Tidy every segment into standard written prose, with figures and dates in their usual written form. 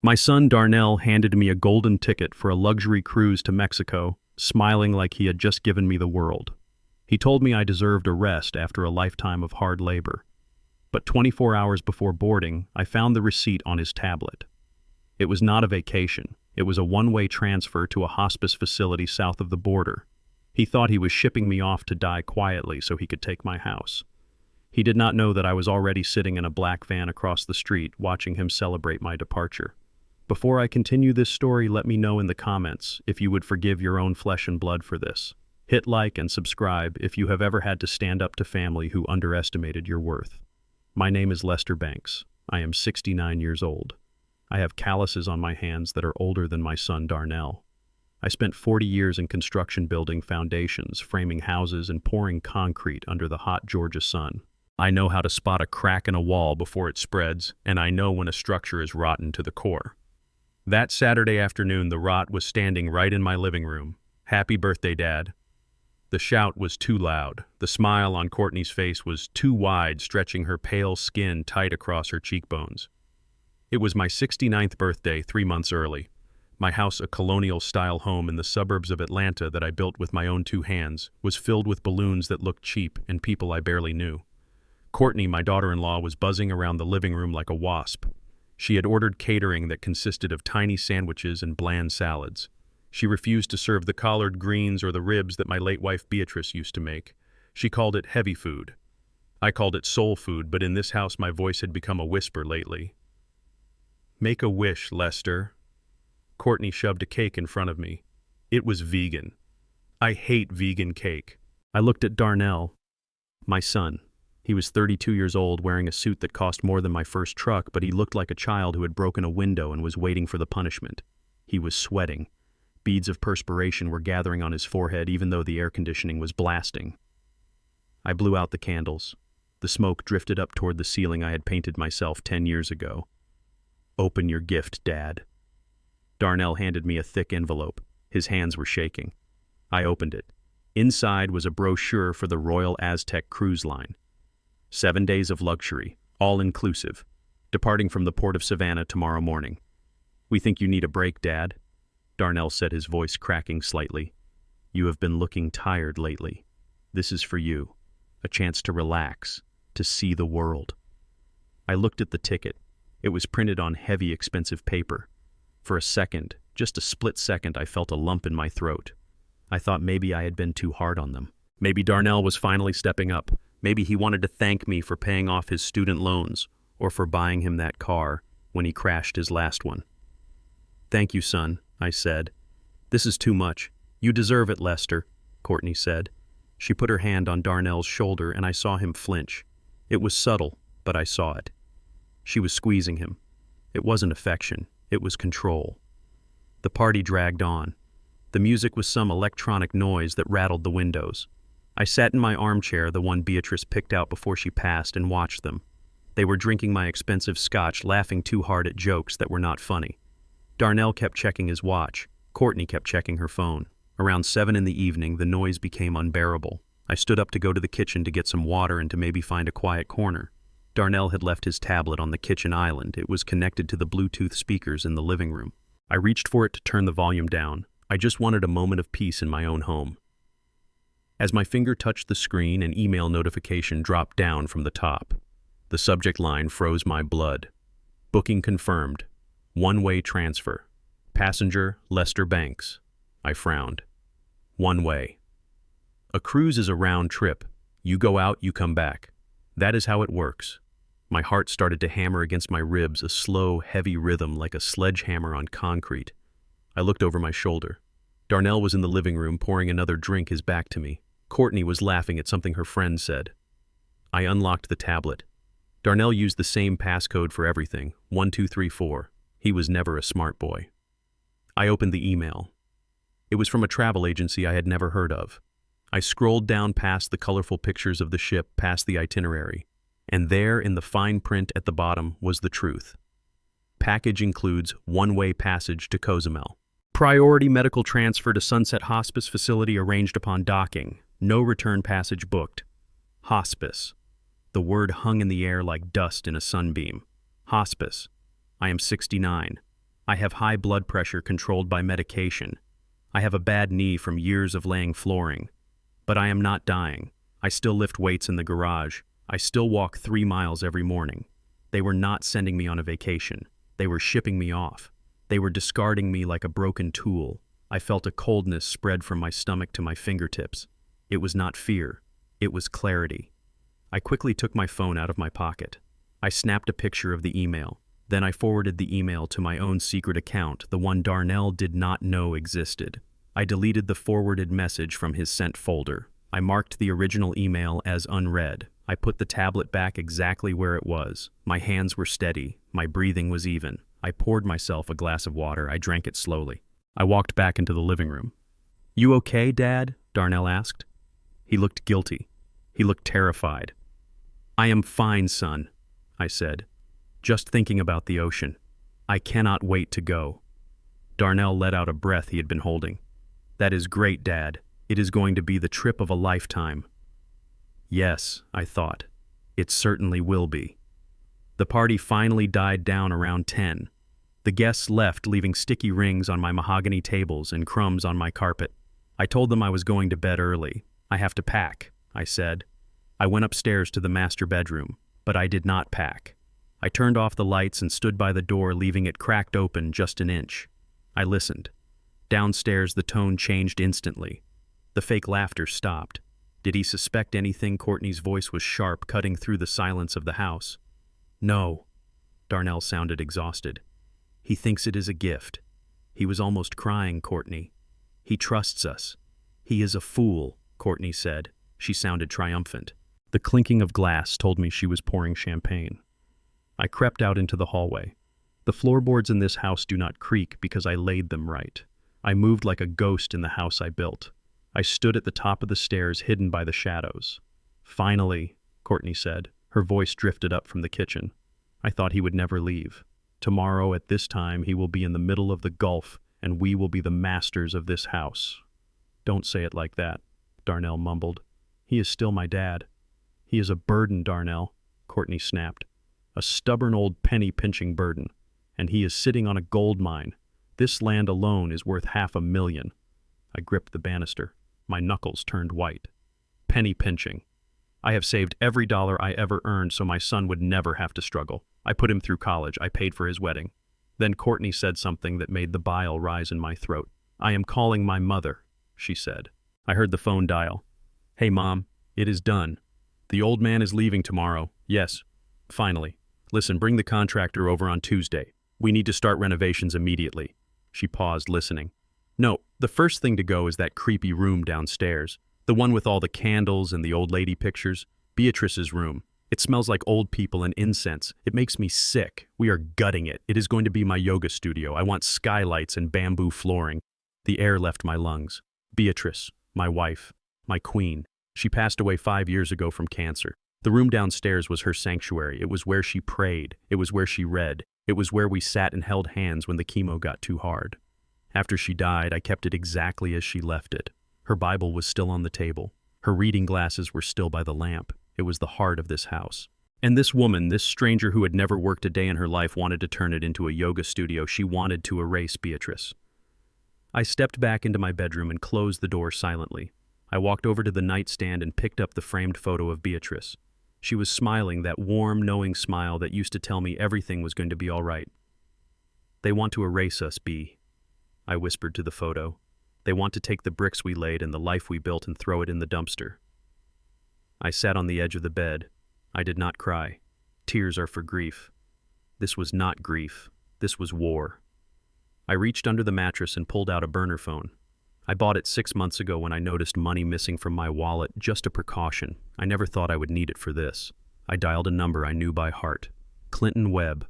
My son Darnell handed me a golden ticket for a luxury cruise to Mexico, smiling like he had just given me the world. He told me I deserved a rest after a lifetime of hard labor. But 24 hours before boarding, I found the receipt on his tablet. It was not a vacation. It was a one-way transfer to a hospice facility south of the border. He thought he was shipping me off to die quietly so he could take my house. He did not know that I was already sitting in a black van across the street, watching him celebrate my departure. Before I continue this story, let me know in the comments if you would forgive your own flesh and blood for this. Hit like and subscribe if you have ever had to stand up to family who underestimated your worth. My name is Lester Banks. I am 69 years old. I have calluses on my hands that are older than my son Darnell. I spent 40 years in construction building foundations, framing houses, and pouring concrete under the hot Georgia sun. I know how to spot a crack in a wall before it spreads, and I know when a structure is rotten to the core. That Saturday afternoon, the rot was standing right in my living room. Happy birthday, Dad. The shout was too loud. The smile on Courtney's face was too wide, stretching her pale skin tight across her cheekbones. It was my 69th birthday, 3 months early. My house, a colonial-style home in the suburbs of Atlanta that I built with my own 2 hands, was filled with balloons that looked cheap and people I barely knew. Courtney, my daughter-in-law, was buzzing around the living room like a wasp. She had ordered catering that consisted of tiny sandwiches and bland salads. She refused to serve the collard greens or the ribs that my late wife Beatrice used to make. She called it heavy food. I called it soul food, but in this house my voice had become a whisper lately. Make a wish, Lester. Courtney shoved a cake in front of me. It was vegan. I hate vegan cake. I looked at Darnell, my son. He was 32 years old, wearing a suit that cost more than my first truck, but he looked like a child who had broken a window and was waiting for the punishment. He was sweating. Beads of perspiration were gathering on his forehead even though the air conditioning was blasting. I blew out the candles. The smoke drifted up toward the ceiling I had painted myself 10 years ago. Open your gift, Dad. Darnell handed me a thick envelope. His hands were shaking. I opened it. Inside was a brochure for the Royal Aztec Cruise Line. 7 days of luxury, all inclusive, departing from the port of Savannah tomorrow morning. We think you need a break, Dad, Darnell said, his voice cracking slightly. You have been looking tired lately. This is for you. A chance to relax, to see the world. I looked at the ticket. It was printed on heavy, expensive paper. For a second, just a split second, I felt a lump in my throat. I thought maybe I had been too hard on them. Maybe Darnell was finally stepping up. Maybe he wanted to thank me for paying off his student loans or for buying him that car when he crashed his last one. Thank you, son, I said. This is too much. You deserve it, Lester, Courtney said. She put her hand on Darnell's shoulder and I saw him flinch. It was subtle, but I saw it. She was squeezing him. It wasn't affection, it was control. The party dragged on. The music was some electronic noise that rattled the windows. I sat in my armchair, the one Beatrice picked out before she passed, and watched them. They were drinking my expensive scotch, laughing too hard at jokes that were not funny. Darnell kept checking his watch. Courtney kept checking her phone. Around 7 in the evening, the noise became unbearable. I stood up to go to the kitchen to get some water and to maybe find a quiet corner. Darnell had left his tablet on the kitchen island. It was connected to the Bluetooth speakers in the living room. I reached for it to turn the volume down. I just wanted a moment of peace in my own home. As my finger touched the screen, an email notification dropped down from the top. The subject line froze my blood. Booking confirmed. One-way transfer. Passenger, Lester Banks. I frowned. One way. A cruise is a round trip. You go out, you come back. That is how it works. My heart started to hammer against my ribs, a slow, heavy rhythm like a sledgehammer on concrete. I looked over my shoulder. Darnell was in the living room pouring another drink, his back to me. Courtney was laughing at something her friend said. I unlocked the tablet. Darnell used the same passcode for everything, 1234. He was never a smart boy. I opened the email. It was from a travel agency I had never heard of. I scrolled down past the colorful pictures of the ship, past the itinerary, and there in the fine print at the bottom was the truth. Package includes one-way passage to Cozumel. Priority medical transfer to Sunset Hospice facility arranged upon docking. No return passage booked. Hospice. The word hung in the air like dust in a sunbeam. Hospice. I am 69. I have high blood pressure controlled by medication. I have a bad knee from years of laying flooring. But I am not dying. I still lift weights in the garage. I still walk 3 miles every morning. They were not sending me on a vacation. They were shipping me off. They were discarding me like a broken tool. I felt a coldness spread from my stomach to my fingertips. It was not fear. It was clarity. I quickly took my phone out of my pocket. I snapped a picture of the email. Then I forwarded the email to my own secret account, the one Darnell did not know existed. I deleted the forwarded message from his sent folder. I marked the original email as unread. I put the tablet back exactly where it was. My hands were steady. My breathing was even. I poured myself a glass of water. I drank it slowly. I walked back into the living room. "You okay, Dad?" Darnell asked. He looked guilty. He looked terrified. "I am fine, son," I said. "Just thinking about the ocean. I cannot wait to go." Darnell let out a breath he had been holding. "That is great, Dad. It is going to be the trip of a lifetime." Yes, I thought. It certainly will be. The party finally died down around 10. The guests left, leaving sticky rings on my mahogany tables and crumbs on my carpet. I told them I was going to bed early. "I have to pack," I said. I went upstairs to the master bedroom, but I did not pack. I turned off the lights and stood by the door, leaving it cracked open just an inch. I listened. Downstairs, the tone changed instantly. The fake laughter stopped. Did he suspect anything? Courtney's voice was sharp, cutting through the silence of the house. "No." Darnell sounded exhausted. "He thinks it is a gift." He was almost crying, Courtney. "He trusts us." "He is a fool," Courtney said. She sounded triumphant. The clinking of glass told me she was pouring champagne. I crept out into the hallway. The floorboards in this house do not creak because I laid them right. I moved like a ghost in the house I built. I stood at the top of the stairs, hidden by the shadows. "Finally," Courtney said. Her voice drifted up from the kitchen. "I thought he would never leave. Tomorrow at this time he will be in the middle of the Gulf, and we will be the masters of this house." "Don't say it like that," Darnell mumbled. "He is still my dad." "He is a burden, Darnell," Courtney snapped. "A stubborn old penny-pinching burden. And he is sitting on a gold mine. This land alone is worth $500,000. I gripped the banister. My knuckles turned white. Penny-pinching. I have saved every dollar I ever earned so my son would never have to struggle. I put him through college. I paid for his wedding. Then Courtney said something that made the bile rise in my throat. "I am calling my mother," she said. I heard the phone dial. "Hey, Mom, it is done. The old man is leaving tomorrow. Yes, finally. Listen, bring the contractor over on Tuesday. We need to start renovations immediately." She paused, listening. "No, the first thing to go is that creepy room downstairs. The one with all the candles and the old lady pictures. Beatrice's room. It smells like old people and incense. It makes me sick. We are gutting it. It is going to be my yoga studio. I want skylights and bamboo flooring." The air left my lungs. Beatrice, my wife, my queen. She passed away 5 years ago from cancer. The room downstairs was her sanctuary. It was where she prayed. It was where she read. It was where we sat and held hands when the chemo got too hard. After she died, I kept it exactly as she left it. Her Bible was still on the table. Her reading glasses were still by the lamp. It was the heart of this house. And this woman, this stranger who had never worked a day in her life, wanted to turn it into a yoga studio. She wanted to erase Beatrice. I stepped back into my bedroom and closed the door silently. I walked over to the nightstand and picked up the framed photo of Beatrice. She was smiling, that warm, knowing smile that used to tell me everything was going to be all right. "They want to erase us, B," I whispered to the photo. "They want to take the bricks we laid and the life we built and throw it in the dumpster." I sat on the edge of the bed. I did not cry. Tears are for grief. This was not grief. This was war. I reached under the mattress and pulled out a burner phone. I bought it 6 months ago when I noticed money missing from my wallet, just a precaution. I never thought I would need it for this. I dialed a number I knew by heart. Clinton Webb,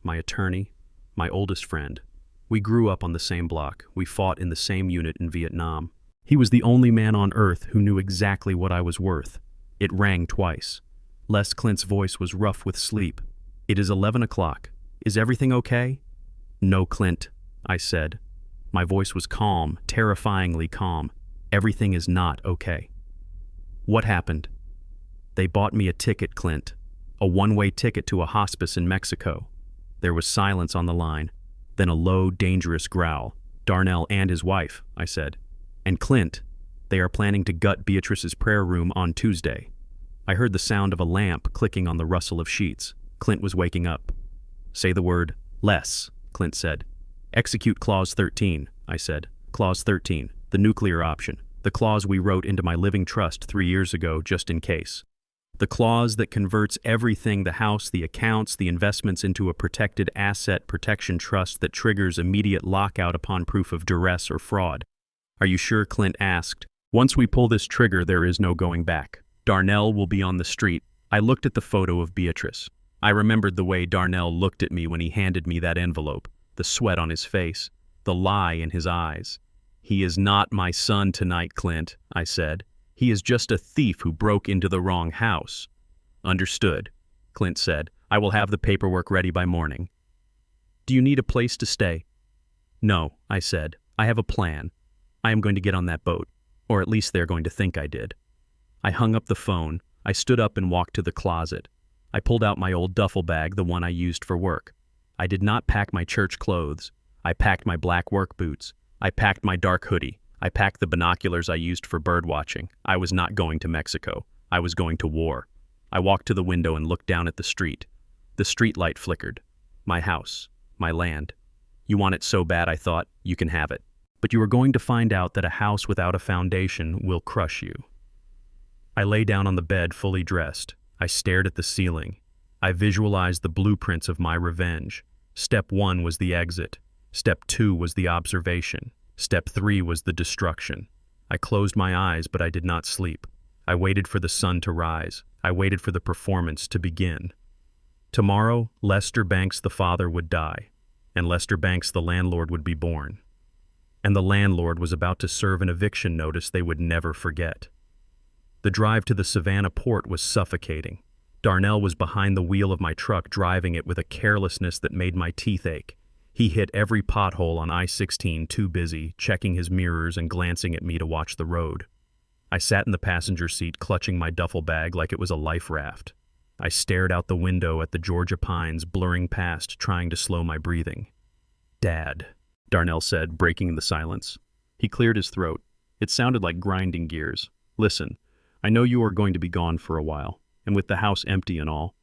my attorney, my oldest friend. We grew up on the same block. We fought in the same unit in Vietnam. He was the only man on earth who knew exactly what I was worth. It rang twice. Les Clint's voice was rough with sleep. "It is 11 o'clock. Is everything okay?" "No, Clint," I said. My voice was calm, terrifyingly calm. "Everything is not okay." "What happened?" "They bought me a ticket, Clint. A one-way ticket to a hospice in Mexico." There was silence on the line. Then a low, dangerous growl. "Darnell and his wife," I said. "And Clint. They are planning to gut Beatrice's prayer room on Tuesday." I heard the sound of a lamp clicking on the rustle of sheets. Clint was waking up. "Say the word, less," Clint said. "Execute Clause 13, I said. Clause 13, the nuclear option. The clause we wrote into my living trust 3 years ago, just in case. The clause that converts everything, the house, the accounts, the investments, into a protected asset protection trust that triggers immediate lockout upon proof of duress or fraud." "Are you sure?" Clint asked. "Once we pull this trigger, there is no going back. Darnell will be on the street." I looked at the photo of Beatrice. I remembered the way Darnell looked at me when he handed me that envelope, the sweat on his face, the lie in his eyes. "He is not my son tonight, Clint," I said. "He is just a thief who broke into the wrong house." "Understood," Clint said. "I will have the paperwork ready by morning." "Do you need a place to stay?" "No," I said. "I have a plan. I am going to get on that boat, or at least they're going to think I did." I hung up the phone. I stood up and walked to the closet. I pulled out my old duffel bag, the one I used for work. I did not pack my church clothes. I packed my black work boots. I packed my dark hoodie. I packed the binoculars I used for bird watching. I was not going to Mexico. I was going to war. I walked to the window and looked down at the street. The street light flickered. My house. My land. You want it so bad, I thought. You can have it. But you are going to find out that a house without a foundation will crush you. I lay down on the bed, fully dressed. I stared at the ceiling. I visualized the blueprints of my revenge. Step 1 was the exit. Step 2 was the observation. Step 3 was the destruction. I closed my eyes, but I did not sleep. I waited for the sun to rise. I waited for the performance to begin. Tomorrow, Lester Banks the father would die, and Lester Banks the landlord would be born. And the landlord was about to serve an eviction notice they would never forget. The drive to the Savannah port was suffocating. Darnell was behind the wheel of my truck, driving it with a carelessness that made my teeth ache. He hit every pothole on I-16, too busy, checking his mirrors and glancing at me to watch the road. I sat in the passenger seat, clutching my duffel bag like it was a life raft. I stared out the window at the Georgia pines blurring past, trying to slow my breathing. "Dad," Darnell said, breaking the silence. He cleared his throat. It sounded like grinding gears. "Listen, I know you are going to be gone for a while, and with the house empty and all.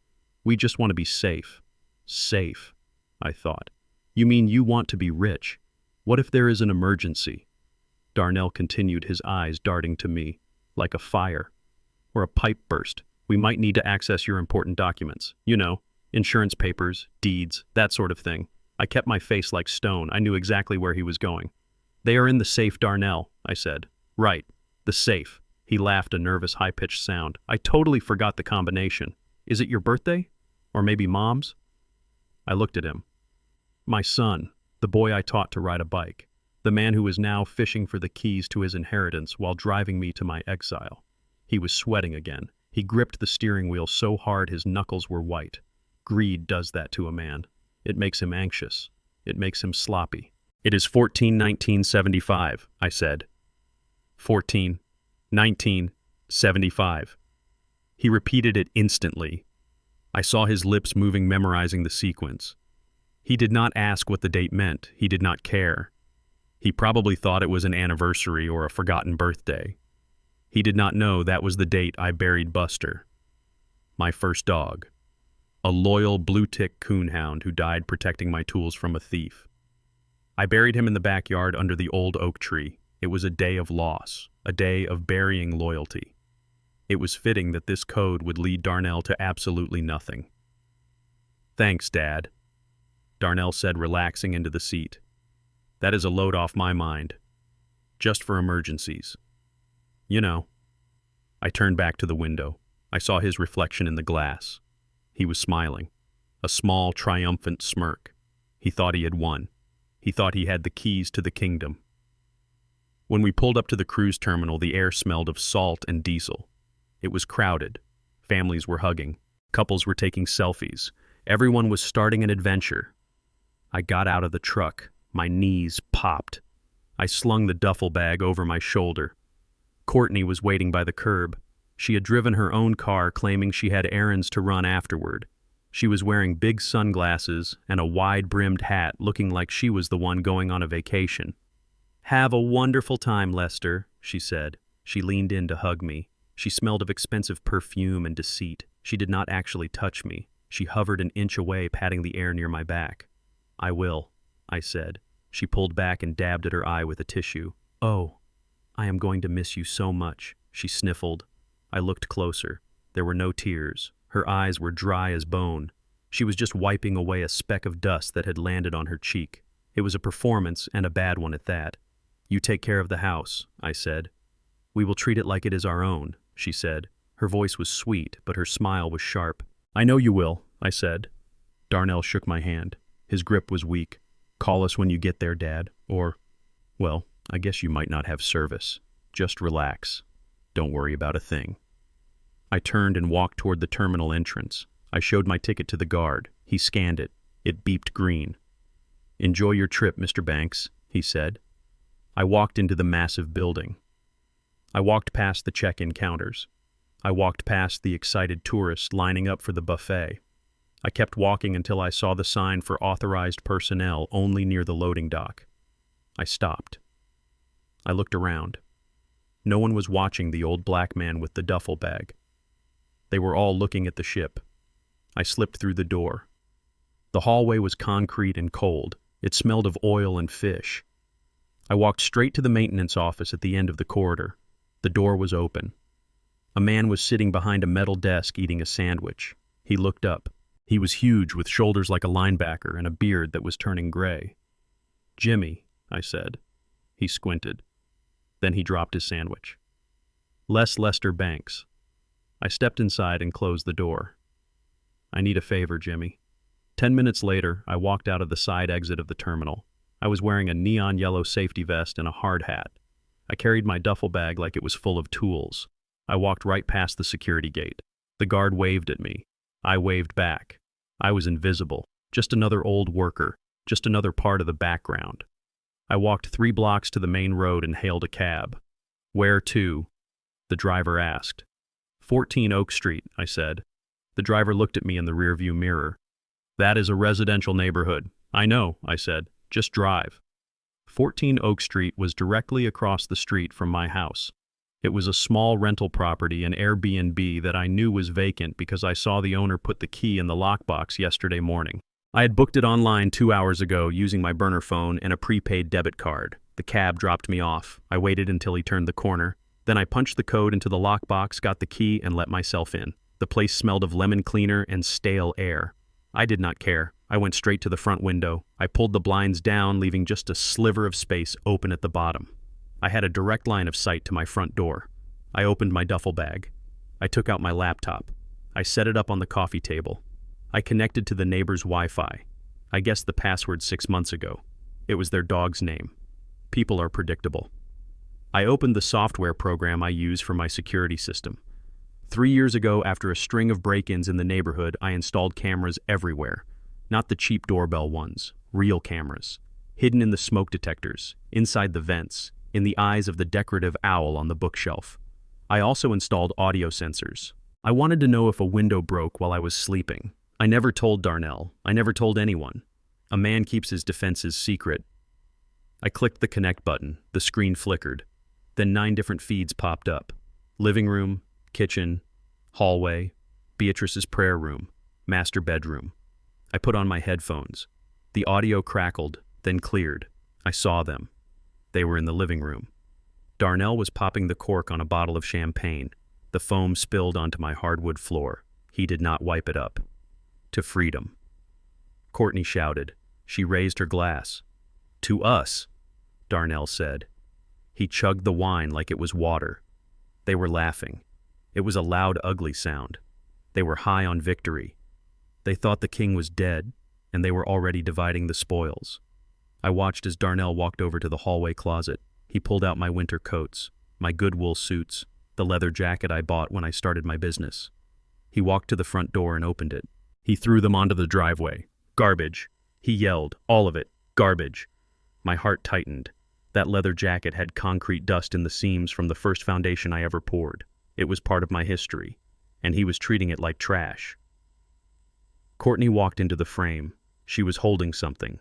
We just want to be safe." "Safe," I thought. "You mean you want to be rich? What if there is an emergency?" Darnell continued, his eyes darting to me, "Like a fire. Or a pipe burst. We might need to access your important documents. You know, insurance papers, deeds, that sort of thing." I kept my face like stone. I knew exactly where he was going. "They are in the safe, Darnell," I said. "Right, the safe." He laughed, a nervous, high-pitched sound. "I totally forgot the combination. Is it your birthday? Or maybe Mom's?" I looked at him. My son, the boy I taught to ride a bike, the man who was now fishing for the keys to his inheritance while driving me to my exile. He was sweating again. He gripped the steering wheel so hard his knuckles were white. Greed does that to a man. It makes him anxious. It makes him sloppy. "It is 14-19-75, I said. 14-19-75. He repeated it instantly. I saw his lips moving, memorizing the sequence. He did not ask what the date meant. He did not care. He probably thought it was an anniversary or a forgotten birthday. He did not know that was the date I buried Buster, my first dog, a loyal blue-tick coonhound who died protecting my tools from a thief. I buried him in the backyard under the old oak tree. It was a day of loss, a day of burying loyalty. It was fitting that this code would lead Darnell to absolutely nothing. "Thanks, Dad," Darnell said, relaxing into the seat. "That is a load off my mind. Just for emergencies. You know." I turned back to the window. I saw his reflection in the glass. He was smiling, a small, triumphant smirk. He thought he had won. He thought he had the keys to the kingdom. When we pulled up to the cruise terminal, the air smelled of salt and diesel. It was crowded. Families were hugging. Couples were taking selfies. Everyone was starting an adventure. I got out of the truck. My knees popped. I slung the duffel bag over my shoulder. Courtney was waiting by the curb. She had driven her own car, claiming she had errands to run afterward. She was wearing big sunglasses and a wide-brimmed hat, looking like she was the one going on a vacation. "Have a wonderful time, Lester," she said. She leaned in to hug me. She smelled of expensive perfume and deceit. She did not actually touch me. She hovered an inch away, patting the air near my back. "I will," I said. She pulled back and dabbed at her eye with a tissue. "Oh, I am going to miss you so much," she sniffled. I looked closer. There were no tears. Her eyes were dry as bone. She was just wiping away a speck of dust that had landed on her cheek. It was a performance, and a bad one at that. "You take care of the house," I said. "We will treat it like it is our own," she said. Her voice was sweet, but her smile was sharp. "I know you will," I said. Darnell shook my hand. His grip was weak. "Call us when you get there, Dad. Or, well, I guess you might not have service. Just relax. Don't worry about a thing." I turned and walked toward the terminal entrance. I showed my ticket to the guard. He scanned it. It beeped green. "Enjoy your trip, Mr. Banks," he said. I walked into the massive building. I walked past the check-in counters. I walked past the excited tourists lining up for the buffet. I kept walking until I saw the sign for authorized personnel only near the loading dock. I stopped. I looked around. No one was watching the old black man with the duffel bag. They were all looking at the ship. I slipped through the door. The hallway was concrete and cold. It smelled of oil and fish. I walked straight to the maintenance office at the end of the corridor. The door was open. A man was sitting behind a metal desk eating a sandwich. He looked up. He was huge, with shoulders like a linebacker and a beard that was turning gray. "Jimmy," I said. He squinted. Then he dropped his sandwich. Lester Banks." I stepped inside and closed the door. "I need a favor, Jimmy." 10 minutes later, I walked out of the side exit of the terminal. I was wearing a neon yellow safety vest and a hard hat. I carried my duffel bag like it was full of tools. I walked right past the security gate. The guard waved at me. I waved back. I was invisible, just another old worker, just another part of the background. I walked 3 blocks to the main road and hailed a cab. "Where to?" the driver asked. 14 Oak Street, I said. The driver looked at me in the rearview mirror. "That is a residential neighborhood." "I know," I said. "Just drive." 14 Oak Street was directly across the street from my house. It was a small rental property, an Airbnb that I knew was vacant because I saw the owner put the key in the lockbox yesterday morning. I had booked it online 2 hours ago using my burner phone and a prepaid debit card. The cab dropped me off. I waited until he turned the corner. Then I punched the code into the lockbox, got the key, and let myself in. The place smelled of lemon cleaner and stale air. I did not care. I went straight to the front window. I pulled the blinds down, leaving just a sliver of space open at the bottom. I had a direct line of sight to my front door. I opened my duffel bag. I took out my laptop. I set it up on the coffee table. I connected to the neighbor's Wi-Fi. I guessed the password 6 months ago. It was their dog's name. People are predictable. I opened the software program I use for my security system. 3 years ago, after a string of break-ins in the neighborhood, I installed cameras everywhere. Not the cheap doorbell ones, real cameras. Hidden in the smoke detectors, inside the vents, in the eyes of the decorative owl on the bookshelf. I also installed audio sensors. I wanted to know if a window broke while I was sleeping. I never told Darnell. I never told anyone. A man keeps his defenses secret. I clicked the connect button. The screen flickered. Then 9 different feeds popped up. Living room, kitchen, hallway, Beatrice's prayer room, master bedroom. I put on my headphones. The audio crackled, then cleared. I saw them. They were in the living room. Darnell was popping the cork on a bottle of champagne. The foam spilled onto my hardwood floor. He did not wipe it up. "To freedom." Courtney shouted. She raised her glass. "To us," Darnell said. He chugged the wine like it was water. They were laughing. It was a loud, ugly sound. They were high on victory. They thought the king was dead, and they were already dividing the spoils. I watched as Darnell walked over to the hallway closet. He pulled out my winter coats, my good wool suits, the leather jacket I bought when I started my business. He walked to the front door and opened it. He threw them onto the driveway. "Garbage." He yelled, "All of it. Garbage." My heart tightened. That leather jacket had concrete dust in the seams from the first foundation I ever poured. It was part of my history, and he was treating it like trash. Courtney walked into the frame. She was holding something.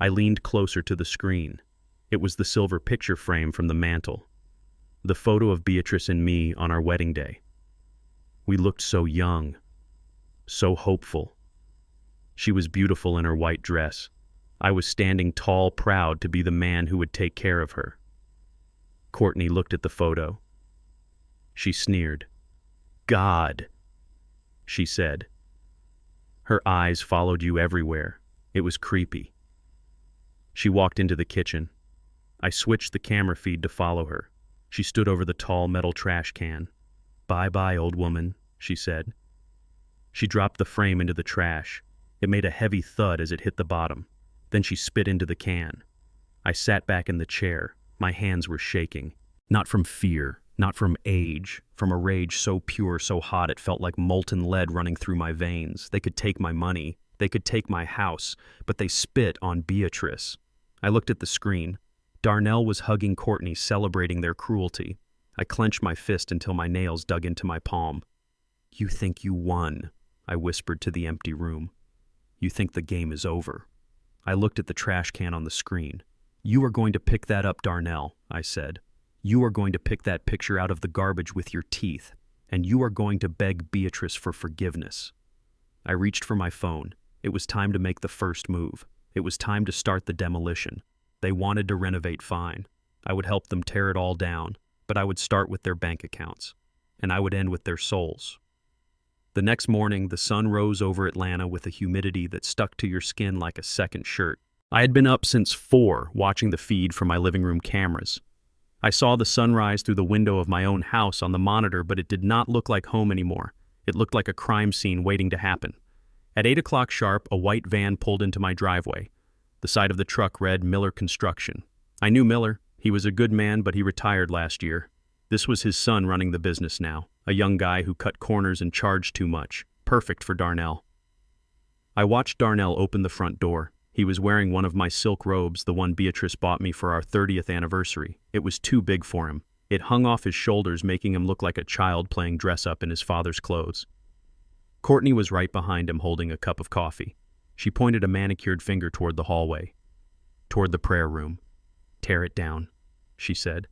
I leaned closer to the screen. It was the silver picture frame from the mantel. The photo of Beatrice and me on our wedding day. We looked so young, so hopeful. She was beautiful in her white dress. I was standing tall, proud to be the man who would take care of her. Courtney looked at the photo. She sneered. "God," she said. Her eyes followed you everywhere. It was creepy. She walked into the kitchen. I switched the camera feed to follow her. She stood over the tall metal trash can. "Bye-bye, old woman," she said. She dropped the frame into the trash. It made a heavy thud as it hit the bottom. Then she spit into the can. I sat back in the chair. My hands were shaking. Not from fear, not from age, from a rage so pure, so hot it felt like molten lead running through my veins. They could take my money. They could take my house, but they spit on Beatrice. I looked at the screen. Darnell was hugging Courtney, celebrating their cruelty. I clenched my fist until my nails dug into my palm. "You think you won," I whispered to the empty room. "You think the game is over." I looked at the trash can on the screen. "You are going to pick that up, Darnell," I said. "You are going to pick that picture out of the garbage with your teeth, and you are going to beg Beatrice for forgiveness." I reached for my phone. It was time to make the first move. It was time to start the demolition. They wanted to renovate, fine. I would help them tear it all down, but I would start with their bank accounts, and I would end with their souls. The next morning, the sun rose over Atlanta with a humidity that stuck to your skin like a second shirt. I had been up since 4, watching the feed from my living room cameras. I saw the sunrise through the window of my own house on the monitor, but it did not look like home anymore. It looked like a crime scene waiting to happen. At 8 o'clock sharp, a white van pulled into my driveway. The side of the truck read Miller Construction. I knew Miller. He was a good man, but he retired last year. This was his son running the business now, a young guy who cut corners and charged too much. Perfect for Darnell. I watched Darnell open the front door. He was wearing one of my silk robes, the one Beatrice bought me for our 30th anniversary. It was too big for him. It hung off his shoulders, making him look like a child playing dress-up in his father's clothes. Courtney was right behind him, holding a cup of coffee. She pointed a manicured finger toward the hallway, toward the prayer room. "Tear it down," she said.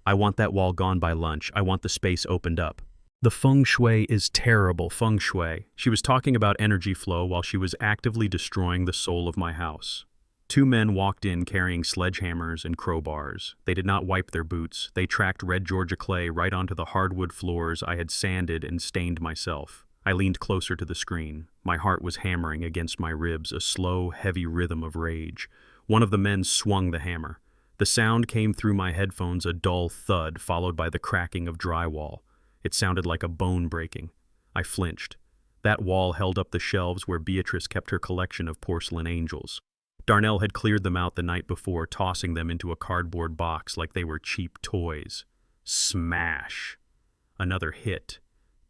"I want that wall gone by lunch. I want the space opened up. The feng shui is terrible, feng shui." She was talking about energy flow while she was actively destroying the soul of my house. 2 men walked in carrying sledgehammers and crowbars. They did not wipe their boots. They tracked red Georgia clay right onto the hardwood floors I had sanded and stained myself. I leaned closer to the screen. My heart was hammering against my ribs, a slow, heavy rhythm of rage. One of the men swung the hammer. The sound came through my headphones, a dull thud followed by the cracking of drywall. It sounded like a bone breaking. I flinched. That wall held up the shelves where Beatrice kept her collection of porcelain angels. Darnell had cleared them out the night before, tossing them into a cardboard box like they were cheap toys. Smash! Another hit.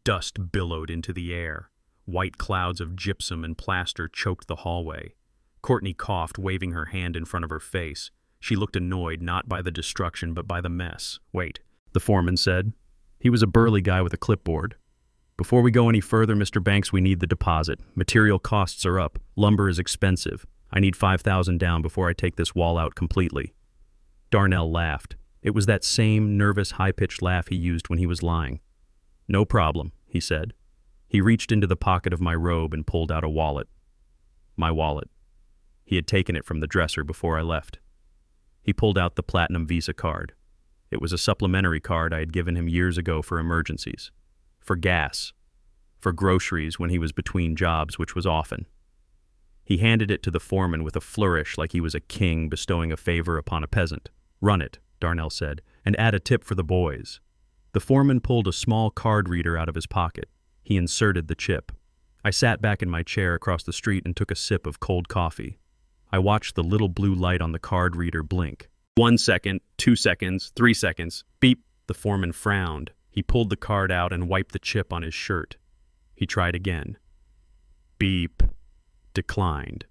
Dust billowed into the air. White clouds of gypsum and plaster choked the hallway. Courtney coughed, waving her hand in front of her face. She looked annoyed, not by the destruction, but by the mess. "Wait," the foreman said. He was a burly guy with a clipboard. "Before we go any further, Mr. Banks, we need the deposit. Material costs are up. Lumber is expensive. I need $5,000 down before I take this wall out completely." Darnell laughed. It was that same nervous, high-pitched laugh he used when he was lying. "No problem," he said. He reached into the pocket of my robe and pulled out a wallet. My wallet. He had taken it from the dresser before I left. He pulled out the Platinum Visa card. It was a supplementary card I had given him years ago for emergencies. For gas. For groceries when he was between jobs, which was often. He handed it to the foreman with a flourish like he was a king bestowing a favor upon a peasant. "Run it," Darnell said, "and add a tip for the boys." The foreman pulled a small card reader out of his pocket. He inserted the chip. I sat back in my chair across the street and took a sip of cold coffee. I watched the little blue light on the card reader blink. 1 second, 2 seconds, 3 seconds. Beep. The foreman frowned. He pulled the card out and wiped the chip on his shirt. He tried again. Beep. Declined.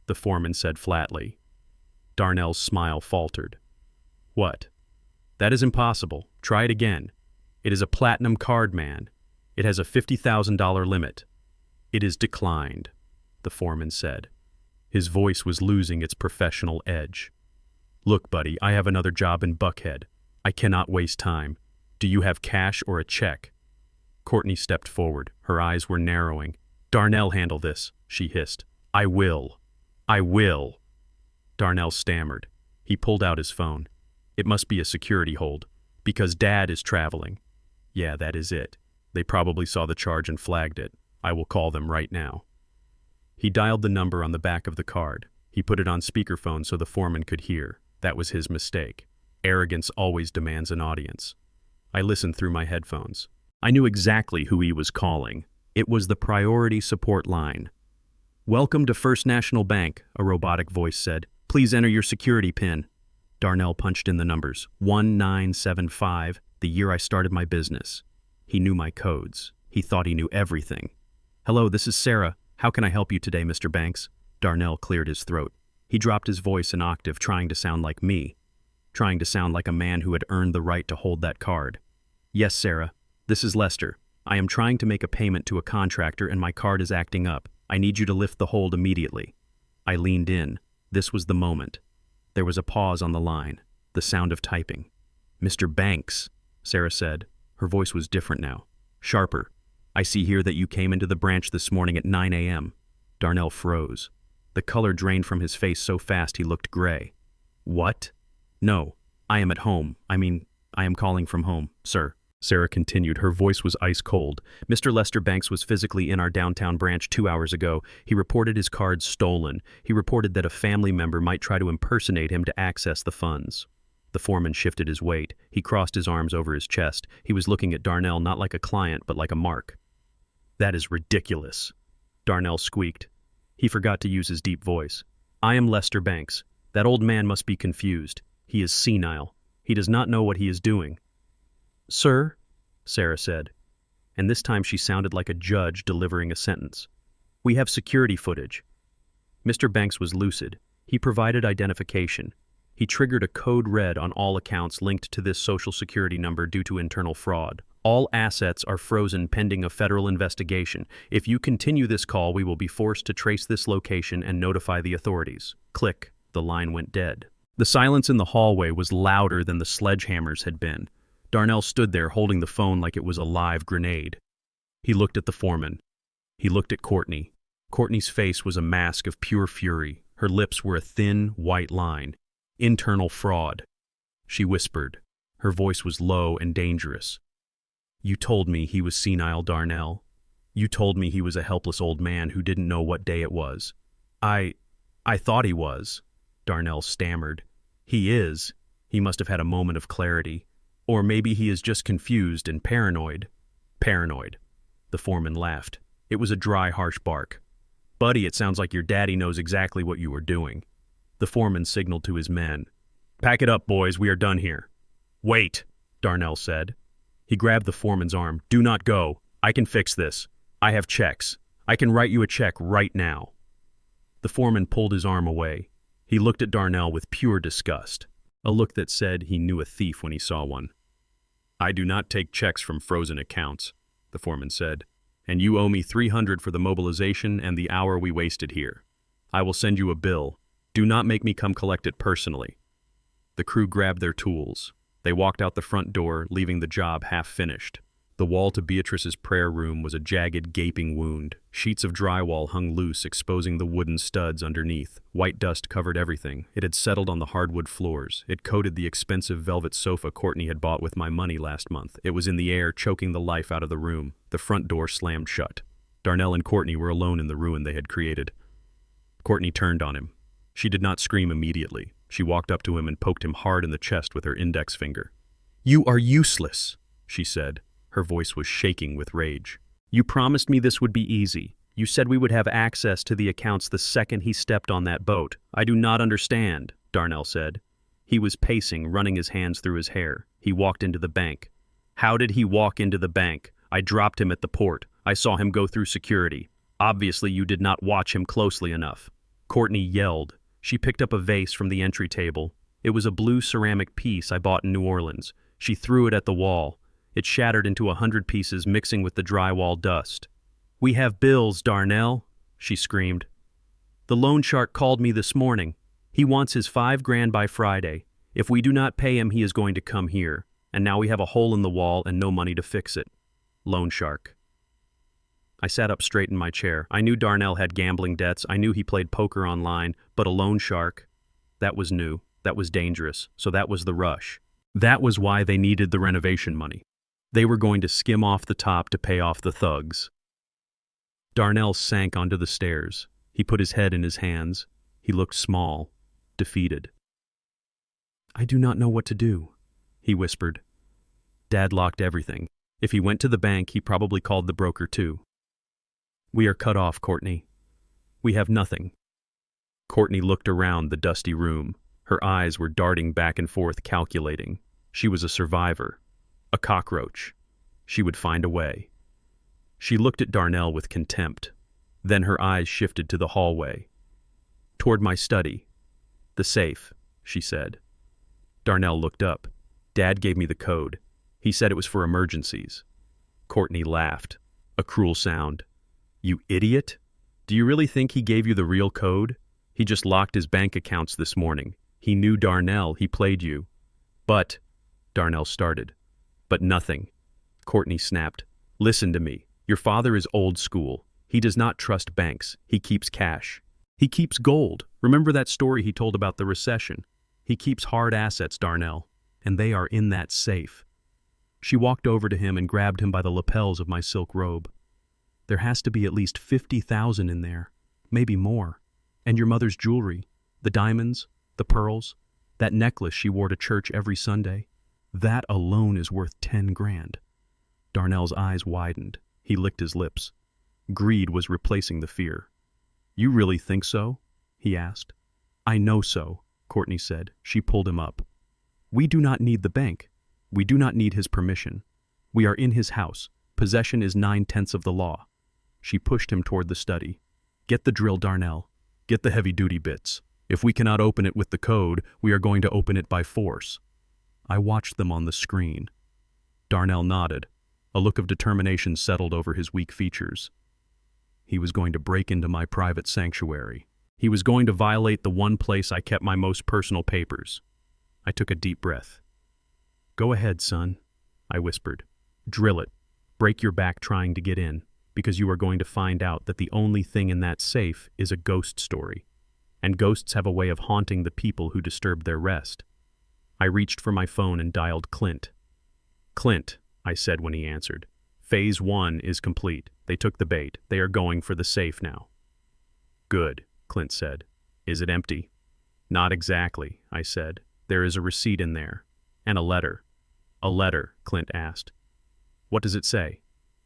The foreman said flatly. Darnell's smile faltered. "What?" "That is impossible. Try it again. It is a platinum card, man. It has a $50,000 limit. It is declined." the foreman said. His voice was losing its professional edge. "Look, buddy, I have another job in Buckhead. I cannot waste time. Do you have cash or a check?" Courtney stepped forward. Her eyes were narrowing. "Darnell, handle this," she hissed. "I will. I will." Darnell stammered. He pulled out his phone. "It must be a security hold. Because Dad is traveling." "Yeah, that is it. They probably saw the charge and flagged it. I will call them right now." He dialed the number on the back of the card. He put it on speakerphone so the foreman could hear. That was his mistake. Arrogance always demands an audience. I listened through my headphones. I knew exactly who he was calling. It was the priority support line. "Welcome to First National Bank," a robotic voice said. "Please enter your security PIN." Darnell punched in the numbers. 1975, the year I started my business. He knew my codes. He thought he knew everything. "Hello, this is Sarah. How can I help you today, Mr. Banks?" Darnell cleared his throat. He dropped his voice an octave, trying to sound like me. Trying to sound like a man who had earned the right to hold that card. "Yes, Sarah. This is Lester. I am trying to make a payment to a contractor and my card is acting up. I need you to lift the hold immediately." I leaned in. This was the moment. There was a pause on the line. The sound of typing. "Mr. Banks," Sarah said. Her voice was different now. Sharper. "I see here that you came into the branch this morning at 9 a.m. Darnell froze. The color drained from his face so fast he looked gray. "What?" "No, I am at home. I am calling from home, sir." Sarah continued. Her voice was ice cold. "Mr. Lester Banks was physically in our downtown branch 2 hours ago. He reported his card stolen. He reported that a family member might try to impersonate him to access the funds." The foreman shifted his weight. He crossed his arms over his chest. He was looking at Darnell not like a client, but like a mark. "That is ridiculous," Darnell squeaked. He forgot to use his deep voice. "I am Lester Banks. That old man must be confused. He is senile. He does not know what he is doing." "Sir?" Sarah said. And this time she sounded like a judge delivering a sentence. "We have security footage." Mr. Banks was lucid. He provided identification. He triggered a code red on all accounts linked to this social security number due to internal fraud. "All assets are frozen pending a federal investigation. If you continue this call, we will be forced to trace this location and notify the authorities." Click. The line went dead. The silence in the hallway was louder than the sledgehammers had been. Darnell stood there holding the phone like it was a live grenade. He looked at the foreman. He looked at Courtney. Courtney's face was a mask of pure fury. Her lips were a thin, white line. Internal fraud. She whispered. Her voice was low and dangerous. "You told me he was senile, Darnell. You told me he was a helpless old man who didn't know what day it was." I thought he was," Darnell stammered. "He is." He must have had a moment of clarity. "Or maybe he is just confused and paranoid." "Paranoid." The foreman laughed. It was a dry, harsh bark. "Buddy, it sounds like your daddy knows exactly what you were doing." The foreman signaled to his men. "Pack it up, boys. We are done here." "Wait," Darnell said. He grabbed the foreman's arm. "Do not go. I can fix this. I have checks. I can write you a check right now." The foreman pulled his arm away. He looked at Darnell with pure disgust, a look that said he knew a thief when he saw one. "I do not take checks from frozen accounts," the foreman said, "and you owe me $300 for the mobilization and the hour we wasted here. I will send you a bill. Do not make me come collect it personally." The crew grabbed their tools. They walked out the front door, leaving the job half finished. The wall to Beatrice's prayer room was a jagged, gaping wound. Sheets of drywall hung loose, exposing the wooden studs underneath. White dust covered everything. It had settled on the hardwood floors. It coated the expensive velvet sofa Courtney had bought with my money last month. It was in the air, choking the life out of the room. The front door slammed shut. Darnell and Courtney were alone in the ruin they had created. Courtney turned on him. She did not scream immediately. She walked up to him and poked him hard in the chest with her index finger. "You are useless," she said. Her voice was shaking with rage. "You promised me this would be easy. You said we would have access to the accounts the second he stepped on that boat." "I do not understand," Darnell said. He was pacing, running his hands through his hair. He walked into the bank. "How did he walk into the bank? I dropped him at the port. I saw him go through security. Obviously you did not watch him closely enough." Courtney yelled. She picked up a vase from the entry table. It was a blue ceramic piece I bought in New Orleans. She threw it at the wall. It shattered into 100 pieces, mixing with the drywall dust. "We have bills, Darnell," she screamed. The loan shark called me this morning. He wants his 5 grand by Friday. If we do not pay him, he is going to come here. And now we have a hole in the wall and no money to fix it. Loan shark. I sat up straight in my chair. I knew Darnell had gambling debts. I knew he played poker online. But a loan shark? That was new. That was dangerous. So that was the rush. That was why they needed the renovation money. They were going to skim off the top to pay off the thugs. Darnell sank onto the stairs. He put his head in his hands. He looked small, defeated. "I do not know what to do," he whispered. Dad locked everything. If he went to the bank, he probably called the broker too. "We are cut off, Courtney. We have nothing." Courtney looked around the dusty room. Her eyes were darting back and forth, calculating. She was a survivor, a cockroach. She would find a way. She looked at Darnell with contempt. Then her eyes shifted to the hallway. "Toward my study. The safe," she said. Darnell looked up. "Dad gave me the code. He said it was for emergencies." Courtney laughed. A cruel sound. "You idiot! Do you really think he gave you the real code? He just locked his bank accounts this morning. He knew Darnell. He played you." "But," Darnell started. "But nothing." Courtney snapped. "Listen to me. Your father is old school. He does not trust banks. He keeps cash. He keeps gold. Remember that story he told about the recession? He keeps hard assets, Darnell, and they are in that safe." She walked over to him and grabbed him by the lapels of my silk robe. "There has to be at least 50,000 in there, maybe more. And your mother's jewelry, the diamonds, the pearls, that necklace she wore to church every Sunday. That alone is worth 10 grand. Darnell's eyes widened. He licked his lips. Greed was replacing the fear. "You really think so?" he asked. "I know so," Courtney said. She pulled him up. "We do not need the bank. We do not need his permission. We are in his house. Possession is 9/10 of the law." She pushed him toward the study. "Get the drill, Darnell. Get the heavy-duty bits. If we cannot open it with the code, we are going to open it by force." I watched them on the screen. Darnell nodded. A look of determination settled over his weak features. He was going to break into my private sanctuary. He was going to violate the one place I kept my most personal papers. I took a deep breath. "Go ahead, son," I whispered. "Drill it. Break your back trying to get in, because you are going to find out that the only thing in that safe is a ghost story. And ghosts have a way of haunting the people who disturb their rest." I reached for my phone and dialed Clint. "Clint," I said when he answered. "Phase 1 is complete. They took the bait. They are going for the safe now." "Good," Clint said. "Is it empty?" "Not exactly," I said. "There is a receipt in there. And a letter." "A letter?" Clint asked. "What does it say?"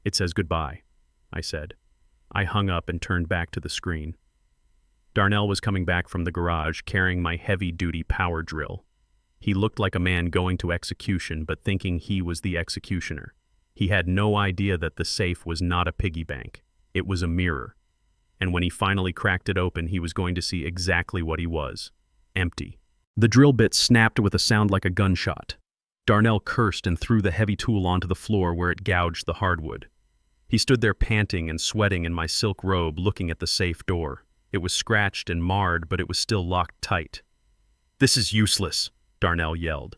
"It says goodbye," I said. I hung up and turned back to the screen. Darnell was coming back from the garage carrying my heavy-duty power drill. He looked like a man going to execution but thinking he was the executioner. He had no idea that the safe was not a piggy bank. It was a mirror. And when he finally cracked it open, he was going to see exactly what he was. Empty. The drill bit snapped with a sound like a gunshot. Darnell cursed and threw the heavy tool onto the floor where it gouged the hardwood. He stood there panting and sweating in my silk robe, looking at the safe door. It was scratched and marred, but it was still locked tight. "This is useless," Darnell yelled.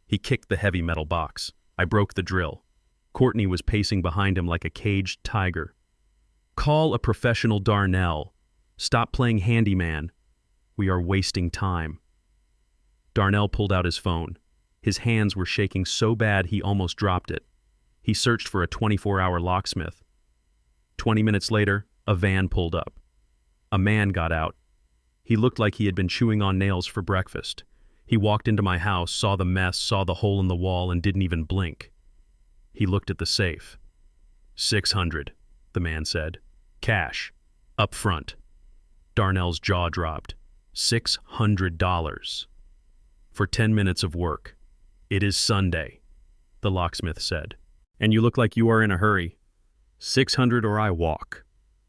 He kicked the heavy metal box. I broke the drill. Courtney was pacing behind him like a caged tiger. "Call a professional, Darnell. Stop playing handyman. We are wasting time." Darnell pulled out his phone. His hands were shaking so bad he almost dropped it. He searched for a 24-hour locksmith. 20 minutes later, a van pulled up. A man got out. He looked like he had been chewing on nails for breakfast. He walked into my house, saw the mess, saw the hole in the wall, and didn't even blink. He looked at the safe. 600, the man said. Cash. Up front. Darnell's jaw dropped. $600. For 10 minutes of work. It is Sunday, the locksmith said. And you look like you are in a hurry. 600 or I walk.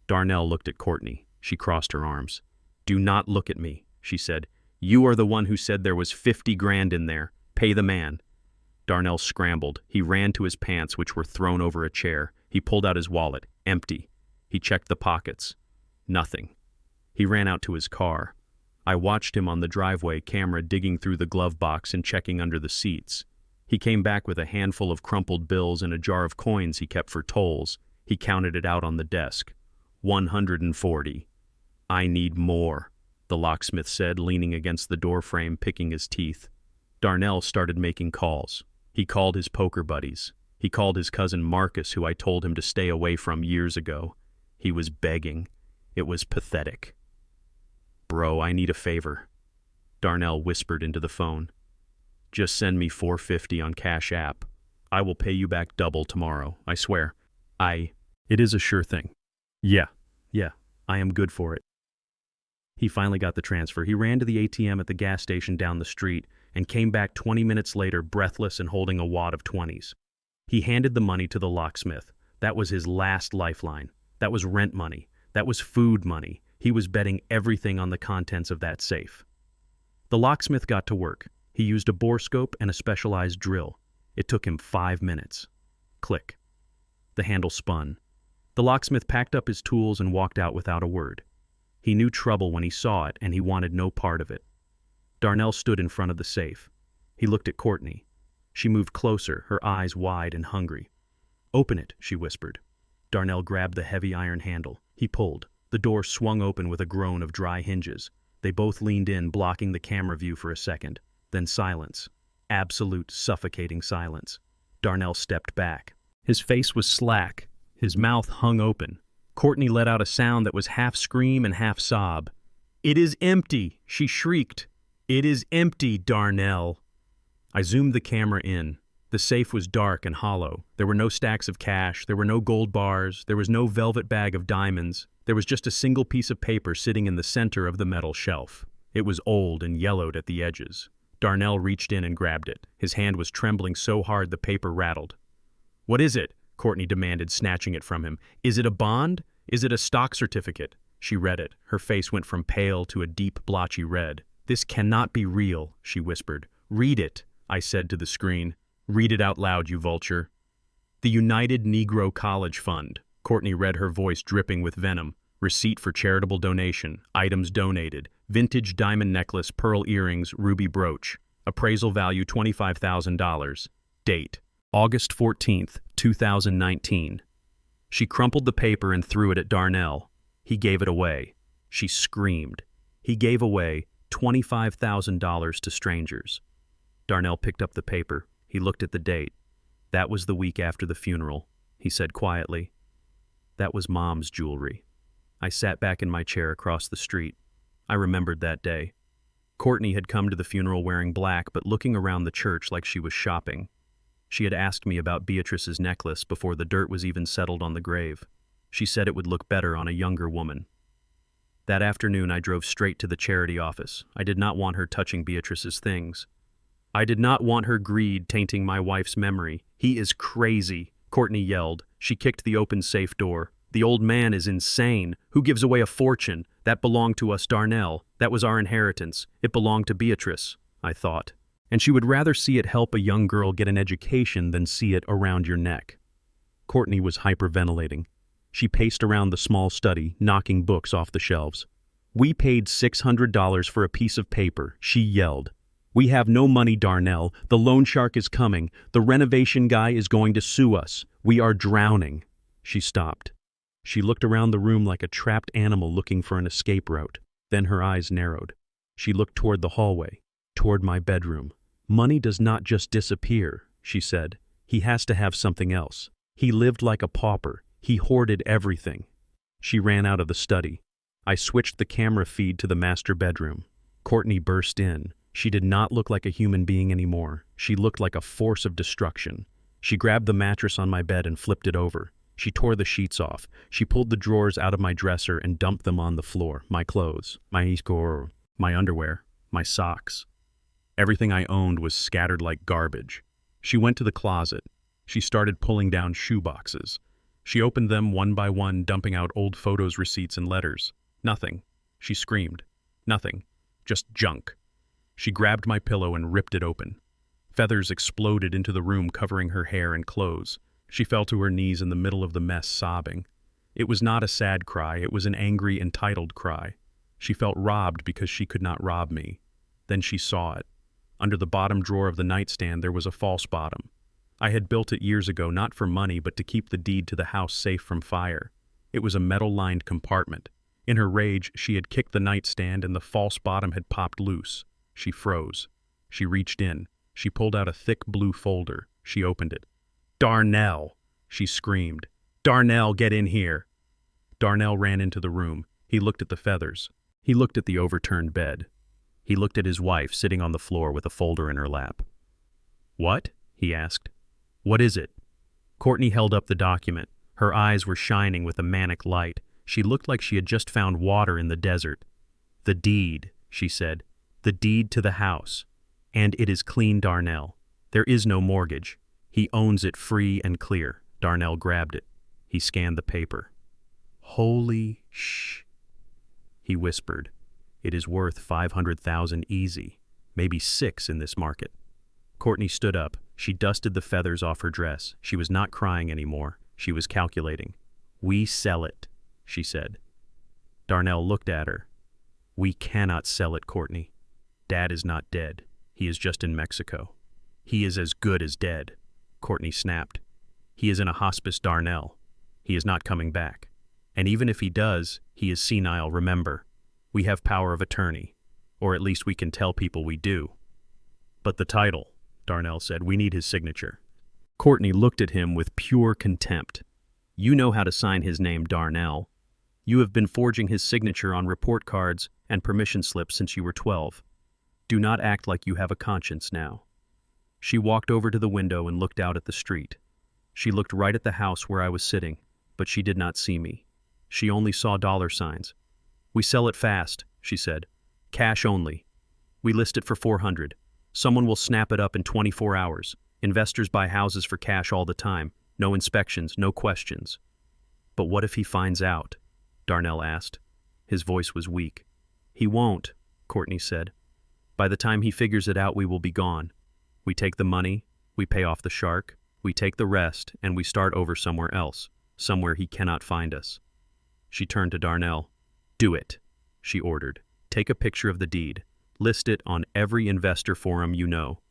Darnell looked at Courtney. She crossed her arms. Do not look at me, she said. You are the one who said there was 50 grand in there. Pay the man. Darnell scrambled. He ran to his pants, which were thrown over a chair. He pulled out his wallet. Empty. He checked the pockets. Nothing. He ran out to his car. I watched him on the driveway camera digging through the glove box and checking under the seats. He came back with a handful of crumpled bills and a jar of coins he kept for tolls. He counted it out on the desk. 140. I need more, the locksmith said, leaning against the doorframe, picking his teeth. Darnell started making calls. He called his poker buddies. He called his cousin Marcus, who I told him to stay away from years ago. He was begging. It was pathetic. Bro, I need a favor, Darnell whispered into the phone. Just send me $450 on Cash App. I will pay you back double tomorrow, I swear. It is a sure thing. Yeah, I am good for it. He finally got the transfer. He ran to the ATM at the gas station down the street and came back 20 minutes later, breathless and holding a wad of 20s. He handed the money to the locksmith. That was his last lifeline. That was rent money. That was food money. He was betting everything on the contents of that safe. The locksmith got to work. He used a borescope and a specialized drill. It took him 5 minutes. Click. The handle spun. The locksmith packed up his tools and walked out without a word. He knew trouble when he saw it, and he wanted no part of it. Darnell stood in front of the safe. He looked at Courtney. She moved closer, her eyes wide and hungry. Open it, she whispered. Darnell grabbed the heavy iron handle. He pulled. The door swung open with a groan of dry hinges. They both leaned in, blocking the camera view for a second. Then silence. Absolute, suffocating silence. Darnell stepped back. His face was slack. His mouth hung open. Courtney let out a sound that was half scream and half sob. "It is empty," she shrieked. "It is empty, Darnell." I zoomed the camera in. The safe was dark and hollow. There were no stacks of cash. There were no gold bars. There was no velvet bag of diamonds. There was just a single piece of paper sitting in the center of the metal shelf. It was old and yellowed at the edges. Darnell reached in and grabbed it. His hand was trembling so hard the paper rattled. "What is it?" Courtney demanded, snatching it from him. "Is it a bond? Is it a stock certificate?" She read it. Her face went from pale to a deep, blotchy red. "This cannot be real," she whispered. "Read it," I said to the screen. "Read it out loud, you vulture." "The United Negro College Fund." Courtney read, her voice dripping with venom. "Receipt for charitable donation. Items donated. Vintage diamond necklace, pearl earrings, ruby brooch. Appraisal value $25,000. Date: August 14th, 2019. She crumpled the paper and threw it at Darnell. He gave it away. She screamed. He gave away $25,000 to strangers. Darnell picked up the paper. He looked at the date. That was the week after the funeral, he said quietly. That was Mom's jewelry. I sat back in my chair across the street. I remembered that day. Courtney had come to the funeral wearing black, but looking around the church like she was shopping. She had asked me about Beatrice's necklace before the dirt was even settled on the grave. She said it would look better on a younger woman. That afternoon, I drove straight to the charity office. I did not want her touching Beatrice's things. I did not want her greed tainting my wife's memory. "He is crazy," Courtney yelled. She kicked the open safe door. "The old man is insane. Who gives away a fortune? That belonged to us, Darnell. That was our inheritance. It belonged to Beatrice," I thought. And she would rather see it help a young girl get an education than see it around your neck. Courtney was hyperventilating. She paced around the small study, knocking books off the shelves. "We paid $600 for a piece of paper," she yelled. "We have no money, Darnell. The loan shark is coming. The renovation guy is going to sue us. We are drowning." She stopped. She looked around the room like a trapped animal looking for an escape route. Then her eyes narrowed. She looked toward the hallway, toward my bedroom. "Money does not just disappear," she said. "He has to have something else. He lived like a pauper. He hoarded everything." She ran out of the study. I switched the camera feed to the master bedroom. Courtney burst in. She did not look like a human being anymore. She looked like a force of destruction. She grabbed the mattress on my bed and flipped it over. She tore the sheets off. She pulled the drawers out of my dresser and dumped them on the floor. My clothes, my underwear, my socks. Everything I owned was scattered like garbage. She went to the closet. She started pulling down shoe boxes. She opened them one by one, dumping out old photos, receipts, and letters. Nothing. She screamed. Nothing. Just junk. She grabbed my pillow and ripped it open. Feathers exploded into the room, covering her hair and clothes. She fell to her knees in the middle of the mess, sobbing. It was not a sad cry. It was an angry, entitled cry. She felt robbed because she could not rob me. Then she saw it. Under the bottom drawer of the nightstand there was a false bottom. I had built it years ago not for money but to keep the deed to the house safe from fire. It was a metal-lined compartment. In her rage, she had kicked the nightstand and the false bottom had popped loose. She froze. She reached in. She pulled out a thick blue folder. She opened it. "Darnell!" she screamed. "Darnell, get in here!" Darnell ran into the room. He looked at the feathers. He looked at the overturned bed. He looked at his wife sitting on the floor with a folder in her lap. "What?" he asked. "What is it?" Courtney held up the document. Her eyes were shining with a manic light. She looked like she had just found water in the desert. "The deed," she said. "The deed to the house. And it is clean, Darnell. There is no mortgage. He owns it free and clear." Darnell grabbed it. He scanned the paper. "Holy shh," he whispered. "It is worth 500,000 easy, maybe 6 in this market." Courtney stood up. She dusted the feathers off her dress. She was not crying anymore. She was calculating. "We sell it," she said. Darnell looked at her. "We cannot sell it, Courtney. Dad is not dead. He is just in Mexico." "He is as good as dead," Courtney snapped. "He is in a hospice, Darnell. He is not coming back. And even if he does, he is senile, remember. We have power of attorney. Or at least we can tell people we do." "But the title," Darnell said. "We need his signature." Courtney looked at him with pure contempt. "You know how to sign his name, Darnell. You have been forging his signature on report cards and permission slips since you were 12. Do not act like you have a conscience now." She walked over to the window and looked out at the street. She looked right at the house where I was sitting, but she did not see me. She only saw dollar signs. "We sell it fast," she said. "Cash only. We list it for 400. Someone will snap it up in 24 hours. Investors buy houses for cash all the time. No inspections, no questions." "But what if he finds out?" Darnell asked. His voice was weak. "He won't," Courtney said. "By the time he figures it out, we will be gone. We take the money, we pay off the shark, we take the rest, and we start over somewhere else, somewhere he cannot find us." She turned to Darnell. "Do it," she ordered. "Take a picture of the deed. List it on every investor forum you know.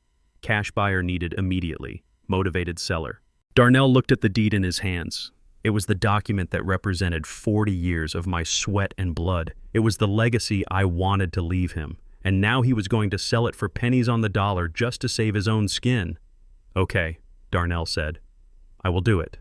Cash buyer needed immediately. Motivated seller." Darnell looked at the deed in his hands. It was the document that represented 40 years of my sweat and blood. It was the legacy I wanted to leave him. And now he was going to sell it for pennies on the dollar just to save his own skin. "Okay," Darnell said. "I will do it."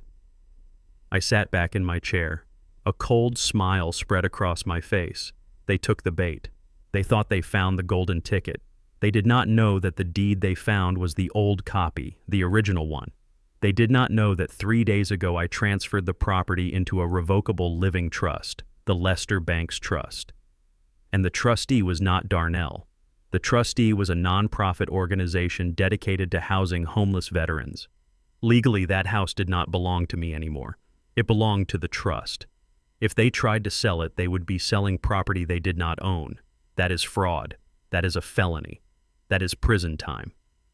I sat back in my chair. A cold smile spread across my face. They took the bait. They thought they found the golden ticket. They did not know that the deed they found was the old copy, the original one. They did not know that 3 days ago I transferred the property into a revocable living trust, the Lester Banks Trust. And the trustee was not Darnell. The trustee was a non-profit organization dedicated to housing homeless veterans. Legally, that house did not belong to me anymore. It belonged to the trust. If they tried to sell it, they would be selling property they did not own. That is fraud. That is a felony. That is prison time.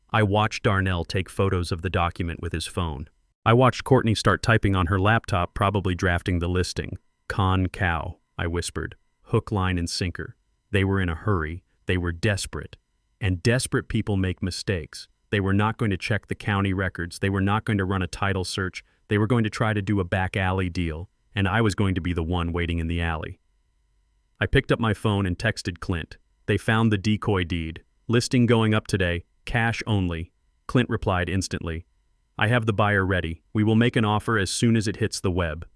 I watched Darnell take photos of the document with his phone. I watched Courtney start typing on her laptop, probably drafting the listing. "Con cow," I whispered. Hook, line, and sinker. They were in a hurry. They were desperate. And desperate people make mistakes. They were not going to check the county records. They were not going to run a title search. They were going to try to do a back alley deal. And I was going to be the one waiting in the alley. I picked up my phone and texted Clint. "They found the decoy deed. Listing going up today. Cash only." Clint replied instantly. "I have the buyer ready. We will make an offer as soon as it hits the web."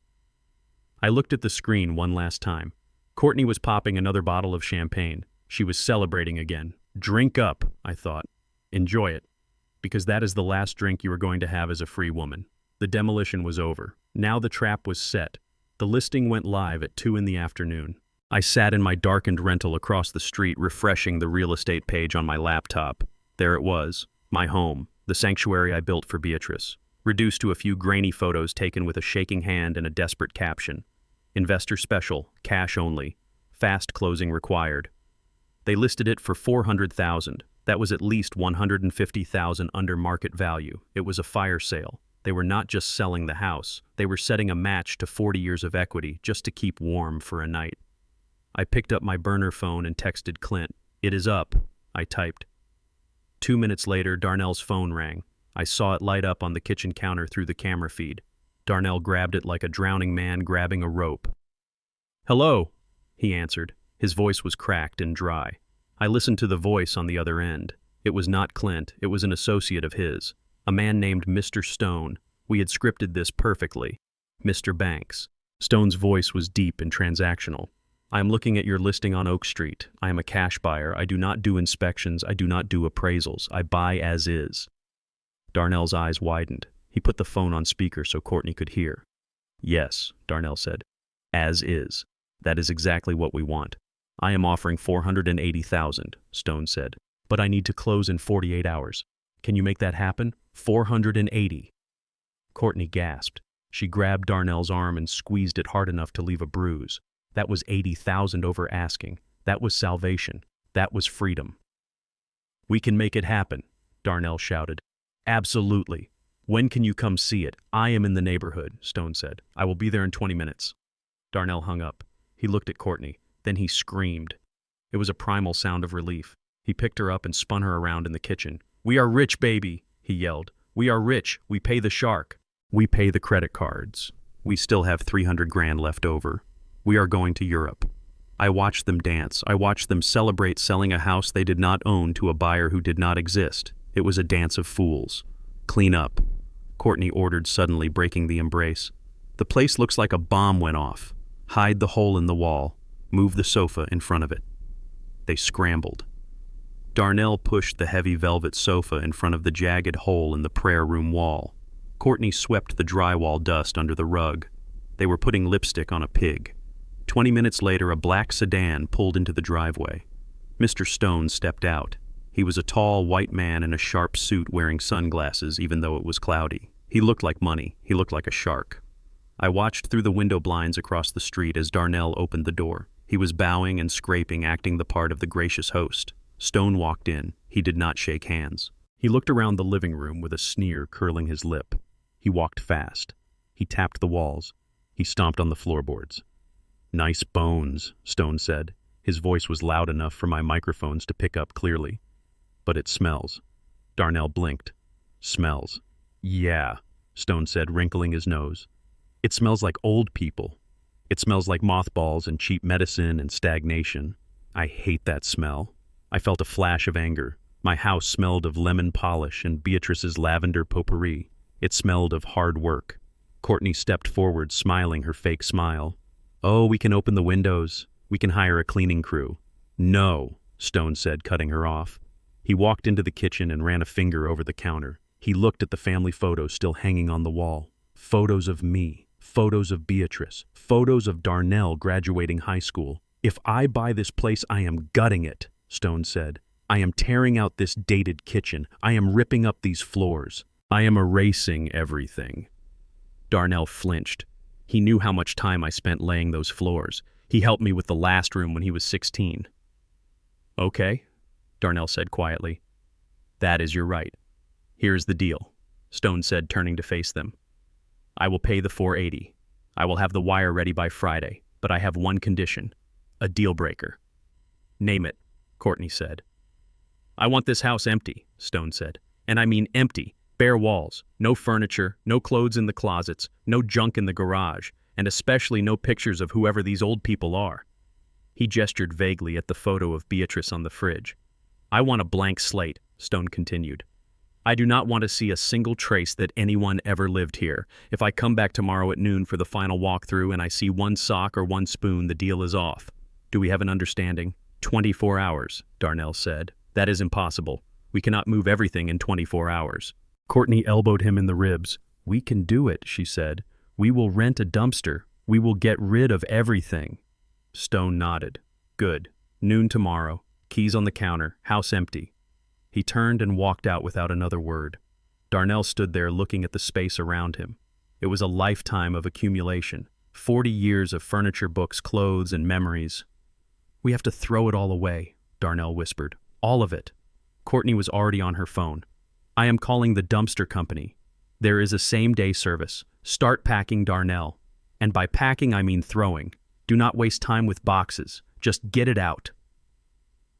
I looked at the screen one last time. Courtney was popping another bottle of champagne. She was celebrating again. Drink up, I thought. Enjoy it. Because that is the last drink you are going to have as a free woman. The demolition was over. Now the trap was set. The listing went live at 2 in the afternoon. I sat in my darkened rental across the street, refreshing the real estate page on my laptop. There it was, my home, the sanctuary I built for Beatrice, reduced to a few grainy photos taken with a shaking hand and a desperate caption. Investor special, cash only, fast closing required. They listed it for $400,000. That was at least $150,000 under market value. It was a fire sale. They were not just selling the house. They were setting a match to 40 years of equity just to keep warm for a night. I picked up my burner phone and texted Clint. "It is up," I typed. 2 minutes later, Darnell's phone rang. I saw it light up on the kitchen counter through the camera feed. Darnell grabbed it like a drowning man grabbing a rope. "Hello," he answered. His voice was cracked and dry. I listened to the voice on the other end. It was not Clint, it was an associate of his. A man named Mr. Stone. We had scripted this perfectly. Mr. Banks. Stone's voice was deep and transactional. "I am looking at your listing on Oak Street. I am a cash buyer. I do not do inspections. I do not do appraisals. I buy as is." Darnell's eyes widened. He put the phone on speaker so Courtney could hear. "Yes," Darnell said. "As is. That is exactly what we want." "I am offering $480,000, Stone said. "But I need to close in 48 hours. Can you make that happen?" $480. Courtney gasped. She grabbed Darnell's arm and squeezed it hard enough to leave a bruise. That was $80,000 over asking. That was salvation. That was freedom. "We can make it happen," Darnell shouted. "Absolutely. When can you come see it?" "I am in the neighborhood," Stone said. "I will be there in 20 minutes. Darnell hung up. He looked at Courtney. Then he screamed. It was a primal sound of relief. He picked her up and spun her around in the kitchen. "We are rich, baby," he yelled. "We are rich. We pay the shark. We pay the credit cards. We still have 300 grand left over. We are going to Europe." I watched them dance. I watched them celebrate selling a house they did not own to a buyer who did not exist. It was a dance of fools. "Clean up," Courtney ordered suddenly, breaking the embrace. "The place looks like a bomb went off. Hide the hole in the wall. Move the sofa in front of it." They scrambled. Darnell pushed the heavy velvet sofa in front of the jagged hole in the prayer room wall. Courtney swept the drywall dust under the rug. They were putting lipstick on a pig. 20 minutes later, a black sedan pulled into the driveway. Mr. Stone stepped out. He was a tall, white man in a sharp suit wearing sunglasses, even though it was cloudy. He looked like money. He looked like a shark. I watched through the window blinds across the street as Darnell opened the door. He was bowing and scraping, acting the part of the gracious host. Stone walked in. He did not shake hands. He looked around the living room with a sneer curling his lip. He walked fast. He tapped the walls. He stomped on the floorboards. "Nice bones," Stone said. His voice was loud enough for my microphones to pick up clearly. "But it smells." Darnell blinked. "Smells." "Yeah," Stone said, wrinkling his nose. "It smells like old people. It smells like mothballs and cheap medicine and stagnation. I hate that smell." I felt a flash of anger. My house smelled of lemon polish and Beatrice's lavender potpourri. It smelled of hard work. Courtney stepped forward, smiling her fake smile. "Oh, we can open the windows. We can hire a cleaning crew." "No," Stone said, cutting her off. He walked into the kitchen and ran a finger over the counter. He looked at the family photos still hanging on the wall. Photos of me. Photos of Beatrice. Photos of Darnell graduating high school. "If I buy this place, I am gutting it," Stone said. "I am tearing out this dated kitchen. I am ripping up these floors. I am erasing everything." Darnell flinched. He knew how much time I spent laying those floors. He helped me with the last room when he was 16. "Okay," Darnell said quietly. "That is your right. Here's the deal," Stone said, turning to face them. "I will pay the $480. I will have the wire ready by Friday, but I have one condition. A deal breaker." "Name it," Courtney said. "I want this house empty," Stone said. "And I mean empty. Bare walls, no furniture, no clothes in the closets, no junk in the garage, and especially no pictures of whoever these old people are." He gestured vaguely at the photo of Beatrice on the fridge. "I want a blank slate," Stone continued. "I do not want to see a single trace that anyone ever lived here. If I come back tomorrow at noon for the final walkthrough and I see one sock or one spoon, the deal is off. Do we have an understanding?" 24 hours, Darnell said. "That is impossible. We cannot move everything in 24 hours. Courtney elbowed him in the ribs. "We can do it," she said. "We will rent a dumpster. We will get rid of everything." Stone nodded. "Good. Noon tomorrow. Keys on the counter. House empty." He turned and walked out without another word. Darnell stood there looking at the space around him. It was a lifetime of accumulation. 40 years of furniture, books, clothes, and memories. "We have to throw it all away," Darnell whispered. "All of it." Courtney was already on her phone. "I am calling the dumpster company. There is a same-day service. Start packing, Darnell. And by packing, I mean throwing. Do not waste time with boxes. Just get it out."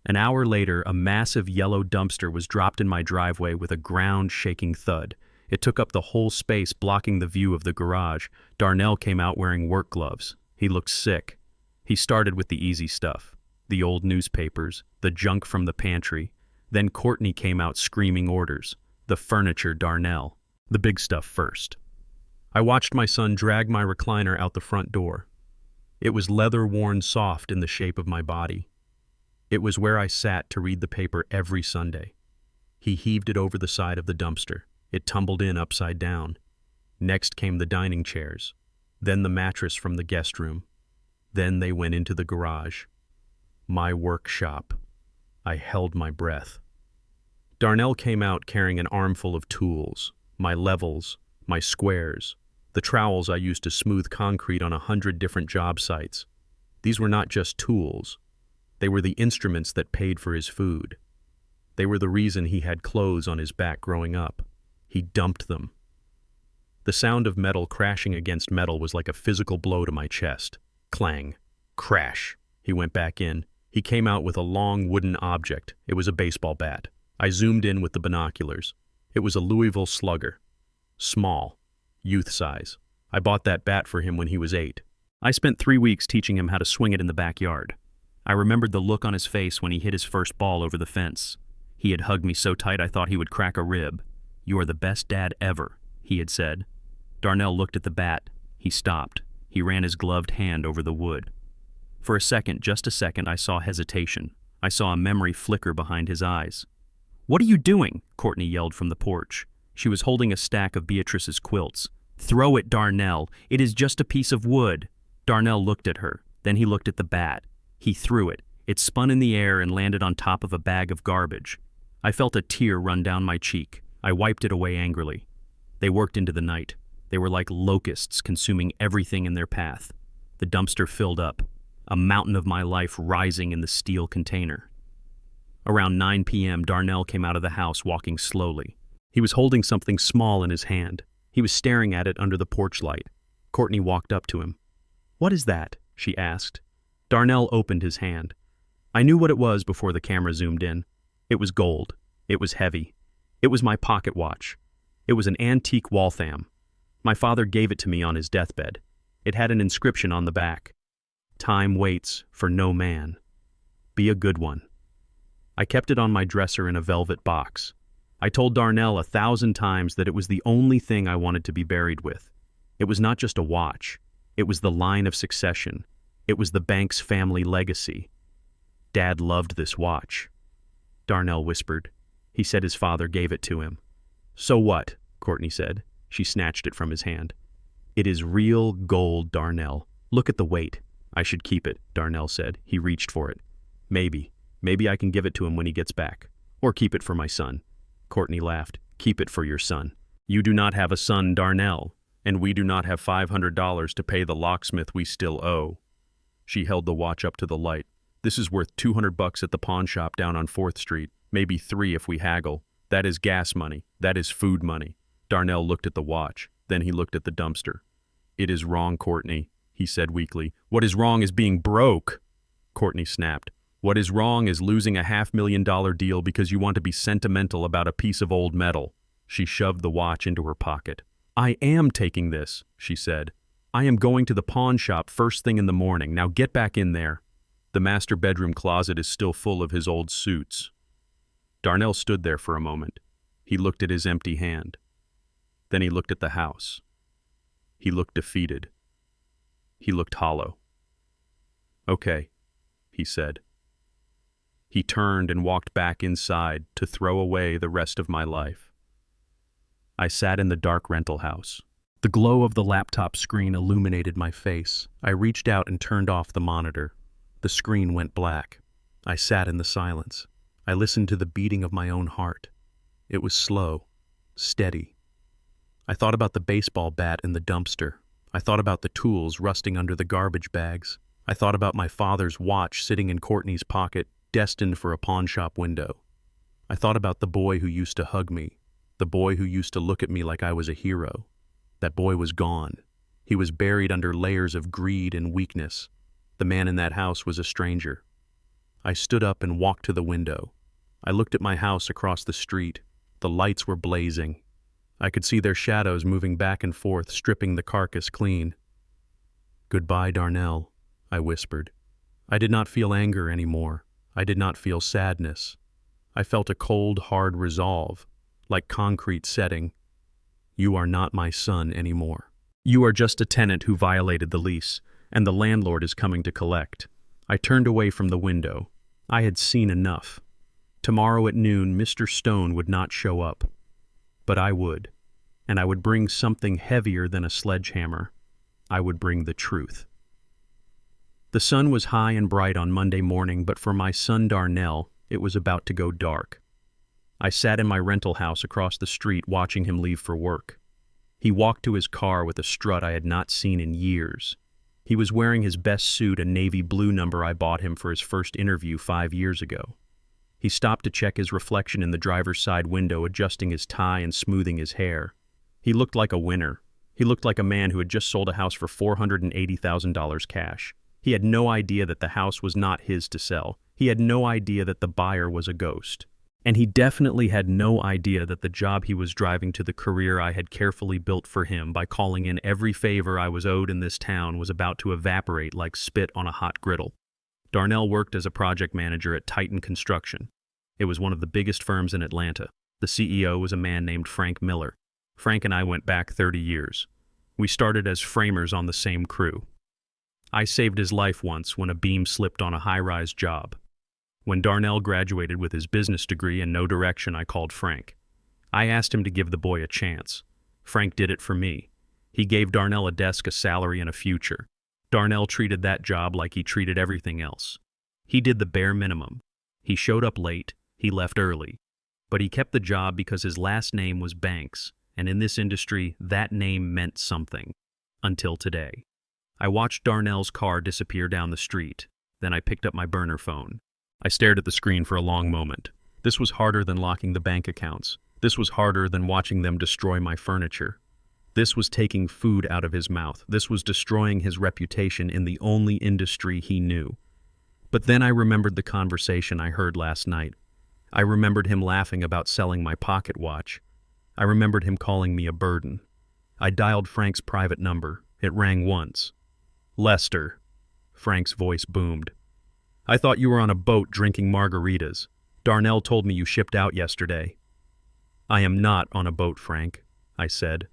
An hour later, a massive yellow dumpster was dropped in my driveway with a ground-shaking thud. It took up the whole space, blocking the view of the garage. Darnell came out wearing work gloves. He looked sick. He started with the easy stuff, the old newspapers, the junk from the pantry. Then Courtney came out screaming orders. The furniture, Darnell. The big stuff first. I watched my son drag my recliner out the front door. It was leather-worn soft in the shape of my body. It was where I sat to read the paper every Sunday. He heaved it over the side of the dumpster. It tumbled in upside down. Next came the dining chairs, then the mattress from the guest room. Then they went into the garage. My workshop. I held my breath. Darnell came out carrying an armful of tools, my levels, my squares, the trowels I used to smooth concrete on 100 different job sites. These were not just tools. They were the instruments that paid for his food. They were the reason he had clothes on his back growing up. He dumped them. The sound of metal crashing against metal was like a physical blow to my chest. Clang. Crash. He went back in. He came out with a long wooden object. It was a baseball bat. I zoomed in with the binoculars. It was a Louisville Slugger. Small. Youth size. I bought that bat for him when he was 8. I spent 3 weeks teaching him how to swing it in the backyard. I remembered the look on his face when he hit his first ball over the fence. He had hugged me so tight I thought he would crack a rib. "You are the best dad ever," he had said. Darnell looked at the bat. He stopped. He ran his gloved hand over the wood. For a second, just a second, I saw hesitation. I saw a memory flicker behind his eyes. "What are you doing?" Courtney yelled from the porch. She was holding a stack of Beatrice's quilts. "Throw it, Darnell. It is just a piece of wood." Darnell looked at her. Then he looked at the bat. He threw it. It spun in the air and landed on top of a bag of garbage. I felt a tear run down my cheek. I wiped it away angrily. They worked into the night. They were like locusts consuming everything in their path. The dumpster filled up, a mountain of my life rising in the steel container. Around 9 p.m., Darnell came out of the house walking slowly. He was holding something small in his hand. He was staring at it under the porch light. Courtney walked up to him. "What is that?" she asked. Darnell opened his hand. I knew what it was before the camera zoomed in. It was gold. It was heavy. It was my pocket watch. It was an antique Waltham. My father gave it to me on his deathbed. It had an inscription on the back. "Time waits for no man. Be a good one." I kept it on my dresser in a velvet box. I told Darnell 1,000 times that it was the only thing I wanted to be buried with. It was not just a watch. It was the line of succession. It was the Banks family legacy. Dad loved this watch. Darnell whispered. He said his father gave it to him. "So what?" Courtney said. She snatched it from his hand. "It is real gold, Darnell. Look at the weight." "I should keep it," Darnell said. He reached for it. Maybe I can give it to him when he gets back. Or keep it for my son." Courtney laughed. "Keep it for your son." "You do not have a son, Darnell, and we do not have $500 to pay the locksmith we still owe." She held the watch up to the light. "This is worth $200 at the pawn shop down on 4th Street. Maybe 3 if we haggle. That is gas money. That is food money." Darnell looked at the watch. Then he looked at the dumpster. "It is wrong, Courtney," he said weakly. "What is wrong is being broke." Courtney snapped. "What is wrong is losing a $500,000 deal because you want to be sentimental about a piece of old metal." She shoved the watch into her pocket. "I am taking this," she said. "I am going to the pawn shop first thing in the morning. Now get back in there. The master bedroom closet is still full of his old suits." Darnell stood there for a moment. He looked at his empty hand. Then he looked at the house. He looked defeated. He looked hollow. "Okay," he said. He turned and walked back inside to throw away the rest of my life. I sat in the dark rental house. The glow of the laptop screen illuminated my face. I reached out and turned off the monitor. The screen went black. I sat in the silence. I listened to the beating of my own heart. It was slow, steady. I thought about the baseball bat in the dumpster. I thought about the tools rusting under the garbage bags. I thought about my father's watch sitting in Courtney's pocket, destined for a pawn shop window. I thought about the boy who used to hug me, the boy who used to look at me like I was a hero. That boy was gone. He was buried under layers of greed and weakness. The man in that house was a stranger. I stood up and walked to the window. I looked at my house across the street. The lights were blazing. I could see their shadows moving back and forth, stripping the carcass clean. "Goodbye, Darnell," I whispered. I did not feel anger anymore. I did not feel sadness. I felt a cold, hard resolve, like concrete setting. "You are not my son anymore. You are just a tenant who violated the lease, and the landlord is coming to collect." I turned away from the window. I had seen enough. Tomorrow at noon, Mr. Stone would not show up. But I would, and I would bring something heavier than a sledgehammer. I would bring the truth. The sun was high and bright on Monday morning, but for my son Darnell, it was about to go dark. I sat in my rental house across the street watching him leave for work. He walked to his car with a strut I had not seen in years. He was wearing his best suit, a navy blue number I bought him for his first interview 5 years ago. He stopped to check his reflection in the driver's side window, adjusting his tie and smoothing his hair. He looked like a winner. He looked like a man who had just sold a house for $480,000 cash. He had no idea that the house was not his to sell. He had no idea that the buyer was a ghost. And he definitely had no idea that the job he was driving to the career I had carefully built for him by calling in every favor I was owed in this town was about to evaporate like spit on a hot griddle. Darnell worked as a project manager at Titan Construction. It was one of the biggest firms in Atlanta. The CEO was a man named Frank Miller. Frank and I went back 30 years. We started as framers on the same crew. I saved his life once when a beam slipped on a high-rise job. When Darnell graduated with his business degree and no direction, I called Frank. I asked him to give the boy a chance. Frank did it for me. He gave Darnell a desk, a salary, and a future. Darnell treated that job like he treated everything else. He did the bare minimum. He showed up late, he left early. But he kept the job because his last name was Banks, and in this industry, that name meant something. Until today. I watched Darnell's car disappear down the street. Then I picked up my burner phone. I stared at the screen for a long moment. This was harder than locking the bank accounts. This was harder than watching them destroy my furniture. This was taking food out of his mouth. This was destroying his reputation in the only industry he knew. But then I remembered the conversation I heard last night. I remembered him laughing about selling my pocket watch. I remembered him calling me a burden. I dialed Frank's private number. It rang once. "Lester," Frank's voice boomed. "I thought you were on a boat drinking margaritas. Darnell told me you shipped out yesterday." "I am not on a boat, Frank," I said.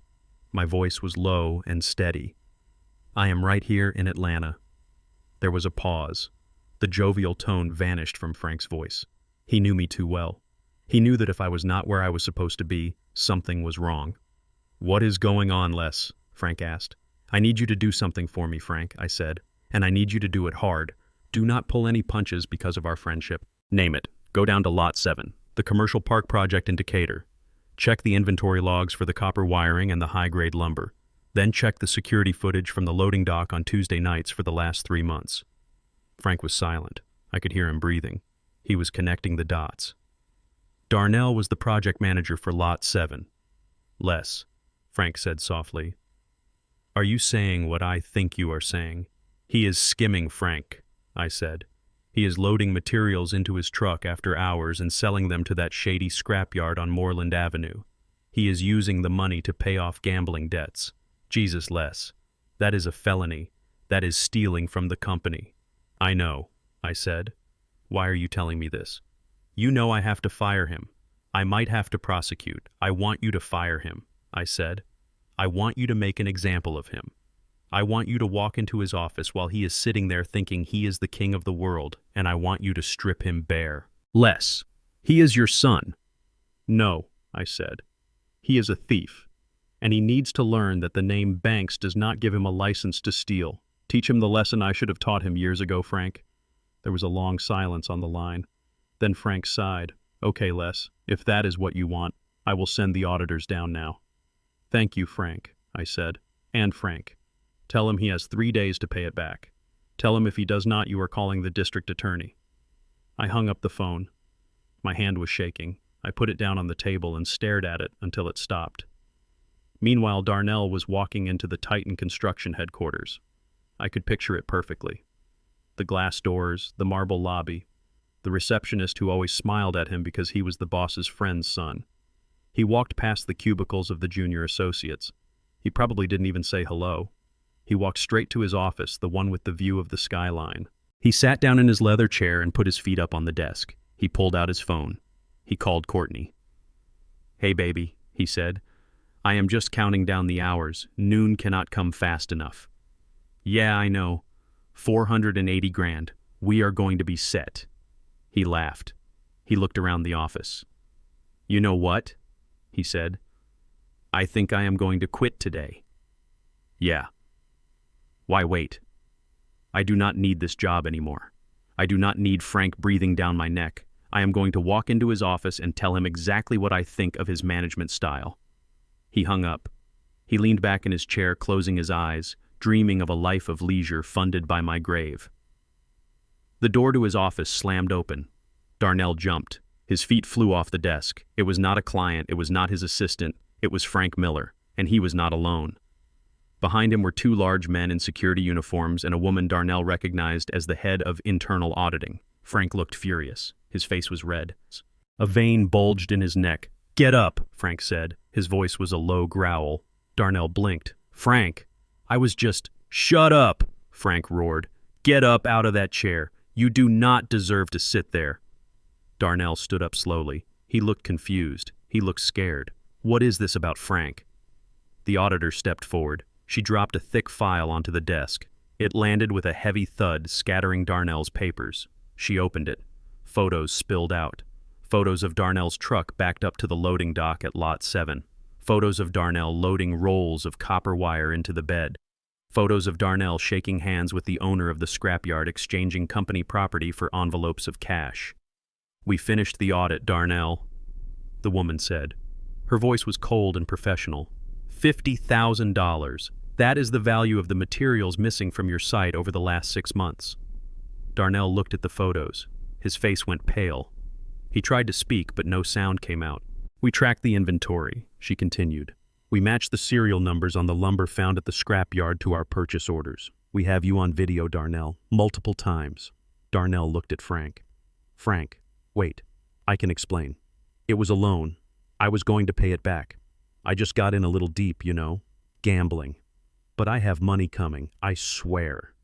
My voice was low and steady. "I am right here in Atlanta." There was a pause. The jovial tone vanished from Frank's voice. He knew me too well. He knew that if I was not where I was supposed to be, something was wrong. "What is going on, Les?" Frank asked. "I need you to do something for me, Frank," I said. "And I need you to do it hard. Do not pull any punches because of our friendship. Name it. Go down to Lot 7, the commercial park project in Decatur. Check the inventory logs for the copper wiring and the high-grade lumber. Then check the security footage from the loading dock on Tuesday nights for the last 3 months." Frank was silent. I could hear him breathing. He was connecting the dots. "Darnell was the project manager for Lot 7. Les," Frank said softly. "Are you saying what I think you are saying?" "He is skimming, Frank," I said. "He is loading materials into his truck after hours and selling them to that shady scrapyard on Moreland Avenue. He is using the money to pay off gambling debts. Jesus, Les, that is a felony. That is stealing from the company." "I know," I said. "Why are you telling me this?" "You know I have to fire him. I might have to prosecute. I want you to fire him," I said. "I want you to make an example of him. I want you to walk into his office while he is sitting there thinking he is the king of the world, and I want you to strip him bare." "Les, he is your son." "No," I said. "He is a thief, and he needs to learn that the name Banks does not give him a license to steal. Teach him the lesson I should have taught him years ago, Frank." There was a long silence on the line. Then Frank sighed. "Okay, Les, if that is what you want, I will send the auditors down now." "Thank you, Frank," I said. "And Frank, tell him he has 3 days to pay it back. Tell him if he does not, you are calling the district attorney." I hung up the phone. My hand was shaking. I put it down on the table and stared at it until it stopped. Meanwhile, Darnell was walking into the Titan Construction headquarters. I could picture it perfectly. The glass doors, the marble lobby, the receptionist who always smiled at him because he was the boss's friend's son. He walked past the cubicles of the junior associates. He probably didn't even say hello. He walked straight to his office, the one with the view of the skyline. He sat down in his leather chair and put his feet up on the desk. He pulled out his phone. He called Courtney. "Hey, baby," he said. "I am just counting down the hours. Noon cannot come fast enough." "Yeah, I know. 480 grand. We are going to be set." He laughed. He looked around the office. "You know what?" he said. "I think I am going to quit today." "Yeah." "Why wait? I do not need this job anymore. I do not need Frank breathing down my neck. I am going to walk into his office and tell him exactly what I think of his management style." He hung up. He leaned back in his chair, closing his eyes, dreaming of a life of leisure funded by my grave. The door to his office slammed open. Darnell jumped. His feet flew off the desk. It was not a client, it was not his assistant, it was Frank Miller, and he was not alone. Behind him were two large men in security uniforms and a woman Darnell recognized as the head of internal auditing. Frank looked furious. His face was red. A vein bulged in his neck. "Get up," Frank said. His voice was a low growl. Darnell blinked. "Frank, I was just—" "Shut up," Frank roared. "Get up out of that chair. You do not deserve to sit there." Darnell stood up slowly. He looked confused. He looked scared. "What is this about Frank?" The auditor stepped forward. She dropped a thick file onto the desk. It landed with a heavy thud, scattering Darnell's papers. She opened it. Photos spilled out. Photos of Darnell's truck backed up to the loading dock at Lot 7. Photos of Darnell loading rolls of copper wire into the bed. Photos of Darnell shaking hands with the owner of the scrapyard, exchanging company property for envelopes of cash. "We finished the audit, Darnell," the woman said. Her voice was cold and professional. $50,000. That is the value of the materials missing from your site over the last 6 months. Darnell looked at the photos. His face went pale. He tried to speak, but no sound came out. "We tracked the inventory," she continued. "We matched the serial numbers on the lumber found at the scrapyard to our purchase orders. We have you on video, Darnell, multiple times." Darnell looked at Frank. "Frank, wait. I can explain. It was a loan. I was going to pay it back. I just got in a little deep, you know. Gambling. But I have money coming, I swear."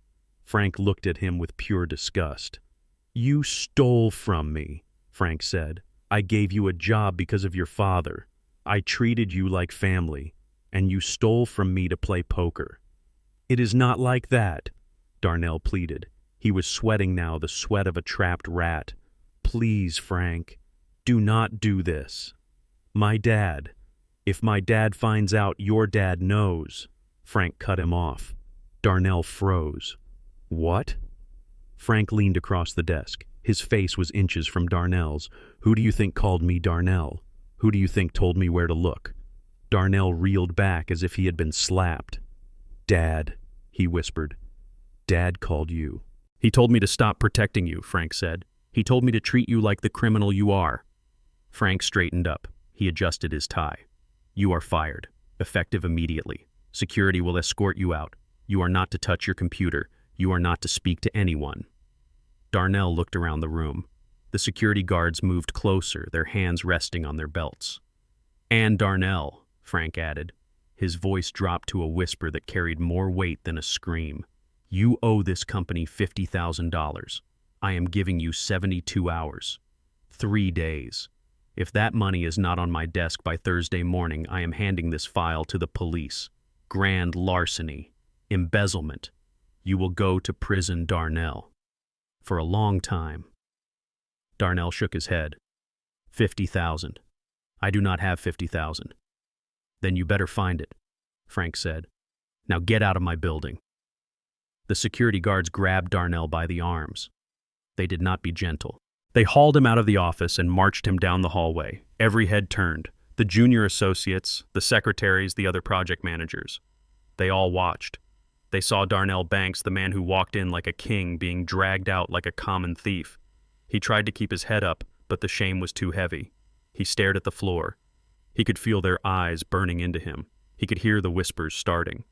Frank looked at him with pure disgust. "You stole from me," Frank said. "I gave you a job because of your father. I treated you like family, and you stole from me to play poker." "It is not like that," Darnell pleaded. He was sweating now, the sweat of a trapped rat. "Please, Frank, do not do this. My dad. If my dad finds out, your dad knows." Frank cut him off. Darnell froze. "What?" Frank leaned across the desk. His face was inches from Darnell's. "Who do you think called me Darnell? Who do you think told me where to look?" Darnell reeled back as if he had been slapped. "Dad," he whispered. "Dad called you." "He told me to stop protecting you," Frank said. "He told me to treat you like the criminal you are." Frank straightened up. He adjusted his tie. "You are fired. Effective immediately. Security will escort you out. You are not to touch your computer. You are not to speak to anyone." Darnell looked around the room. The security guards moved closer, their hands resting on their belts. "And Darnell," Frank added. His voice dropped to a whisper that carried more weight than a scream. "You owe this company $50,000. I am giving you 72 hours. 3 days. If that money is not on my desk by Thursday morning, I am handing this file to the police. Grand larceny. Embezzlement. You will go to prison, Darnell. For a long time." Darnell shook his head. 50,000. I do not have 50,000. "Then you better find it," Frank said. "Now get out of my building." The security guards grabbed Darnell by the arms. They did not be gentle. They hauled him out of the office and marched him down the hallway. Every head turned. The junior associates, the secretaries, the other project managers. They all watched. They saw Darnell Banks, the man who walked in like a king, being dragged out like a common thief. He tried to keep his head up, but the shame was too heavy. He stared at the floor. He could feel their eyes burning into him. He could hear the whispers starting.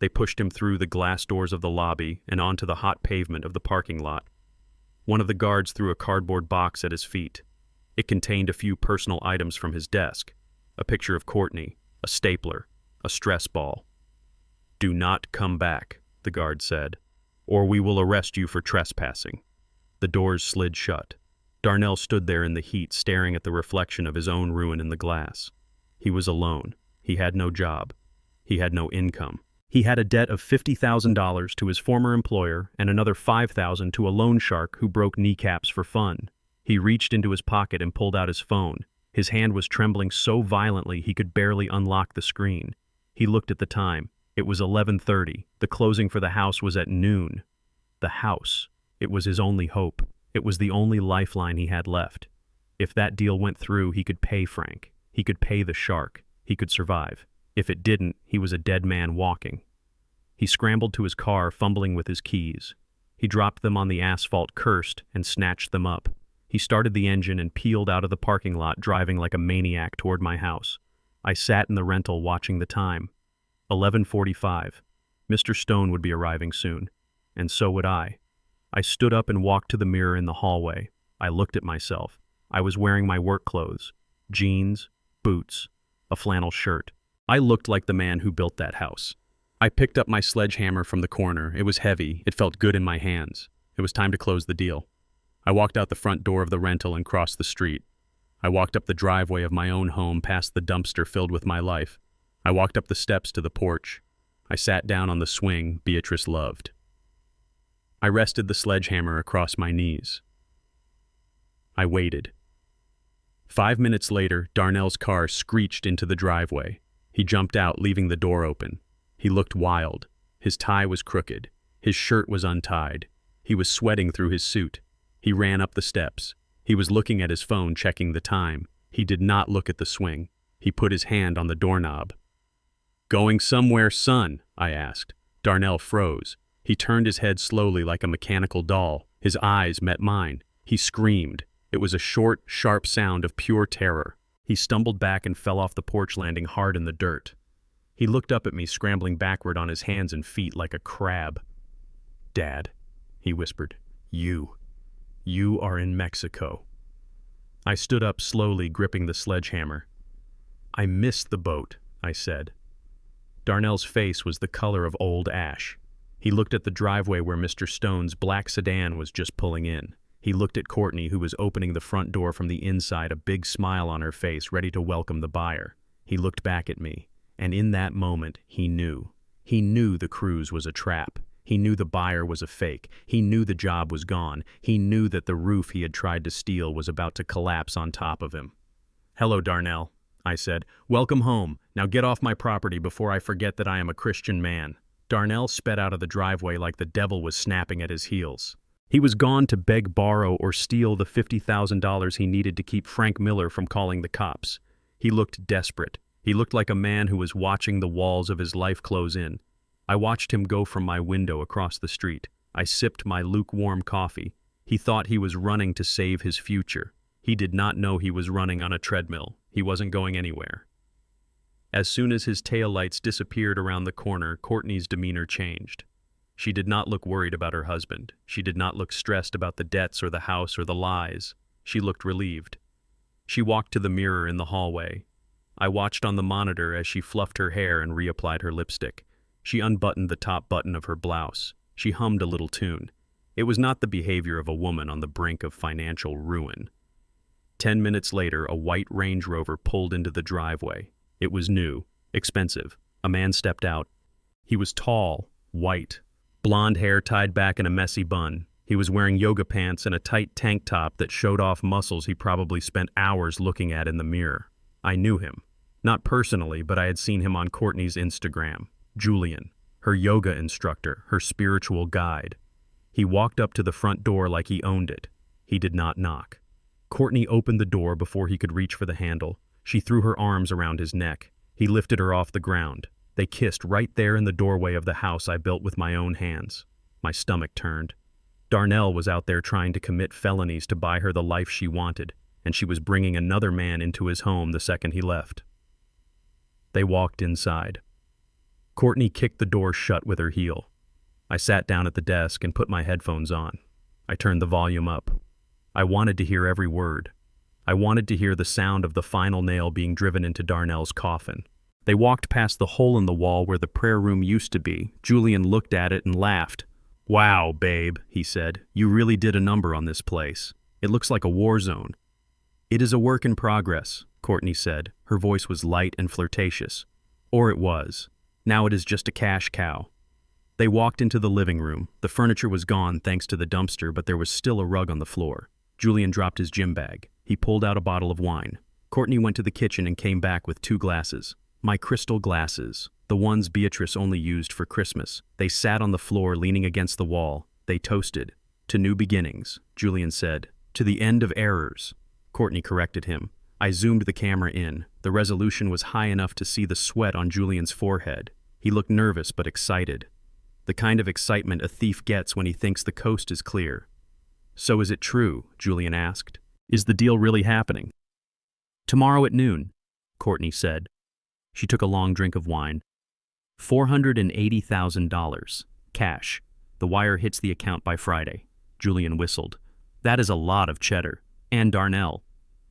They pushed him through the glass doors of the lobby and onto the hot pavement of the parking lot. One of the guards threw a cardboard box at his feet. It contained a few personal items from his desk, a picture of Courtney, a stapler, a stress ball. "Do not come back," the guard said, "or we will arrest you for trespassing." The doors slid shut. Darnell stood there in the heat, staring at the reflection of his own ruin in the glass. He was alone. He had no job. He had no income. He had a debt of $50,000 to his former employer and another $5,000 to a loan shark who broke kneecaps for fun. He reached into his pocket and pulled out his phone. His hand was trembling so violently he could barely unlock the screen. He looked at the time. It was 11:30. The closing for the house was at noon. The house. It was his only hope. It was the only lifeline he had left. If that deal went through, he could pay Frank. He could pay the shark. He could survive. If it didn't, he was a dead man walking. He scrambled to his car, fumbling with his keys. He dropped them on the asphalt, cursed, and snatched them up. He started the engine and peeled out of the parking lot, driving like a maniac toward my house. I sat in the rental watching the time. 11:45. Mr. Stone would be arriving soon, and so would I. I stood up and walked to the mirror in the hallway. I looked at myself. I was wearing my work clothes, jeans, boots, a flannel shirt. I looked like the man who built that house. I picked up my sledgehammer from the corner. It was heavy. It felt good in my hands. It was time to close the deal. I walked out the front door of the rental and crossed the street. I walked up the driveway of my own home, past the dumpster filled with my life. I walked up the steps to the porch. I sat down on the swing Beatrice loved. I rested the sledgehammer across my knees. I waited. 5 minutes later, Darnell's car screeched into the driveway. He jumped out, leaving the door open. He looked wild. His tie was crooked. His shirt was untied. He was sweating through his suit. He ran up the steps. He was looking at his phone, checking the time. He did not look at the swing. He put his hand on the doorknob. "Going somewhere, son?" I asked. Darnell froze. He turned his head slowly like a mechanical doll. His eyes met mine. He screamed. It was a short, sharp sound of pure terror. He stumbled back and fell off the porch, landing hard in the dirt. He looked up at me, scrambling backward on his hands and feet like a crab. "Dad," he whispered, You are in Mexico." I stood up slowly, gripping the sledgehammer. "I missed the boat," I said. Darnell's face was the color of old ash. He looked at the driveway where Mr. Stone's black sedan was just pulling in. He looked at Courtney, who was opening the front door from the inside, a big smile on her face, ready to welcome the buyer. He looked back at me, and in that moment, he knew. He knew the cruise was a trap. He knew the buyer was a fake. He knew the job was gone. He knew that the roof he had tried to steal was about to collapse on top of him. "Hello, Darnell," I said. "Welcome home. Now get off my property before I forget that I am a Christian man." Darnell sped out of the driveway like the devil was snapping at his heels. He was gone to beg, borrow, or steal the $50,000 he needed to keep Frank Miller from calling the cops. He looked desperate. He looked like a man who was watching the walls of his life close in. I watched him go from my window across the street. I sipped my lukewarm coffee. He thought he was running to save his future. He did not know he was running on a treadmill. He wasn't going anywhere. As soon as his taillights disappeared around the corner, Courtney's demeanor changed. She did not look worried about her husband. She did not look stressed about the debts or the house or the lies. She looked relieved. She walked to the mirror in the hallway. I watched on the monitor as she fluffed her hair and reapplied her lipstick. She unbuttoned the top button of her blouse. She hummed a little tune. It was not the behavior of a woman on the brink of financial ruin. 10 minutes later, a white Range Rover pulled into the driveway. It was new, expensive. A man stepped out. He was tall, white, blonde hair tied back in a messy bun. He was wearing yoga pants and a tight tank top that showed off muscles he probably spent hours looking at in the mirror. I knew him. Not personally, but I had seen him on Courtney's Instagram. Julian, her yoga instructor, her spiritual guide. He walked up to the front door like he owned it. He did not knock. Courtney opened the door before he could reach for the handle. She threw her arms around his neck. He lifted her off the ground. They kissed right there in the doorway of the house I built with my own hands. My stomach turned. Darnell was out there trying to commit felonies to buy her the life she wanted, and she was bringing another man into his home the second he left. They walked inside. Courtney kicked the door shut with her heel. I sat down at the desk and put my headphones on. I turned the volume up. I wanted to hear every word. I wanted to hear the sound of the final nail being driven into Darnell's coffin. They walked past the hole in the wall where the prayer room used to be. Julian looked at it and laughed. "Wow, babe," he said. "You really did a number on this place. It looks like a war zone." "It is a work in progress," Courtney said. Her voice was light and flirtatious. Or it was. Now it is just a cash cow. They walked into the living room. The furniture was gone thanks to the dumpster, but there was still a rug on the floor. Julian dropped his gym bag. He pulled out a bottle of wine. Courtney went to the kitchen and came back with 2 glasses. My crystal glasses, the ones Beatrice only used for Christmas. They sat on the floor leaning against the wall. They toasted. "To new beginnings," Julian said. "To the end of errors." Courtney corrected him. I zoomed the camera in. The resolution was high enough to see the sweat on Julian's forehead. He looked nervous but excited. The kind of excitement a thief gets when he thinks the coast is clear. "So is it true?" Julian asked. "Is the deal really happening?" "Tomorrow at noon," Courtney said. She took a long drink of wine. $480,000. Cash. The wire hits the account by Friday. Julian whistled. "That is a lot of cheddar. And Darnell.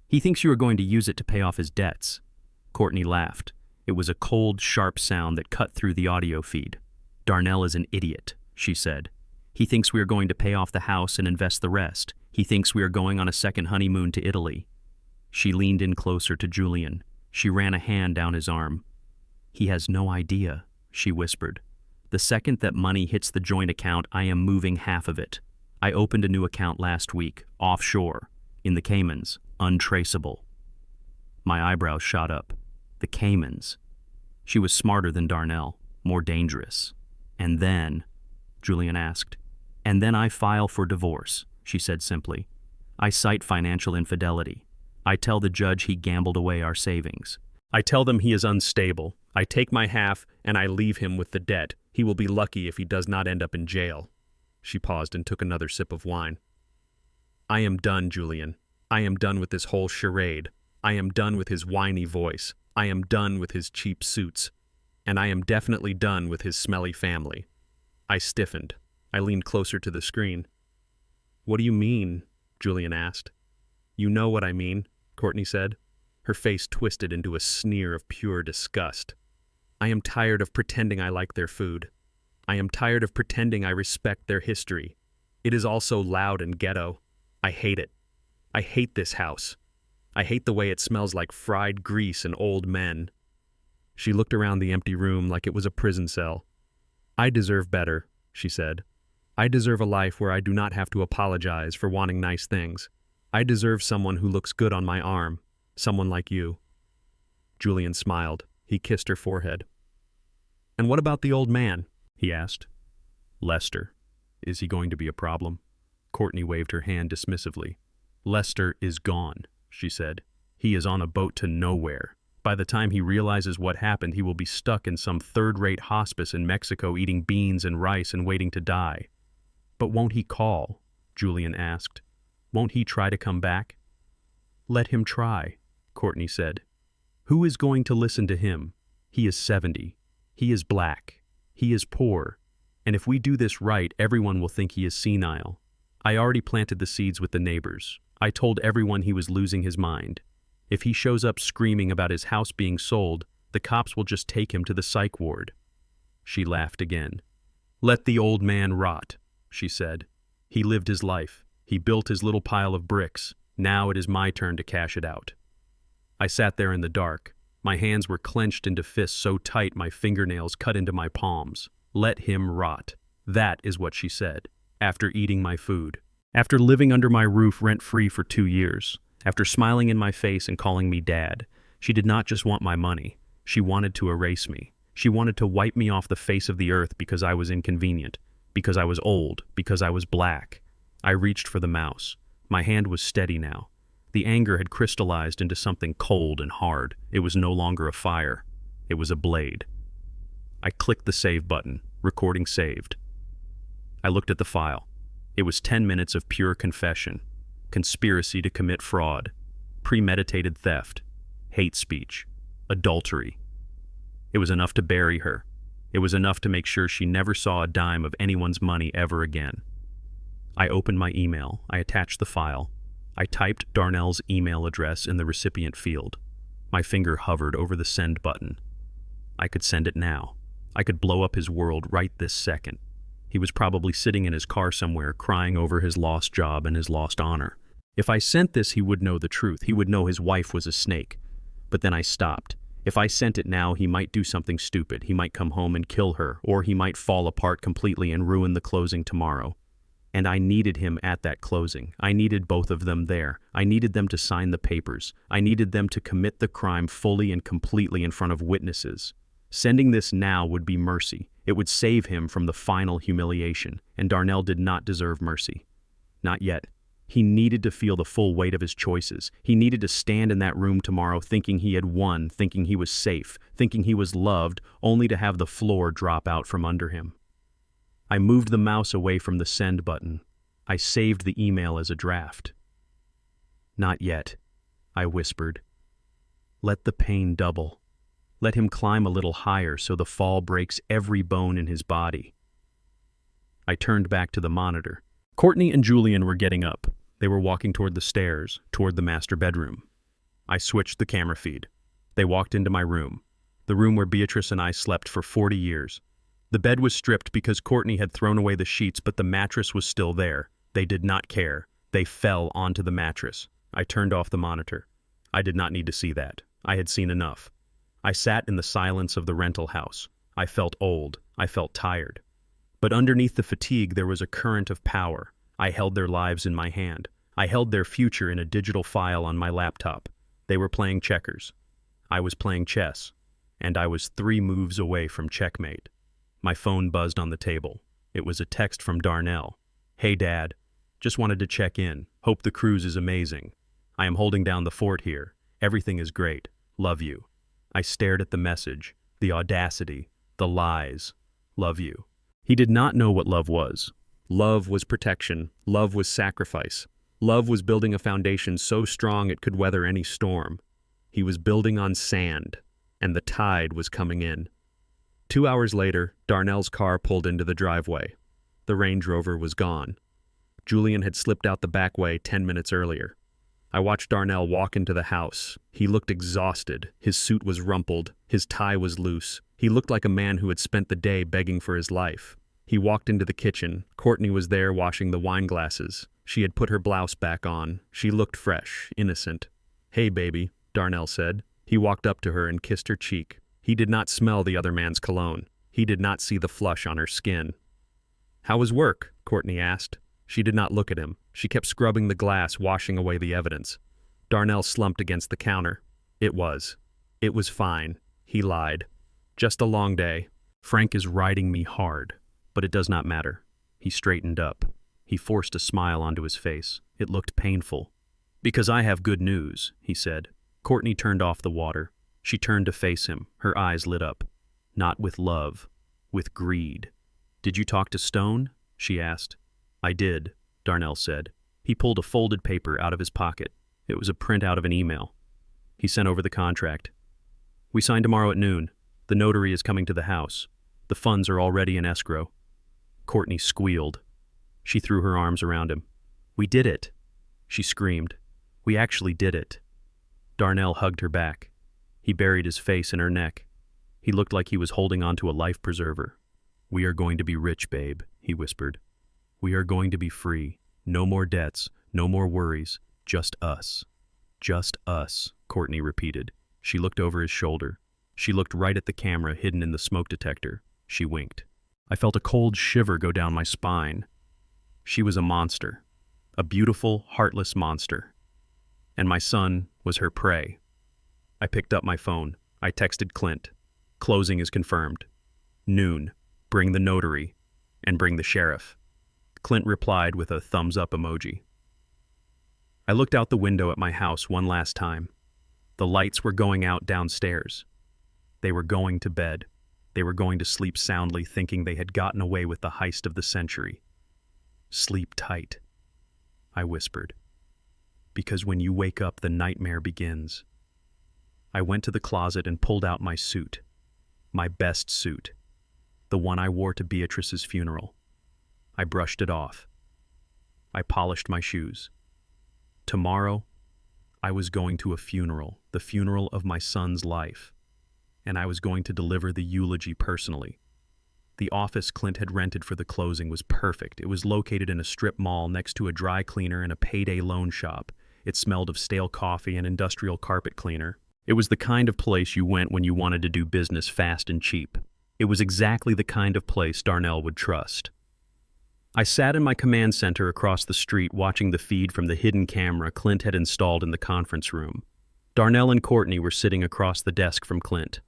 He thinks you are going to use it to pay off his debts." Courtney laughed. It was a cold, sharp sound that cut through the audio feed. "Darnell is an idiot," she said. "He thinks we are going to pay off the house and invest the rest. He thinks we are going on a second honeymoon to Italy." She leaned in closer to Julian. She ran a hand down his arm. "He has no idea," she whispered. "The second that money hits the joint account, I am moving half of it. I opened a new account last week, offshore, in the Caymans, untraceable." My eyebrows shot up. The Caymans. She was smarter than Darnell, more dangerous. "And then," Julian asked. "And then I file for divorce," she said simply. "I cite financial infidelity. I tell the judge he gambled away our savings. I tell them he is unstable. I take my half and I leave him with the debt. He will be lucky if he does not end up in jail." She paused and took another sip of wine. "I am done, Julian. I am done with this whole charade. I am done with his whiny voice. I am done with his cheap suits. And I am definitely done with his smelly family." I stiffened. I leaned closer to the screen. "What do you mean?" Julian asked. "You know what I mean," Courtney said. Her face twisted into a sneer of pure disgust. "I am tired of pretending I like their food. I am tired of pretending I respect their history. It is all so loud and ghetto. I hate it. I hate this house. I hate the way it smells like fried grease and old men." She looked around the empty room like it was a prison cell. "I deserve better," she said. "I deserve a life where I do not have to apologize for wanting nice things. I deserve someone who looks good on my arm, someone like you." Julian smiled. He kissed her forehead. "And what about the old man?" he asked. "Lester. Is he going to be a problem?" Courtney waved her hand dismissively. "Lester is gone," she said. "He is on a boat to nowhere. By the time he realizes what happened, he will be stuck in some third-rate hospice in Mexico eating beans and rice and waiting to die." "But won't he call?" Julian asked. "Won't he try to come back?" "Let him try," Courtney said. "Who is going to listen to him? He is 70. He is black. He is poor. And if we do this right, everyone will think he is senile. I already planted the seeds with the neighbors. I told everyone he was losing his mind. If he shows up screaming about his house being sold, the cops will just take him to the psych ward." She laughed again. "Let the old man rot," she said. "He lived his life. He built his little pile of bricks. Now it is my turn to cash it out." I sat there in the dark. My hands were clenched into fists so tight my fingernails cut into my palms. Let him rot. That is what she said, after eating my food. After living under my roof rent-free for 2 years. After smiling in my face and calling me dad. She did not just want my money. She wanted to erase me. She wanted to wipe me off the face of the earth because I was inconvenient, because I was old, because I was black. I reached for the mouse. My hand was steady now. The anger had crystallized into something cold and hard. It was no longer a fire. It was a blade. I clicked the save button. Recording saved. I looked at the file. It was 10 minutes of pure confession. Conspiracy to commit fraud. Premeditated theft. Hate speech. Adultery. It was enough to bury her. It was enough to make sure she never saw a dime of anyone's money ever again. I opened my email. I attached the file. I typed Darnell's email address in the recipient field. My finger hovered over the send button. I could send it now. I could blow up his world right this second. He was probably sitting in his car somewhere, crying over his lost job and his lost honor. If I sent this, he would know the truth. He would know his wife was a snake. But then I stopped. If I sent it now, he might do something stupid. He might come home and kill her, or he might fall apart completely and ruin the closing tomorrow. And I needed him at that closing. I needed both of them there. I needed them to sign the papers. I needed them to commit the crime fully and completely in front of witnesses. Sending this now would be mercy. It would save him from the final humiliation, and Darnell did not deserve mercy. Not yet. He needed to feel the full weight of his choices. He needed to stand in that room tomorrow thinking he had won, thinking he was safe, thinking he was loved, only to have the floor drop out from under him. I moved the mouse away from the send button. I saved the email as a draft. Not yet, I whispered. Let the pain double. Let him climb a little higher so the fall breaks every bone in his body. I turned back to the monitor. Courtney and Julian were getting up. They were walking toward the stairs, toward the master bedroom. I switched the camera feed. They walked into my room, the room where Beatrice and I slept for 40 years. The bed was stripped because Courtney had thrown away the sheets, but the mattress was still there. They did not care. They fell onto the mattress. I turned off the monitor. I did not need to see that. I had seen enough. I sat in the silence of the rental house. I felt old. I felt tired. But underneath the fatigue, there was a current of power. I held their lives in my hand. I held their future in a digital file on my laptop. They were playing checkers. I was playing chess. And I was 3 moves away from checkmate. My phone buzzed on the table. It was a text from Darnell. Hey, Dad. Just wanted to check in. Hope the cruise is amazing. I am holding down the fort here. Everything is great. Love you. I stared at the message, the audacity, the lies. Love you. He did not know what love was. Love was protection. Love was sacrifice. Love was building a foundation so strong it could weather any storm. He was building on sand, and the tide was coming in. 2 hours later, Darnell's car pulled into the driveway. The Range Rover was gone. Julian had slipped out the back way 10 minutes earlier. I watched Darnell walk into the house. He looked exhausted. His suit was rumpled. His tie was loose. He looked like a man who had spent the day begging for his life. He walked into the kitchen. Courtney was there washing the wine glasses. She had put her blouse back on. She looked fresh, innocent. Hey, baby, Darnell said. He walked up to her and kissed her cheek. He did not smell the other man's cologne. He did not see the flush on her skin. How was work? Courtney asked. She did not look at him. She kept scrubbing the glass, washing away the evidence. Darnell slumped against the counter. It was fine. He lied. Just a long day. Frank is riding me hard, but it does not matter. He straightened up. He forced a smile onto his face. It looked painful. Because I have good news, he said. Courtney turned off the water. She turned to face him. Her eyes lit up. Not with love, with greed. Did you talk to Stone? She asked. I did, Darnell said. He pulled a folded paper out of his pocket. It was a printout of an email. He sent over the contract. We sign tomorrow at noon. The notary is coming to the house. The funds are already in escrow. Courtney squealed. She threw her arms around him. We did it, she screamed. We actually did it. Darnell hugged her back. He buried his face in her neck. He looked like he was holding onto a life preserver. We are going to be rich, babe, he whispered. We are going to be free. No more debts, no more worries, just us. Just us, Courtney repeated. She looked over his shoulder. She looked right at the camera hidden in the smoke detector. She winked. I felt a cold shiver go down my spine. She was a monster. A beautiful, heartless monster. And my son was her prey. I picked up my phone. I texted Clint. Closing is confirmed. Noon. Bring the notary. And bring the sheriff. Clint replied with a thumbs-up emoji. I looked out the window at my house one last time. The lights were going out downstairs. They were going to bed. They were going to sleep soundly, thinking they had gotten away with the heist of the century. Sleep tight, I whispered. Because when you wake up, the nightmare begins. I went to the closet and pulled out my suit. My best suit. the one I wore to Beatrice's funeral. I brushed it off. I polished my shoes. Tomorrow, I was going to a funeral, the funeral of my son's life, and I was going to deliver the eulogy personally. The office Clint had rented for the closing was perfect. It was located in a strip mall next to a dry cleaner and a payday loan shop. It smelled of stale coffee and industrial carpet cleaner. It was the kind of place you went when you wanted to do business fast and cheap. It was exactly the kind of place Darnell would trust. I sat in my command center across the street watching the feed from the hidden camera Clint had installed in the conference room. Darnell and Courtney were sitting across the desk from Clint.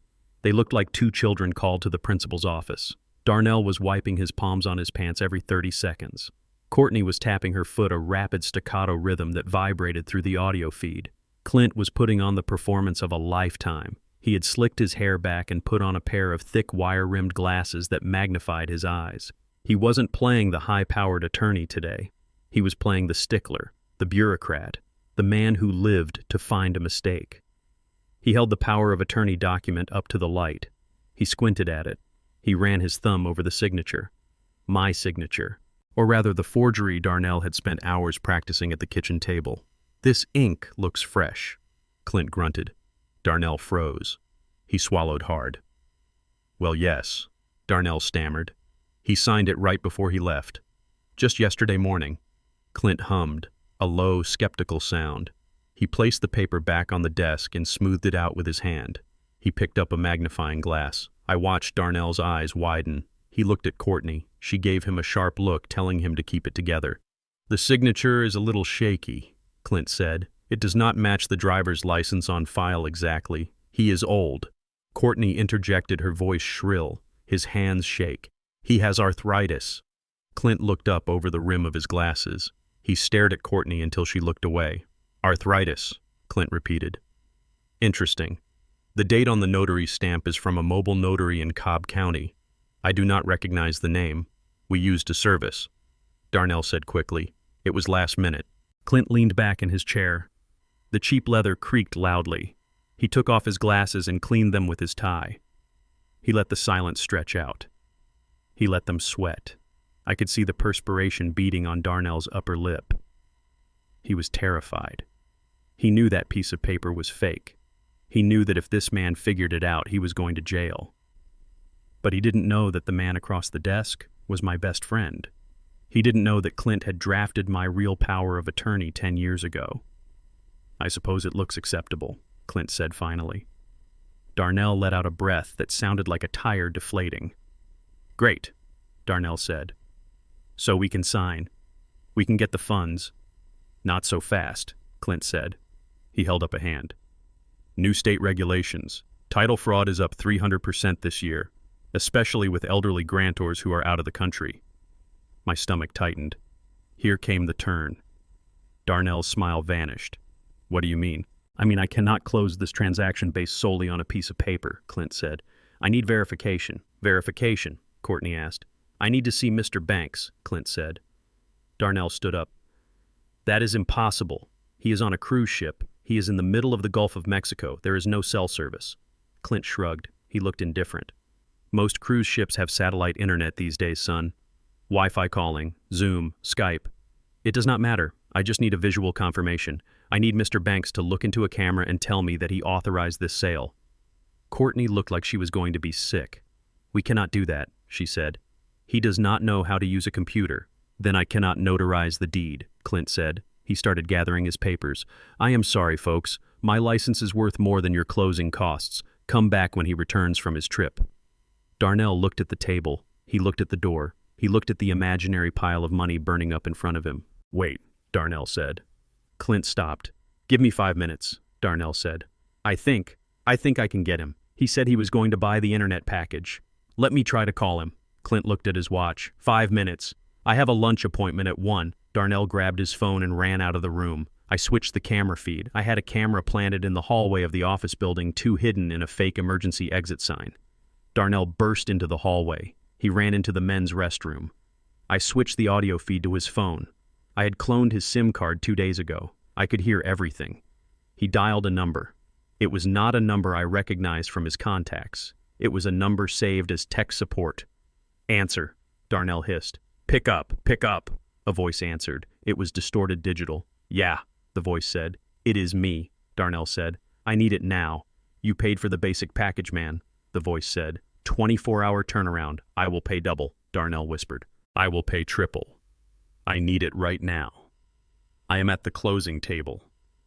They looked like two children called to the principal's office. Darnell was wiping his palms on his pants every 30 seconds. Courtney was tapping her foot a rapid staccato rhythm that vibrated through the audio feed. Clint was putting on the performance of a lifetime. He had slicked his hair back and put on a pair of thick wire-rimmed glasses that magnified his eyes. He wasn't playing the high-powered attorney today. He was playing the stickler, the bureaucrat, the man who lived to find a mistake. He held the power of attorney document up to the light. He squinted at it. He ran his thumb over the signature. My signature. Or rather, the forgery Darnell had spent hours practicing at the kitchen table. "This ink looks fresh," Clint grunted. Darnell froze. He swallowed hard. "Well, yes," Darnell stammered. "He signed it right before he left. Just yesterday morning." Clint hummed, a low, skeptical sound. He placed the paper back on the desk and smoothed it out with his hand. He picked up a magnifying glass. I watched Darnell's eyes widen. He looked at Courtney. She gave him a sharp look, telling him to keep it together. "The signature is a little shaky," Clint said. "It does not match the driver's license on file exactly. He is old." Courtney interjected, her voice shrill. His hands shake. "He has arthritis." Clint looked up over the rim of his glasses. He stared at Courtney until she looked away. "Arthritis," Clint repeated. "Interesting. The date on the notary's stamp is from a mobile notary in Cobb County. I do not recognize the name. We used a service," Darnell said quickly. "It was last minute." Clint leaned back in his chair. The cheap leather creaked loudly. He took off his glasses and cleaned them with his tie. He let the silence stretch out. He let them sweat. I could see the perspiration beading on Darnell's upper lip. He was terrified. He knew that piece of paper was fake. He knew that if this man figured it out, he was going to jail. But he didn't know that the man across the desk was my best friend. He didn't know that Clint had drafted my real power of attorney 10 years ago. "I suppose it looks acceptable," Clint said finally. Darnell let out a breath that sounded like a tire deflating. "Great," Darnell said. "So we can sign. We can get the funds." "Not so fast," Clint said. He held up a hand. "New state regulations. Title fraud is up 300% this year, especially with elderly grantors who are out of the country." My stomach tightened. Here came the turn. Darnell's smile vanished. "What do you mean?" "I mean, I cannot close this transaction based solely on a piece of paper," Clint said. "I need verification." "Verification?" Courtney asked. "I need to see Mr. Banks," Clint said. Darnell stood up. "That is impossible. He is on a cruise ship. He is in the middle of the Gulf of Mexico. There is no cell service." Clint shrugged. He looked indifferent. "Most cruise ships have satellite internet these days, son. Wi-Fi calling, Zoom, Skype. It does not matter. I just need a visual confirmation. I need Mr. Banks to look into a camera and tell me that he authorized this sale." Courtney looked like she was going to be sick. "We cannot do that," she said. "He does not know how to use a computer." "Then I cannot notarize the deed," Clint said. He started gathering his papers. "I am sorry, folks. My license is worth more than your closing costs. Come back when he returns from his trip." Darnell looked at the table. He looked at the door. He looked at the imaginary pile of money burning up in front of him. "Wait," Darnell said. Clint stopped. "Give me 5 minutes," Darnell said. I think I can get him. He said he was going to buy the internet package. Let me try to call him." Clint looked at his watch. 5 minutes. "I have a lunch appointment at 1. Darnell grabbed his phone and ran out of the room. I switched the camera feed. I had a camera planted in the hallway of the office building, too hidden in a fake emergency exit sign. Darnell burst into the hallway. He ran into the men's restroom. I switched the audio feed to his phone. I had cloned his SIM card 2 days ago. I could hear everything. He dialed a number. It was not a number I recognized from his contacts. It was a number saved as tech support. Answer, Darnell hissed. Pick up, a voice answered. It was distorted digital. Yeah, the voice said. It is me, Darnell said. I need it now. You paid for the basic package, man, the voice said. 24-hour turnaround. I will pay double, Darnell whispered. I will pay triple. I need it right now. I am at the closing table.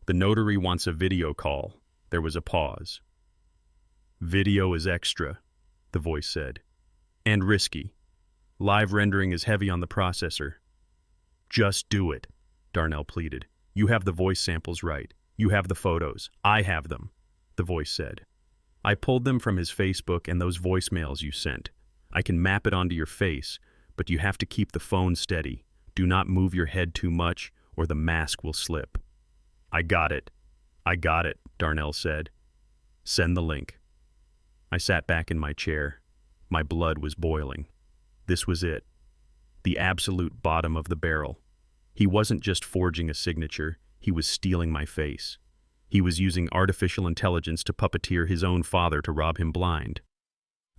The notary wants a video call. There was a pause. Video is extra, the voice said. And risky. Live rendering is heavy on the processor. Just do it, Darnell pleaded. You have the voice samples right. You have the photos. I have them, the voice said. I pulled them from his Facebook and those voicemails you sent. I can map it onto your face, but you have to keep the phone steady. Do not move your head too much, or the mask will slip. I got it, Darnell said. Send the link. I sat back in my chair. My blood was boiling. This was it. The absolute bottom of the barrel. He wasn't just forging a signature, he was stealing my face. He was using artificial intelligence to puppeteer his own father to rob him blind.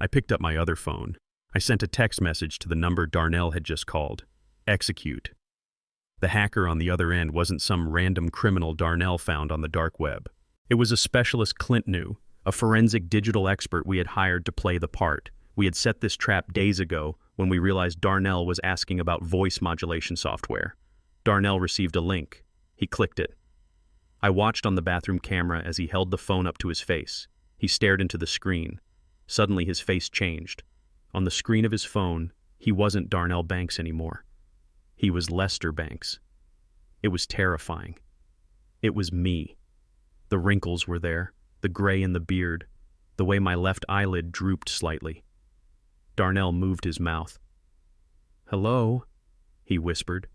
I picked up my other phone. I sent a text message to the number Darnell had just called. Execute. The hacker on the other end wasn't some random criminal Darnell found on the dark web. It was a specialist Clint knew, a forensic digital expert we had hired to play the part. We had set this trap days ago when we realized Darnell was asking about voice modulation software. Darnell received a link. He clicked it. I watched on the bathroom camera as he held the phone up to his face. He stared into the screen. Suddenly his face changed. On the screen of his phone, he wasn't Darnell Banks anymore. He was Lester Banks. It was terrifying. It was me. The wrinkles were there, the gray in the beard, the way my left eyelid drooped slightly. Darnell moved his mouth. Hello, he whispered.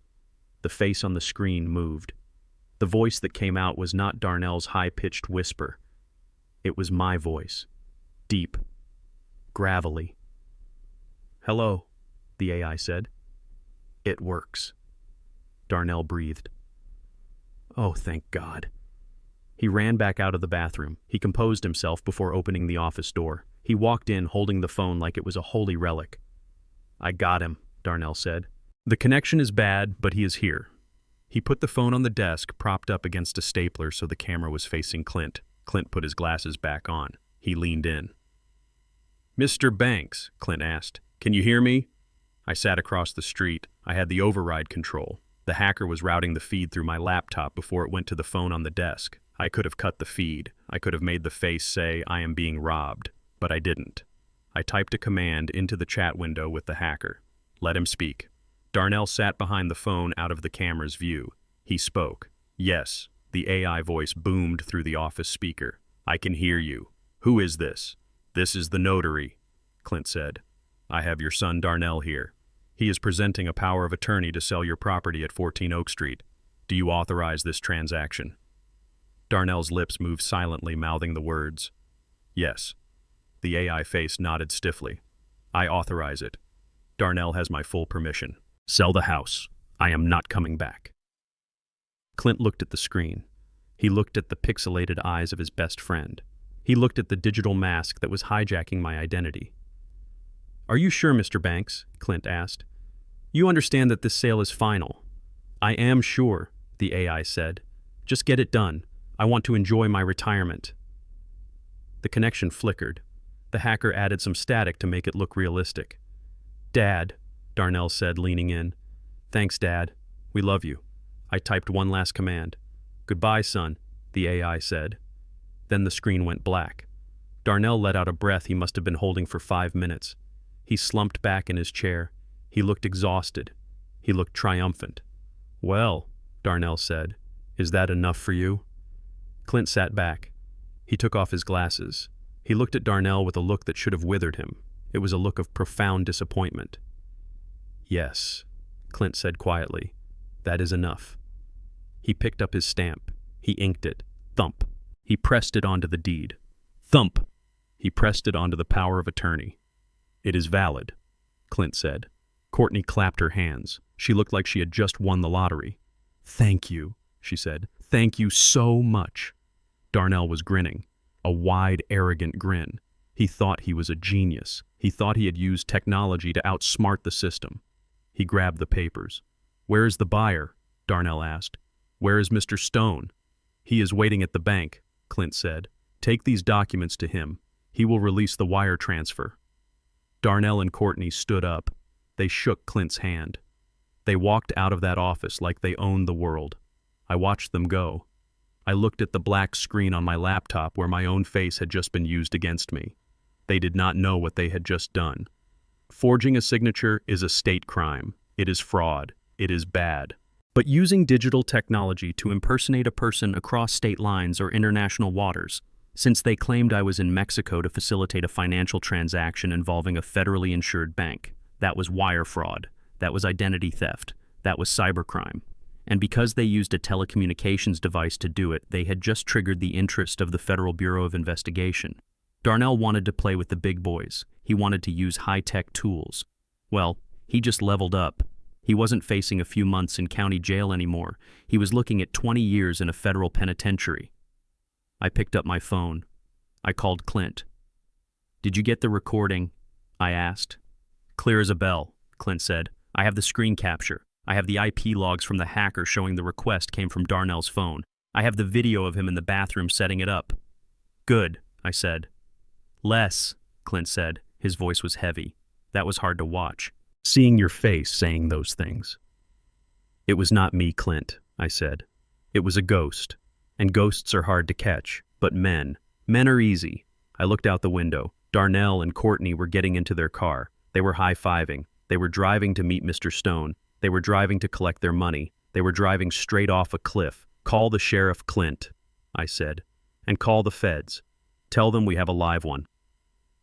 The face on the screen moved. The voice that came out was not Darnell's high-pitched whisper. It was my voice. Deep. Gravelly. Hello, the AI said. It works. Darnell breathed. Oh, thank God. He ran back out of the bathroom. He composed himself before opening the office door. He walked in holding the phone like it was a holy relic. I got him, Darnell said. The connection is bad, but he is here. He put the phone on the desk, propped up against a stapler so the camera was facing Clint. Clint put his glasses back on. He leaned in. Mr. Banks, Clint asked, can you hear me? I sat across the street. I had the override control. The hacker was routing the feed through my laptop before it went to the phone on the desk. I could have cut the feed. I could have made the face say, I am being robbed. But I didn't. I typed a command into the chat window with the hacker. Let him speak. Darnell sat behind the phone out of the camera's view. He spoke. Yes, the AI voice boomed through the office speaker. I can hear you. Who is this? This is the notary, Clint said. I have your son Darnell here. He is presenting a power of attorney to sell your property at 14 Oak Street. Do you authorize this transaction? Darnell's lips moved silently, mouthing the words. Yes. The AI face nodded stiffly. I authorize it. Darnell has my full permission. Sell the house. I am not coming back. Clint looked at the screen. He looked at the pixelated eyes of his best friend. He looked at the digital mask that was hijacking my identity. Are you sure, Mr. Banks? Clint asked. You understand that this sale is final. I am sure, the AI said. Just get it done. I want to enjoy my retirement. The connection flickered. The hacker added some static to make it look realistic. Dad, Darnell said, leaning in. Thanks, Dad. We love you. I typed one last command. Goodbye, son, the AI said. Then the screen went black. Darnell let out a breath he must have been holding for 5 minutes. He slumped back in his chair. He looked exhausted. He looked triumphant. Well, Darnell said, is that enough for you? Clint sat back. He took off his glasses. He looked at Darnell with a look that should have withered him. It was a look of profound disappointment. Yes, Clint said quietly. That is enough. He picked up his stamp. He inked it. Thump. He pressed it onto the deed. Thump. He pressed it onto the power of attorney. It is valid, Clint said. Courtney clapped her hands. She looked like she had just won the lottery. Thank you, she said. Thank you so much. Darnell was grinning. A wide, arrogant grin. He thought he was a genius. He thought he had used technology to outsmart the system. He grabbed the papers. "Where is the buyer?" Darnell asked. "Where is Mr. Stone?" "He is waiting at the bank," Clint said. "Take these documents to him. He will release the wire transfer." Darnell and Courtney stood up. They shook Clint's hand. They walked out of that office like they owned the world. I watched them go. I looked at the black screen on my laptop where my own face had just been used against me. They did not know what they had just done. Forging a signature is a state crime. It is fraud. It is bad. But using digital technology to impersonate a person across state lines or international waters, since they claimed I was in Mexico to facilitate a financial transaction involving a federally insured bank, that was wire fraud. That was identity theft. That was cybercrime. And because they used a telecommunications device to do it, they had just triggered the interest of the Federal Bureau of Investigation. Darnell wanted to play with the big boys. He wanted to use high-tech tools. Well, he just leveled up. He wasn't facing a few months in county jail anymore. He was looking at 20 years in a federal penitentiary. I picked up my phone. I called Clint. "Did you get the recording?" I asked. "Clear as a bell," Clint said. "I have the screen capture. I have the IP logs from the hacker showing the request came from Darnell's phone. I have the video of him in the bathroom setting it up." "Good," I said. "Les," Clint said. His voice was heavy. That was hard to watch. Seeing your face saying those things. "It was not me, Clint," I said. "It was a ghost. And ghosts are hard to catch. But men are easy." I looked out the window. Darnell and Courtney were getting into their car. They were high-fiving. They were driving to meet Mr. Stone. They were driving to collect their money. They were driving straight off a cliff. "Call the sheriff, Clint," I said. "And call the feds. Tell them we have a live one."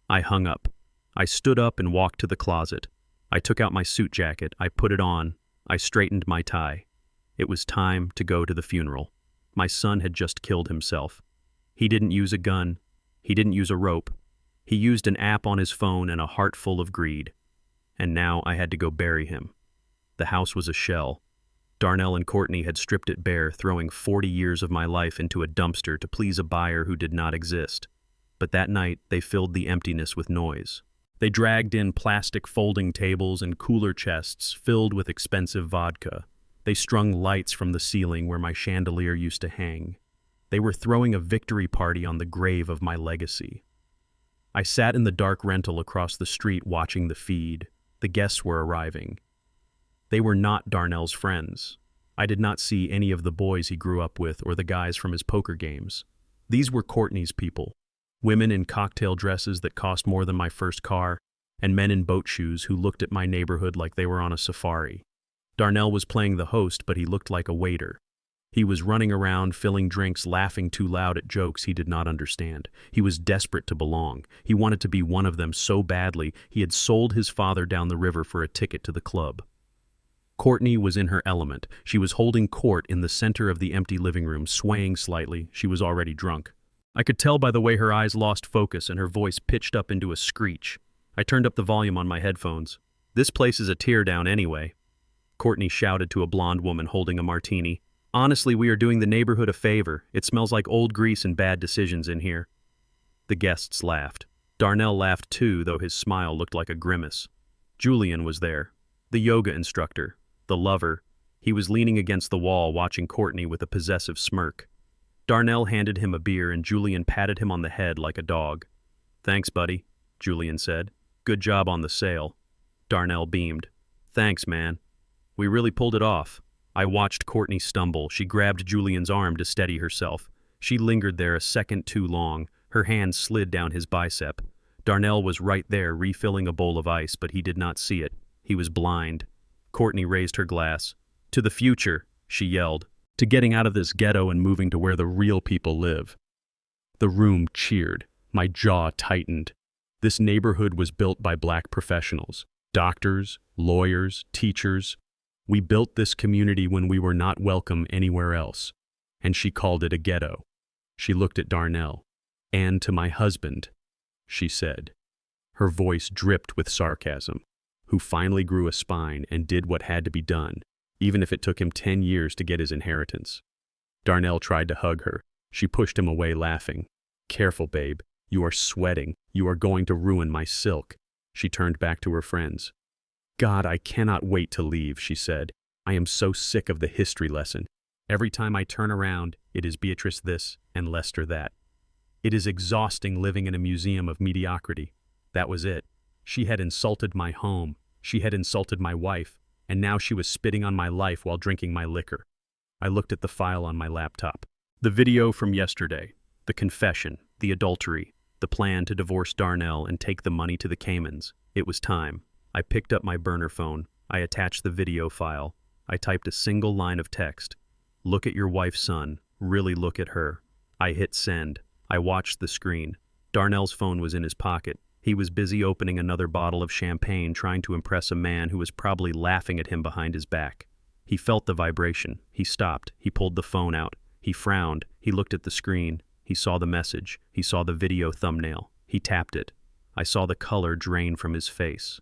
I hung up. I stood up and walked to the closet. I took out my suit jacket. I put it on. I straightened my tie. It was time to go to the funeral. My son had just killed himself. He didn't use a gun. He didn't use a rope. He used an app on his phone and a heart full of greed. And now I had to go bury him. The house was a shell. Darnell and Courtney had stripped it bare, throwing 40 years of my life into a dumpster to please a buyer who did not exist. But that night, they filled the emptiness with noise. They dragged in plastic folding tables and cooler chests filled with expensive vodka. They strung lights from the ceiling where my chandelier used to hang. They were throwing a victory party on the grave of my legacy. I sat in the dark rental across the street watching the feed. The guests were arriving. They were not Darnell's friends. I did not see any of the boys he grew up with or the guys from his poker games. These were Courtney's people. Women in cocktail dresses that cost more than my first car, and men in boat shoes who looked at my neighborhood like they were on a safari. Darnell was playing the host, but he looked like a waiter. He was running around, filling drinks, laughing too loud at jokes he did not understand. He was desperate to belong. He wanted to be one of them so badly, he had sold his father down the river for a ticket to the club. Courtney was in her element. She was holding court in the center of the empty living room, swaying slightly. She was already drunk. I could tell by the way her eyes lost focus and her voice pitched up into a screech. I turned up the volume on my headphones. "This place is a teardown anyway," Courtney shouted to a blonde woman holding a martini. "Honestly, we are doing the neighborhood a favor. It smells like old grease and bad decisions in here." The guests laughed. Darnell laughed too, though his smile looked like a grimace. Julian was there, the yoga instructor, the lover. He was leaning against the wall watching Courtney with a possessive smirk. Darnell handed him a beer and Julian patted him on the head like a dog. "Thanks, buddy," Julian said. "Good job on the sale." Darnell beamed. "Thanks, man. We really pulled it off." I watched Courtney stumble. She grabbed Julian's arm to steady herself. She lingered there a second too long. Her hand slid down his bicep. Darnell was right there refilling a bowl of ice, but he did not see it. He was blind. Courtney raised her glass. "To the future," she yelled. "To getting out of this ghetto and moving to where the real people live." The room cheered. My jaw tightened. This neighborhood was built by black professionals. Doctors, lawyers, teachers. We built this community when we were not welcome anywhere else. And she called it a ghetto. She looked at Darnell. "And to my husband," she said. Her voice dripped with sarcasm. "Who finally grew a spine and did what had to be done, even if it took him 10 years to get his inheritance." Darnell tried to hug her. She pushed him away, laughing. "Careful, babe. You are sweating. You are going to ruin my silk." She turned back to her friends. "God, I cannot wait to leave," she said. "I am so sick of the history lesson. Every time I turn around, it is Beatrice this and Lester that. It is exhausting living in a museum of mediocrity." That was it. She had insulted my home. She had insulted my wife, and now she was spitting on my life while drinking my liquor. I looked at the file on my laptop. The video from yesterday, the confession, the adultery, the plan to divorce Darnell and take the money to the Caymans. It was time. I picked up my burner phone. I attached the video file. I typed a single line of text. "Look at your wife's son. Really look at her." I hit send. I watched the screen. Darnell's phone was in his pocket. He was busy opening another bottle of champagne, trying to impress a man who was probably laughing at him behind his back. He felt the vibration. He stopped. He pulled the phone out. He frowned. He looked at the screen. He saw the message. He saw the video thumbnail. He tapped it. I saw the color drain from his face.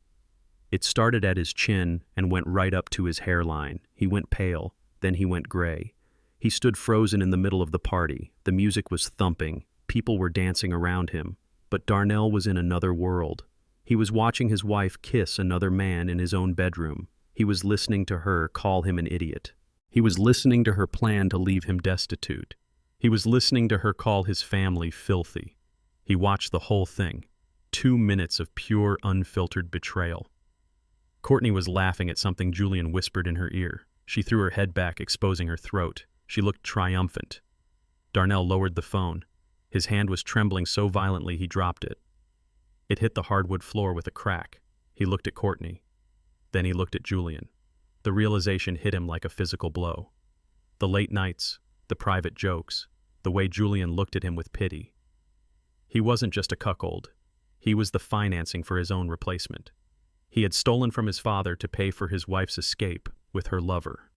It started at his chin and went right up to his hairline. He went pale. Then he went gray. He stood frozen in the middle of the party. The music was thumping. People were dancing around him. But Darnell was in another world. He was watching his wife kiss another man in his own bedroom. He was listening to her call him an idiot. He was listening to her plan to leave him destitute. He was listening to her call his family filthy. He watched the whole thing. 2 minutes of pure, unfiltered betrayal. Courtney was laughing at something Julian whispered in her ear. She threw her head back, exposing her throat. She looked triumphant. Darnell lowered the phone. His hand was trembling so violently he dropped it. It hit the hardwood floor with a crack. He looked at Courtney. Then he looked at Julian. The realization hit him like a physical blow. The late nights, the private jokes, the way Julian looked at him with pity. He wasn't just a cuckold. He was the financing for his own replacement. He had stolen from his father to pay for his wife's escape with her lover.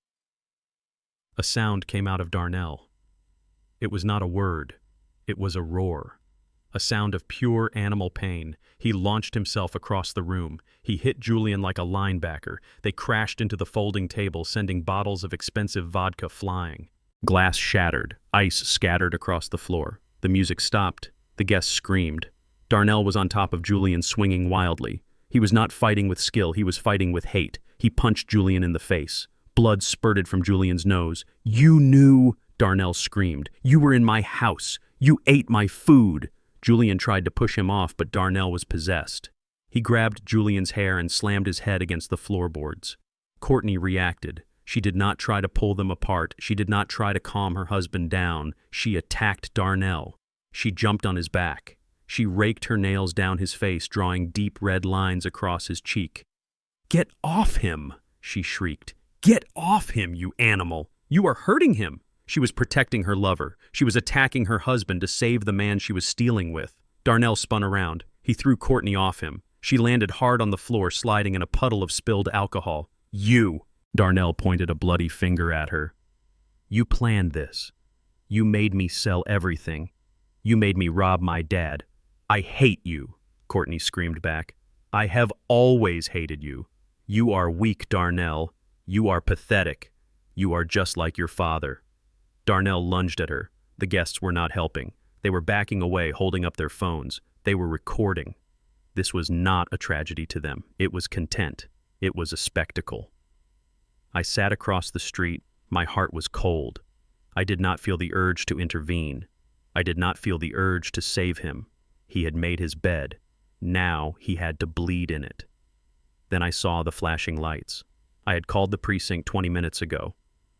A sound came out of Darnell. It was not a word. It was a roar. A sound of pure animal pain. He launched himself across the room. He hit Julian like a linebacker. They crashed into the folding table, sending bottles of expensive vodka flying. Glass shattered. Ice scattered across the floor. The music stopped. The guests screamed. Darnell was on top of Julian, swinging wildly. He was not fighting with skill. He was fighting with hate. He punched Julian in the face. Blood spurted from Julian's nose. "You knew," Darnell screamed. "You were in my house. You ate my food." Julian tried to push him off, but Darnell was possessed. He grabbed Julian's hair and slammed his head against the floorboards. Courtney reacted. She did not try to pull them apart. She did not try to calm her husband down. She attacked Darnell. She jumped on his back. She raked her nails down his face, drawing deep red lines across his cheek. "Get off him!" she shrieked. "Get off him, you animal! You are hurting him!" She was protecting her lover. She was attacking her husband to save the man she was stealing with. Darnell spun around. He threw Courtney off him. She landed hard on the floor, sliding in a puddle of spilled alcohol. "You!" Darnell pointed a bloody finger at her. "You planned this. You made me sell everything. You made me rob my dad. I hate you," Courtney screamed back. "I have always hated you. You are weak, Darnell. You are pathetic. You are just like your father." Darnell lunged at her. The guests were not helping. They were backing away, holding up their phones. They were recording. This was not a tragedy to them. It was content. It was a spectacle. I sat across the street. My heart was cold. I did not feel the urge to intervene. I did not feel the urge to save him. He had made his bed. Now he had to bleed in it. Then I saw the flashing lights. I had called the precinct 20 minutes ago.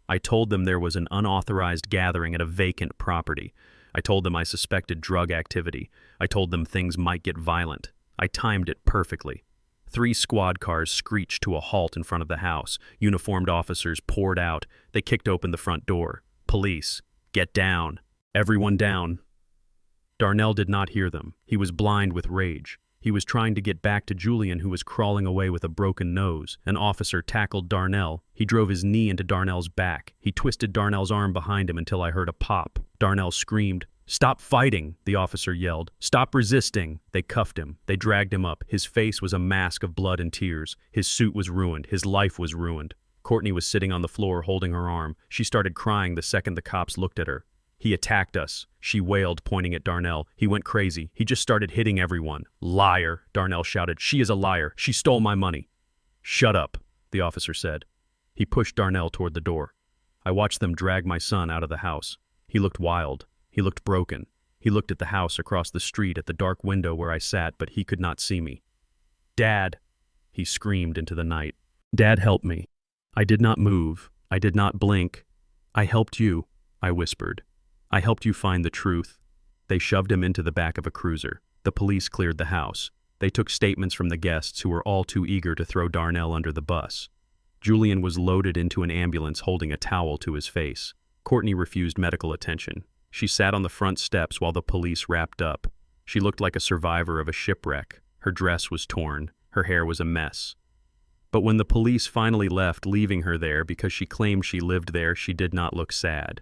I told them there was an unauthorized gathering at a vacant property. I told them I suspected drug activity. I told them things might get violent. I timed it perfectly. 3 squad cars screeched to a halt in front of the house. Uniformed officers poured out. They kicked open the front door. "Police, get down. Everyone down." Darnell did not hear them. He was blind with rage. He was trying to get back to Julian, who was crawling away with a broken nose. An officer tackled Darnell. He drove his knee into Darnell's back. He twisted Darnell's arm behind him until I heard a pop. Darnell screamed. "Stop fighting," the officer yelled. "Stop resisting." They cuffed him. They dragged him up. His face was a mask of blood and tears. His suit was ruined. His life was ruined. Courtney was sitting on the floor holding her arm. She started crying the second the cops looked at her. He attacked us, she wailed, pointing at Darnell. He went crazy. He just started hitting everyone. Liar, Darnell shouted. She is a liar. She stole my money. Shut up, the officer said. He pushed Darnell toward the door. I watched them drag my son out of the house. He looked wild. He looked broken. He looked at the house across the street at the dark window where I sat, but he could not see me. Dad, he screamed into the night. Dad, help me. I did not move. I did not blink. I helped you, I whispered. I helped you find the truth. They shoved him into the back of a cruiser. The police cleared the house. They took statements from the guests who were all too eager to throw Darnell under the bus. Julian was loaded into an ambulance holding a towel to his face. Courtney refused medical attention. She sat on the front steps while the police wrapped up. She looked like a survivor of a shipwreck. Her dress was torn. Her hair was a mess. But when the police finally left, leaving her there because she claimed she lived there, she did not look sad.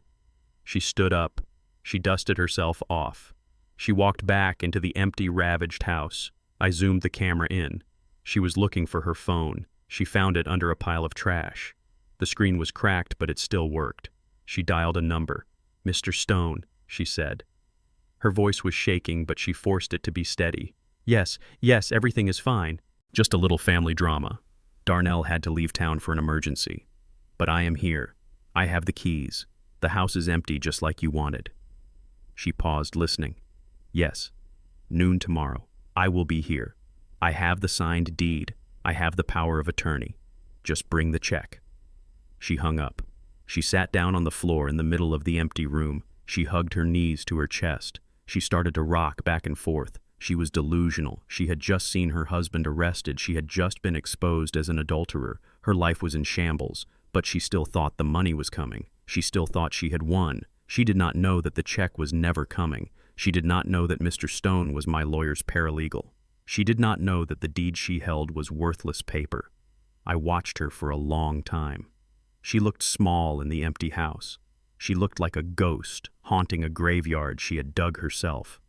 She stood up. She dusted herself off. She walked back into the empty, ravaged house. I zoomed the camera in. She was looking for her phone. She found it under a pile of trash. The screen was cracked, but it still worked. She dialed a number. Mr. Stone, she said. Her voice was shaking, but she forced it to be steady. Yes, everything is fine. Just a little family drama. Darnell had to leave town for an emergency. But I am here. I have the keys. The house is empty just like you wanted. She paused, listening. Yes. Noon tomorrow. I will be here. I have the signed deed. I have the power of attorney. Just bring the check. She hung up. She sat down on the floor in the middle of the empty room. She hugged her knees to her chest. She started to rock back and forth. She was delusional. She had just seen her husband arrested. She had just been exposed as an adulterer. Her life was in shambles, but she still thought the money was coming. She still thought she had won. She did not know that the check was never coming. She did not know that Mr. Stone was my lawyer's paralegal. She did not know that the deed she held was worthless paper. I watched her for a long time. She looked small in the empty house. She looked like a ghost haunting a graveyard she had dug herself.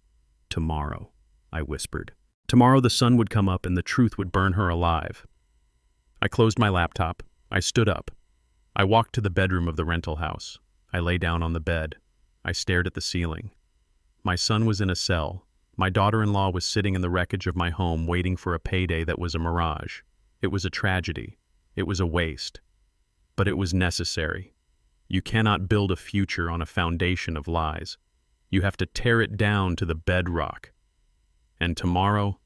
Tomorrow, I whispered. Tomorrow the sun would come up and the truth would burn her alive. I closed my laptop. I stood up. I walked to the bedroom of the rental house. I lay down on the bed. I stared at the ceiling. My son was in a cell. My daughter-in-law was sitting in the wreckage of my home waiting for a payday that was a mirage. It was a tragedy. It was a waste. But it was necessary. You cannot build a future on a foundation of lies. You have to tear it down to the bedrock. And tomorrow,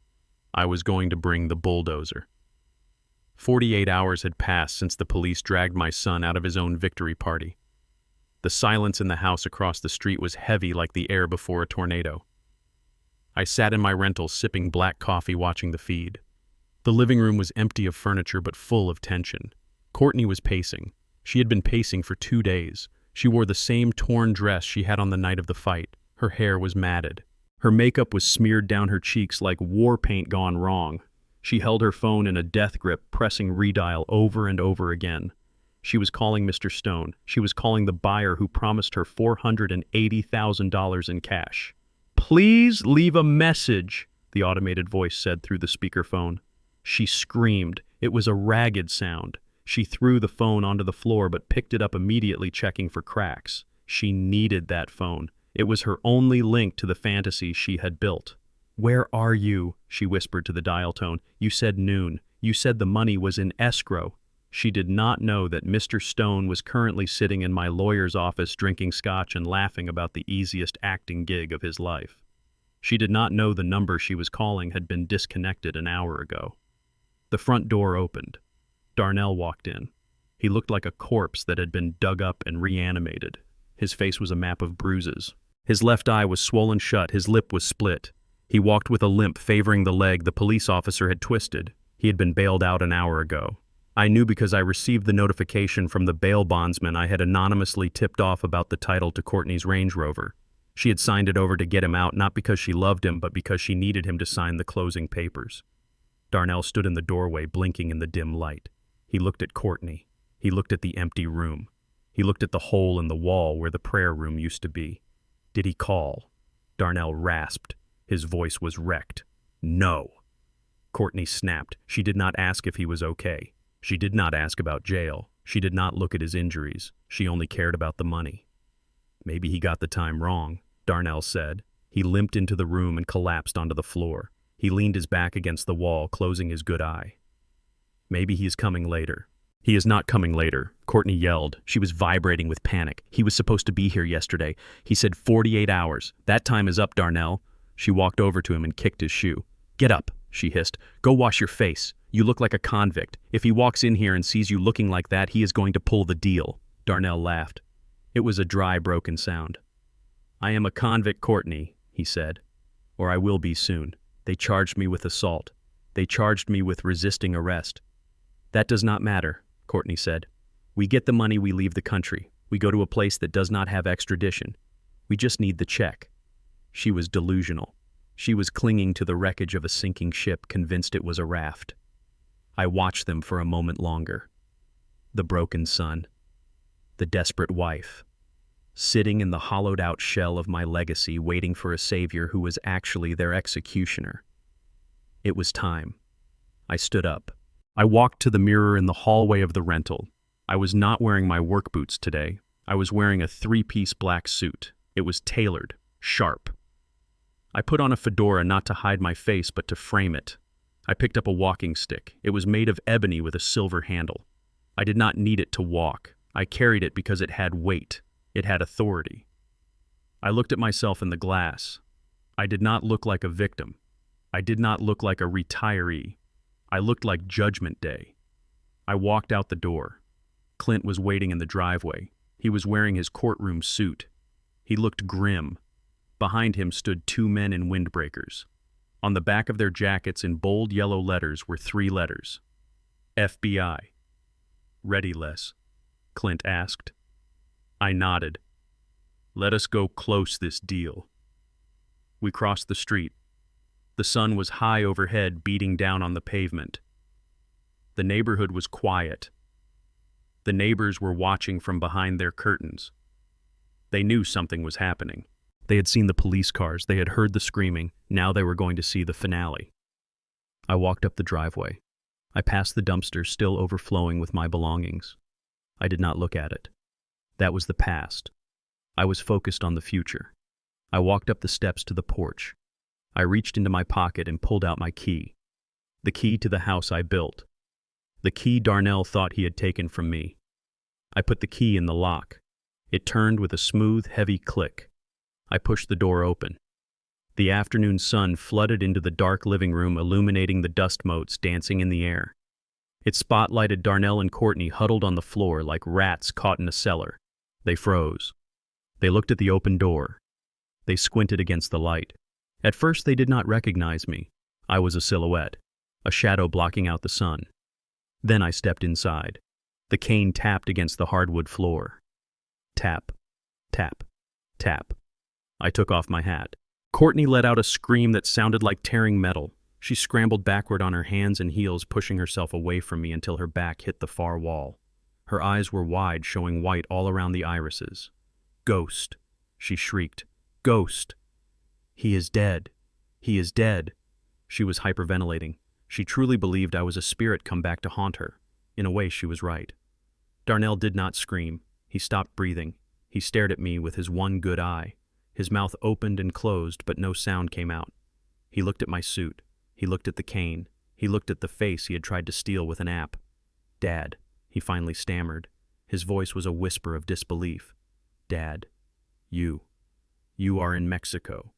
I was going to bring the bulldozer. 48 hours had passed since the police dragged my son out of his own victory party. The silence in the house across the street was heavy like the air before a tornado. I sat in my rental sipping black coffee watching the feed. The living room was empty of furniture but full of tension. Courtney was pacing. She had been pacing for 2 days. She wore the same torn dress she had on the night of the fight. Her hair was matted. Her makeup was smeared down her cheeks like war paint gone wrong. She held her phone in a death grip, pressing redial over and over again. She was calling Mr. Stone. She was calling the buyer who promised her $480,000 in cash. Please leave a message, the automated voice said through the speakerphone. She screamed. It was a ragged sound. She threw the phone onto the floor but picked it up immediately, checking for cracks. She needed that phone. It was her only link to the fantasy she had built. Where are you? She whispered to the dial tone. You said noon. You said the money was in escrow. She did not know that Mr. Stone was currently sitting in my lawyer's office drinking scotch and laughing about the easiest acting gig of his life. She did not know the number she was calling had been disconnected an hour ago. The front door opened. Darnell walked in. He looked like a corpse that had been dug up and reanimated. His face was a map of bruises. His left eye was swollen shut, his lip was split. He walked with a limp favoring the leg the police officer had twisted. He had been bailed out an hour ago. I knew because I received the notification from the bail bondsman I had anonymously tipped off about the title to Courtney's Range Rover. She had signed it over to get him out, not because she loved him, but because she needed him to sign the closing papers. Darnell stood in the doorway, blinking in the dim light. He looked at Courtney. He looked at the empty room. He looked at the hole in the wall where the prayer room used to be. Did he call? Darnell rasped. His voice was wrecked. No. Courtney snapped. She did not ask if he was okay. She did not ask about jail. She did not look at his injuries. She only cared about the money. Maybe he got the time wrong, Darnell said. He limped into the room and collapsed onto the floor. He leaned his back against the wall, closing his good eye. Maybe he is coming later. He is not coming later, Courtney yelled. She was vibrating with panic. He was supposed to be here yesterday. He said 48 hours. That time is up, Darnell. She walked over to him and kicked his shoe. Get up, she hissed. Go wash your face. You look like a convict. If he walks in here and sees you looking like that, he is going to pull the deal. Darnell laughed. It was a dry, broken sound. I am a convict, Courtney, he said. Or I will be soon. They charged me with assault. They charged me with resisting arrest. That does not matter, Courtney said. We get the money, we leave the country. We go to a place that does not have extradition. We just need the check. She was delusional. She was clinging to the wreckage of a sinking ship, convinced it was a raft. I watched them for a moment longer. The broken son. The desperate wife. Sitting in the hollowed-out shell of my legacy, waiting for a savior who was actually their executioner. It was time. I stood up. I walked to the mirror in the hallway of the rental. I was not wearing my work boots today. I was wearing a three-piece black suit. It was tailored, sharp. I put on a fedora not to hide my face, but to frame it. I picked up a walking stick. It was made of ebony with a silver handle. I did not need it to walk. I carried it because it had weight. It had authority. I looked at myself in the glass. I did not look like a victim. I did not look like a retiree. I looked like Judgment Day. I walked out the door. Clint was waiting in the driveway. He was wearing his courtroom suit. He looked grim. Behind him stood two men in windbreakers. On the back of their jackets in bold yellow letters were 3 letters. FBI. Ready, Les? Clint asked. I nodded. Let us go close this deal. We crossed the street. The sun was high overhead, beating down on the pavement. The neighborhood was quiet. The neighbors were watching from behind their curtains. They knew something was happening. They had seen the police cars. They had heard the screaming. Now they were going to see the finale. I walked up the driveway. I passed the dumpster, still overflowing with my belongings. I did not look at it. That was the past. I was focused on the future. I walked up the steps to the porch. I reached into my pocket and pulled out my key. The key to the house I built. The key Darnell thought he had taken from me. I put the key in the lock. It turned with a smooth, heavy click. I pushed the door open. The afternoon sun flooded into the dark living room, illuminating the dust motes dancing in the air. It spotlighted Darnell and Courtney huddled on the floor like rats caught in a cellar. They froze. They looked at the open door. They squinted against the light. At first they did not recognize me. I was a silhouette, a shadow blocking out the sun. Then I stepped inside. The cane tapped against the hardwood floor. Tap, tap, tap. I took off my hat. Courtney let out a scream that sounded like tearing metal. She scrambled backward on her hands and heels, pushing herself away from me until her back hit the far wall. Her eyes were wide, showing white all around the irises. Ghost, she shrieked. Ghost. He is dead. He is dead. She was hyperventilating. She truly believed I was a spirit come back to haunt her. In a way, she was right. Darnell did not scream. He stopped breathing. He stared at me with his one good eye. His mouth opened and closed, but no sound came out. He looked at my suit. He looked at the cane. He looked at the face he had tried to steal with an app. Dad, he finally stammered. His voice was a whisper of disbelief. Dad, you are in Mexico.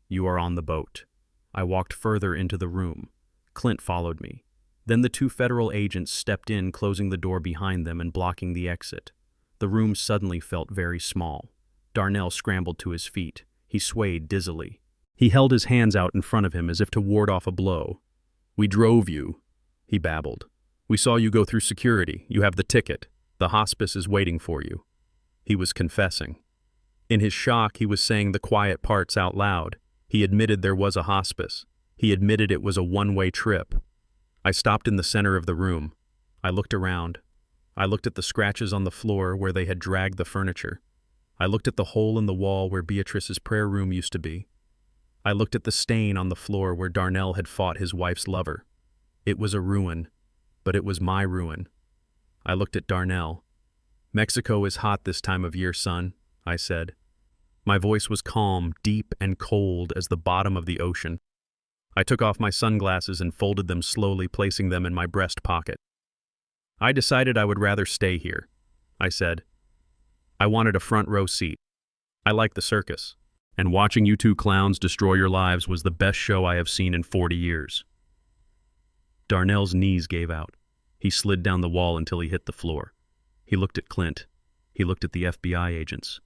You are on the boat. I walked further into the room. Clint followed me. Then the 2 federal agents stepped in, closing the door behind them and blocking the exit. The room suddenly felt very small. Darnell scrambled to his feet. He swayed dizzily. He held his hands out in front of him as if to ward off a blow. We drove you, he babbled. We saw you go through security. You have the ticket. The hospice is waiting for you. He was confessing. In his shock, he was saying the quiet parts out loud. He admitted there was a hospice. He admitted it was a one-way trip. I stopped in the center of the room. I looked around. I looked at the scratches on the floor where they had dragged the furniture. I looked at the hole in the wall where Beatrice's prayer room used to be. I looked at the stain on the floor where Darnell had fought his wife's lover. It was a ruin, but it was my ruin. I looked at Darnell. Mexico is hot this time of year, son, I said. My voice was calm, deep, and cold as the bottom of the ocean. I took off my sunglasses and folded them slowly, placing them in my breast pocket. I decided I would rather stay here, I said. I wanted a front row seat. I like the circus, and watching you two clowns destroy your lives was the best show I have seen in 40 years. Darnell's knees gave out. He slid down the wall until he hit the floor. He looked at Clint. He looked at the FBI agents.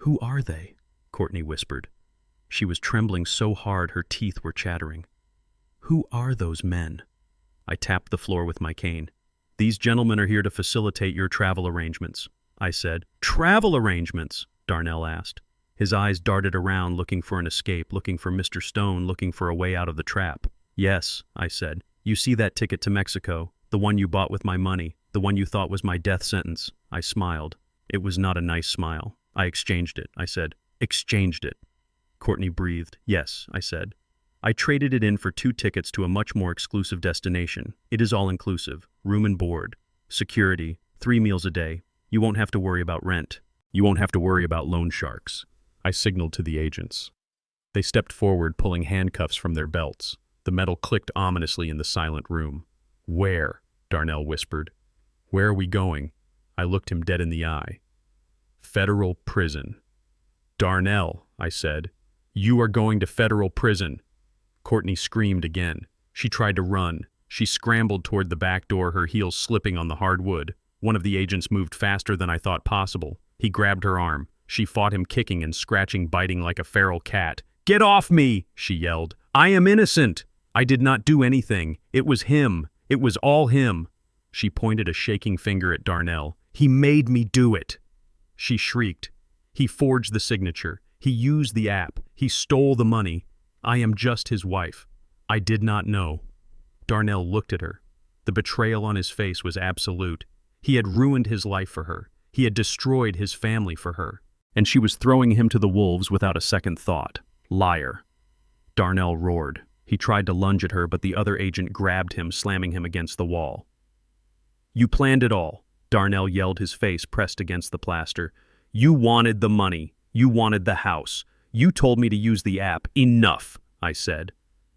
"Who are they?" Courtney whispered. She was trembling so hard her teeth were chattering. "Who are those men?" I tapped the floor with my cane. "These gentlemen are here to facilitate your travel arrangements," I said. "Travel arrangements?" Darnell asked. His eyes darted around, looking for an escape, looking for Mr. Stone, looking for a way out of the trap. "Yes," I said. "You see that ticket to Mexico, the one you bought with my money, the one you thought was my death sentence?" I smiled. It was not a nice smile. "I exchanged it," I said. "Exchanged it." Courtney breathed. "Yes," I said. "I traded it in for 2 tickets to a much more exclusive destination. It is all-inclusive, room and board, security, 3 meals a day. You won't have to worry about rent. You won't have to worry about loan sharks." I signaled to the agents. They stepped forward, pulling handcuffs from their belts. The metal clicked ominously in the silent room. "Where?" Darnell whispered. "Where are we going?" I looked him dead in the eye. "Federal prison." "Darnell," I said, "you are going to federal prison." Courtney screamed again. She tried to run. She scrambled toward the back door, her heels slipping on the hard wood. One of the agents moved faster than I thought possible. He grabbed her arm. She fought him, kicking and scratching, biting like a feral cat. "Get off me!" she yelled. "I am innocent! I did not do anything. It was him. It was all him." She pointed a shaking finger at Darnell. "He made me do it!" She shrieked. "He forged the signature. He used the app. He stole the money. I am just his wife. I did not know." Darnell looked at her. The betrayal on his face was absolute. He had ruined his life for her. He had destroyed his family for her. And she was throwing him to the wolves without a second thought. Liar. Darnell roared. He tried to lunge at her, but the other agent grabbed him, slamming him against the wall. "You planned it all," Darnell yelled, his face pressed against the plaster. "You wanted the money. You wanted the house. You told me to use the app. Enough," I said.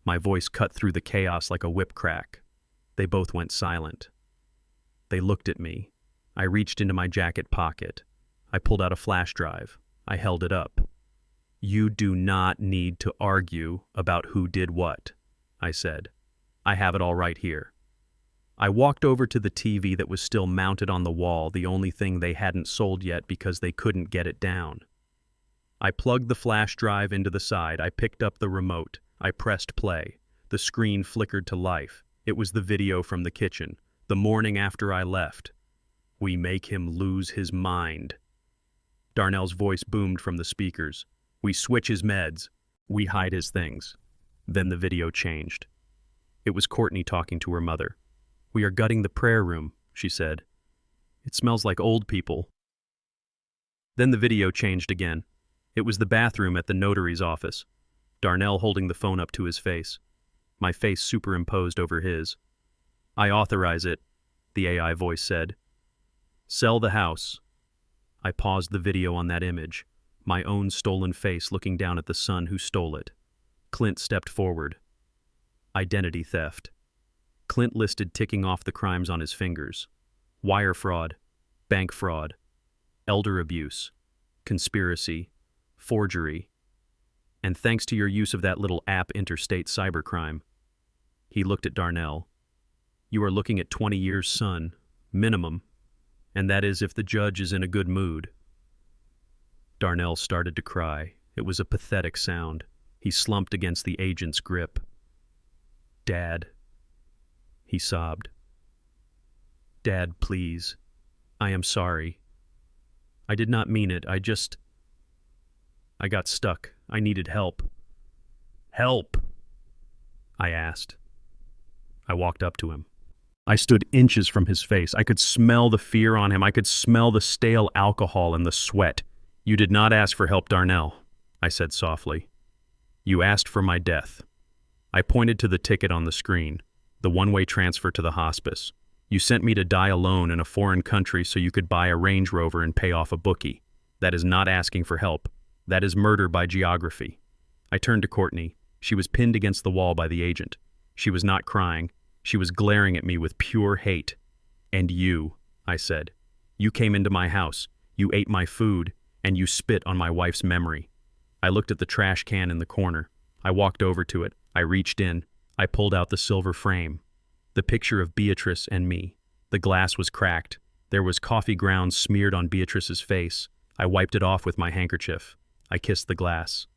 My voice cut through the chaos like a whip crack. They both went silent. They looked at me. I reached into my jacket pocket. I pulled out a flash drive. I held it up. "You do not need to argue about who did what," I said. "I have it all right here." I walked over to the TV that was still mounted on the wall, the only thing they hadn't sold yet because they couldn't get it down. I plugged the flash drive into the side. I picked up the remote. I pressed play. The screen flickered to life. It was the video from the kitchen, the morning after I left. "We make him lose his mind." Darnell's voice boomed from the speakers. "We switch his meds. We hide his things." Then the video changed. It was Courtney talking to her mother. "We are gutting the prayer room," she said. "It smells like old people." Then the video changed again. It was the bathroom at the notary's office. Darnell holding the phone up to his face. My face superimposed over his. "I authorize it," the AI voice said. "Sell the house." I paused the video on that image, my own stolen face looking down at the son who stole it. Clint stepped forward. Identity theft. Clint listed, ticking off the crimes on his fingers. Wire fraud, bank fraud, elder abuse, conspiracy, forgery, and thanks to your use of that little app, interstate cybercrime. He looked at Darnell. "You are looking at 20 years, son, minimum, and that is if the judge is in a good mood." Darnell started to cry. It was a pathetic sound. He slumped against the agent's grip. "Dad," he sobbed. "Dad, please. I am sorry. I did not mean it. I got stuck. I needed help." "Help?" I asked. I walked up to him. I stood inches from his face. I could smell the fear on him. I could smell the stale alcohol and the sweat. "You did not ask for help, Darnell," I said softly. "You asked for my death." I pointed to the ticket on the screen, the one-way transfer to the hospice. "You sent me to die alone in a foreign country so you could buy a Range Rover and pay off a bookie. That is not asking for help. That is murder by geography. I turned to Courtney. She was pinned against the wall by the agent. She was not crying. She was glaring at me with pure hate. "And you," I said. "You came into my house, you ate my food, and you spit on my wife's memory." I looked at the trash can in the corner. I walked over to it. I reached in. I pulled out the silver frame. The picture of Beatrice and me. The glass was cracked. There was coffee grounds smeared on Beatrice's face. I wiped it off with my handkerchief. I kissed the glass.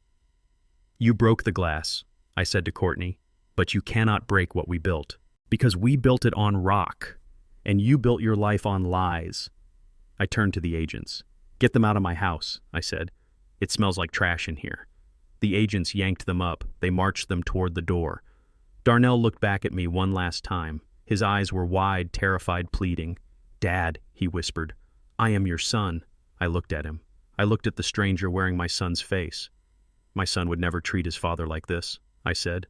"You broke the glass," I said to Courtney, "but you cannot break what we built. Because we built it on rock, and you built your life on lies." I turned to the agents. "Get them out of my house," I said. "It smells like trash in here." The agents yanked them up. They marched them toward the door. Darnell looked back at me one last time. His eyes were wide, terrified, pleading. "Dad," he whispered, "I am your son." I looked at him. I looked at the stranger wearing my son's face. "My son would never treat his father like this," I said.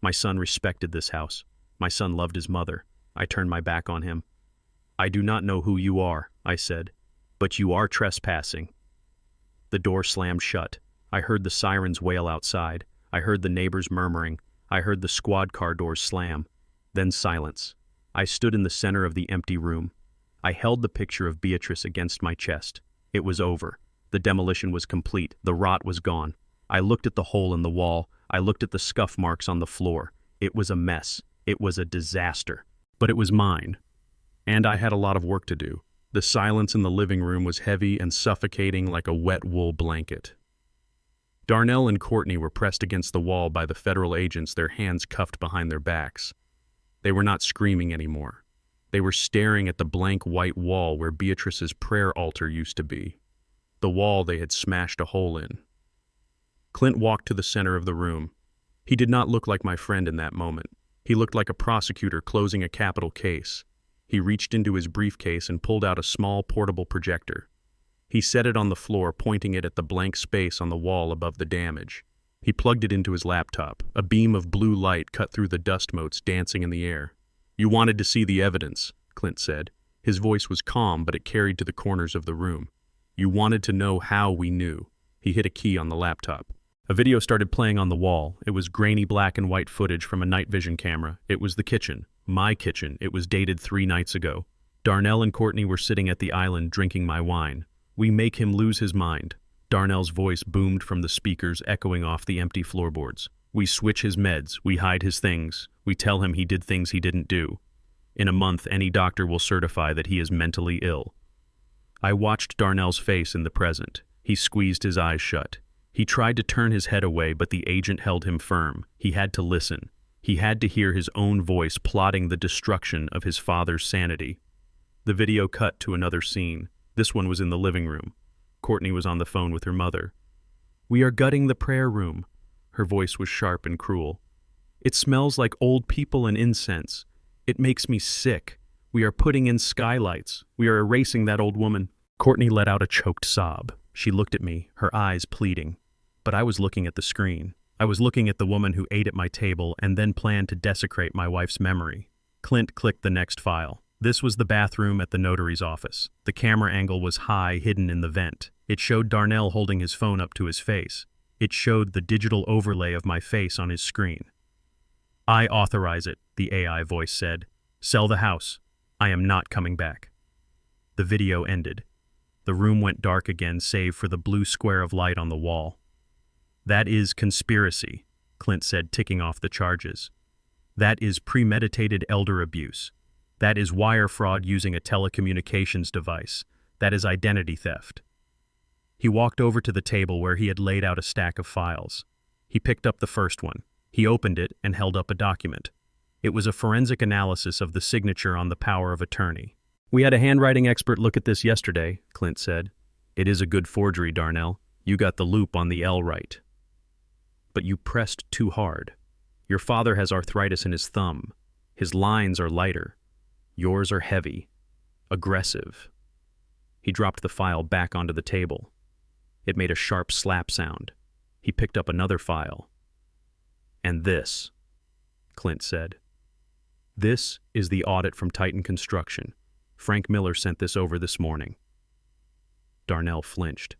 "My son respected this house. My son loved his mother." I turned my back on him. "I do not know who you are," I said, "but you are trespassing." The door slammed shut. I heard the sirens wail outside. I heard the neighbors murmuring. I heard the squad car doors slam. Then silence. I stood in the center of the empty room. I held the picture of Beatrice against my chest. It was over. The demolition was complete. The rot was gone. I looked at the hole in the wall. I looked at the scuff marks on the floor. It was a mess. It was a disaster. But it was mine. And I had a lot of work to do. The silence in the living room was heavy and suffocating like a wet wool blanket. Darnell and Courtney were pressed against the wall by the federal agents, their hands cuffed behind their backs. They were not screaming anymore. They were staring at the blank white wall where Beatrice's prayer altar used to be. The wall they had smashed a hole in. Clint walked to the center of the room. He did not look like my friend in that moment. He looked like a prosecutor closing a capital case. He reached into his briefcase and pulled out a small portable projector. He set it on the floor, pointing it at the blank space on the wall above the damage. He plugged it into his laptop. A beam of blue light cut through the dust motes dancing in the air. "You wanted to see the evidence," Clint said. His voice was calm, but it carried to the corners of the room. "You wanted to know how we knew." He hit a key on the laptop. A video started playing on the wall. It was grainy black and white footage from a night vision camera. It was the kitchen. My kitchen. It was dated 3 nights ago. Darnell and Courtney were sitting at the island drinking my wine. "We make him lose his mind." Darnell's voice boomed from the speakers, echoing off the empty floorboards. "We switch his meds. We hide his things. We tell him he did things he didn't do. In a month, any doctor will certify that he is mentally ill." I watched Darnell's face in the present. He squeezed his eyes shut. He tried to turn his head away, but the agent held him firm. He had to listen. He had to hear his own voice plotting the destruction of his father's sanity. The video cut to another scene. This one was in the living room. Courtney was on the phone with her mother. "We are gutting the prayer room." Her voice was sharp and cruel. "It smells like old people and incense. It makes me sick. We are putting in skylights. We are erasing that old woman." Courtney let out a choked sob. She looked at me, her eyes pleading. But I was looking at the screen. I was looking at the woman who ate at my table and then planned to desecrate my wife's memory. Clint clicked the next file. This was the bathroom at the notary's office. The camera angle was high, hidden in the vent. It showed Darnell holding his phone up to his face. It showed the digital overlay of my face on his screen. "I authorize it," the AI voice said. "Sell the house. I am not coming back." The video ended. The room went dark again, save for the blue square of light on the wall. "That is conspiracy," Clint said, ticking off the charges. "That is premeditated elder abuse. That is wire fraud using a telecommunications device. That is identity theft." He walked over to the table where he had laid out a stack of files. He picked up the first one. He opened it and held up a document. It was a forensic analysis of the signature on the power of attorney. "We had a handwriting expert look at this yesterday," Clint said. "It is a good forgery, Darnell. You got the loop on the L right. But you pressed too hard. Your father has arthritis in his thumb. His lines are lighter. Yours are heavy. Aggressive." He dropped the file back onto the table. It made a sharp slap sound. He picked up another file. "And this," Clint said. "This is the audit from Titan Construction. Frank Miller sent this over this morning." Darnell flinched.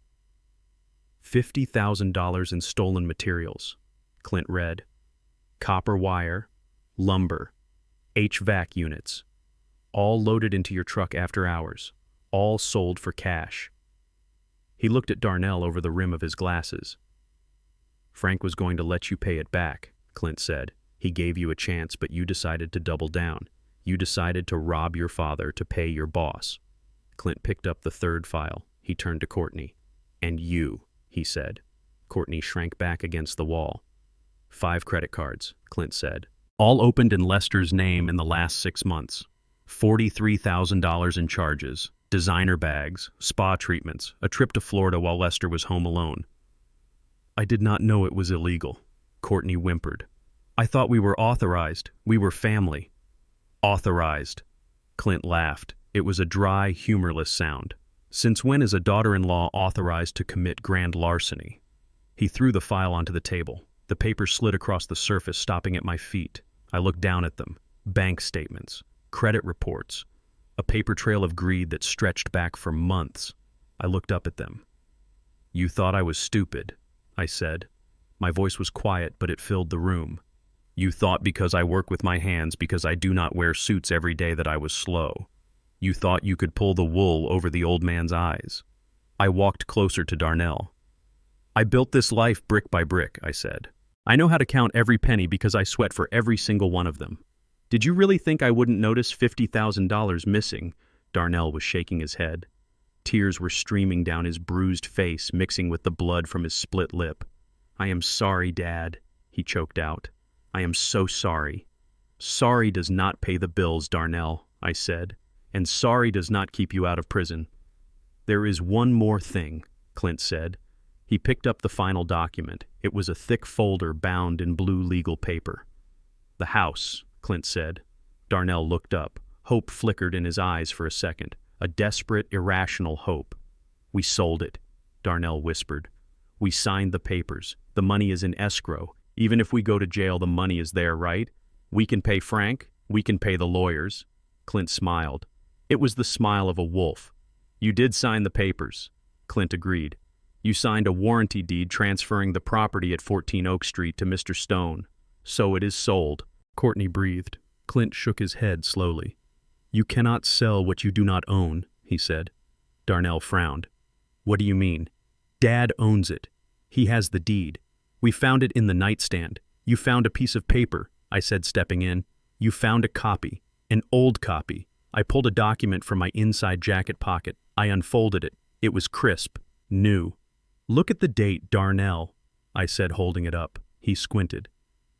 $50,000 in stolen materials, Clint read. Copper wire, lumber, HVAC units, all loaded into your truck after hours, all sold for cash. He looked at Darnell over the rim of his glasses. Frank was going to let you pay it back, Clint said. He gave you a chance, but you decided to double down. You decided to rob your father to pay your boss. Clint picked up the third file. He turned to Courtney. And you, he said. Courtney shrank back against the wall. 5 credit cards, Clint said. All opened in Lester's name in the last 6 months. $43,000 in charges, designer bags, spa treatments, a trip to Florida while Lester was home alone. I did not know it was illegal, Courtney whimpered. I thought we were authorized. We were family. Authorized. Clint laughed. It was a dry, humorless sound. Since when is a daughter-in-law authorized to commit grand larceny? He threw the file onto the table. The paper slid across the surface, stopping at my feet. I looked down at them. Bank statements, credit reports, a paper trail of greed that stretched back for months. I looked up at them. You thought I was stupid, I said. My voice was quiet, but it filled the room. You thought because I work with my hands, because I do not wear suits every day, that I was slow. You thought you could pull the wool over the old man's eyes. I walked closer to Darnell. I built this life brick by brick, I said. I know how to count every penny because I sweat for every single one of them. Did you really think I wouldn't notice $50,000 missing? Darnell was shaking his head. Tears were streaming down his bruised face, mixing with the blood from his split lip. I am sorry, Dad, he choked out. I am so sorry. Sorry does not pay the bills, Darnell, I said, and sorry does not keep you out of prison. There is one more thing, Clint said. He picked up the final document. It was a thick folder bound in blue legal paper. The house, Clint said. Darnell looked up. Hope flickered in his eyes for a second. A desperate, irrational hope. We sold it, Darnell whispered. We signed the papers. The money is in escrow. Even if we go to jail, the money is there, right? We can pay Frank. We can pay the lawyers. Clint smiled. It was the smile of a wolf. You did sign the papers, Clint agreed. You signed a warranty deed transferring the property at 14 Oak Street to Mr. Stone. So it is sold. Courtney breathed. Clint shook his head slowly. You cannot sell what you do not own, he said. Darnell frowned. What do you mean? Dad owns it. He has the deed. We found it in the nightstand. You found a piece of paper, I said, stepping in. You found a copy, an old copy. I pulled a document from my inside jacket pocket. I unfolded it. It was crisp, new. Look at the date, Darnell, I said, holding it up. He squinted.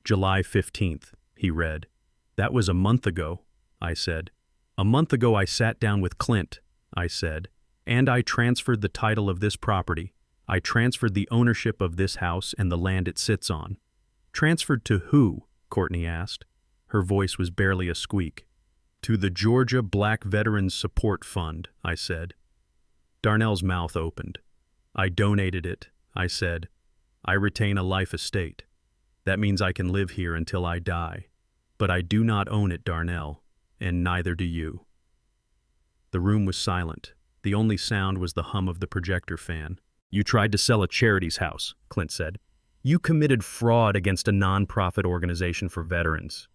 July 15th, he read. That was a month ago, I said. A month ago I sat down with Clint, I said, and I transferred the title of this property. I transferred the ownership of this house and the land it sits on. Transferred to who? Courtney asked. Her voice was barely a squeak. To the Georgia Black Veterans Support Fund, I said. Darnell's mouth opened. I donated it, I said. I retain a life estate. That means I can live here until I die. But I do not own it, Darnell, and neither do you. The room was silent. The only sound was the hum of the projector fan. You tried to sell a charity's house, Clint said. You committed fraud against a non-profit organization for veterans.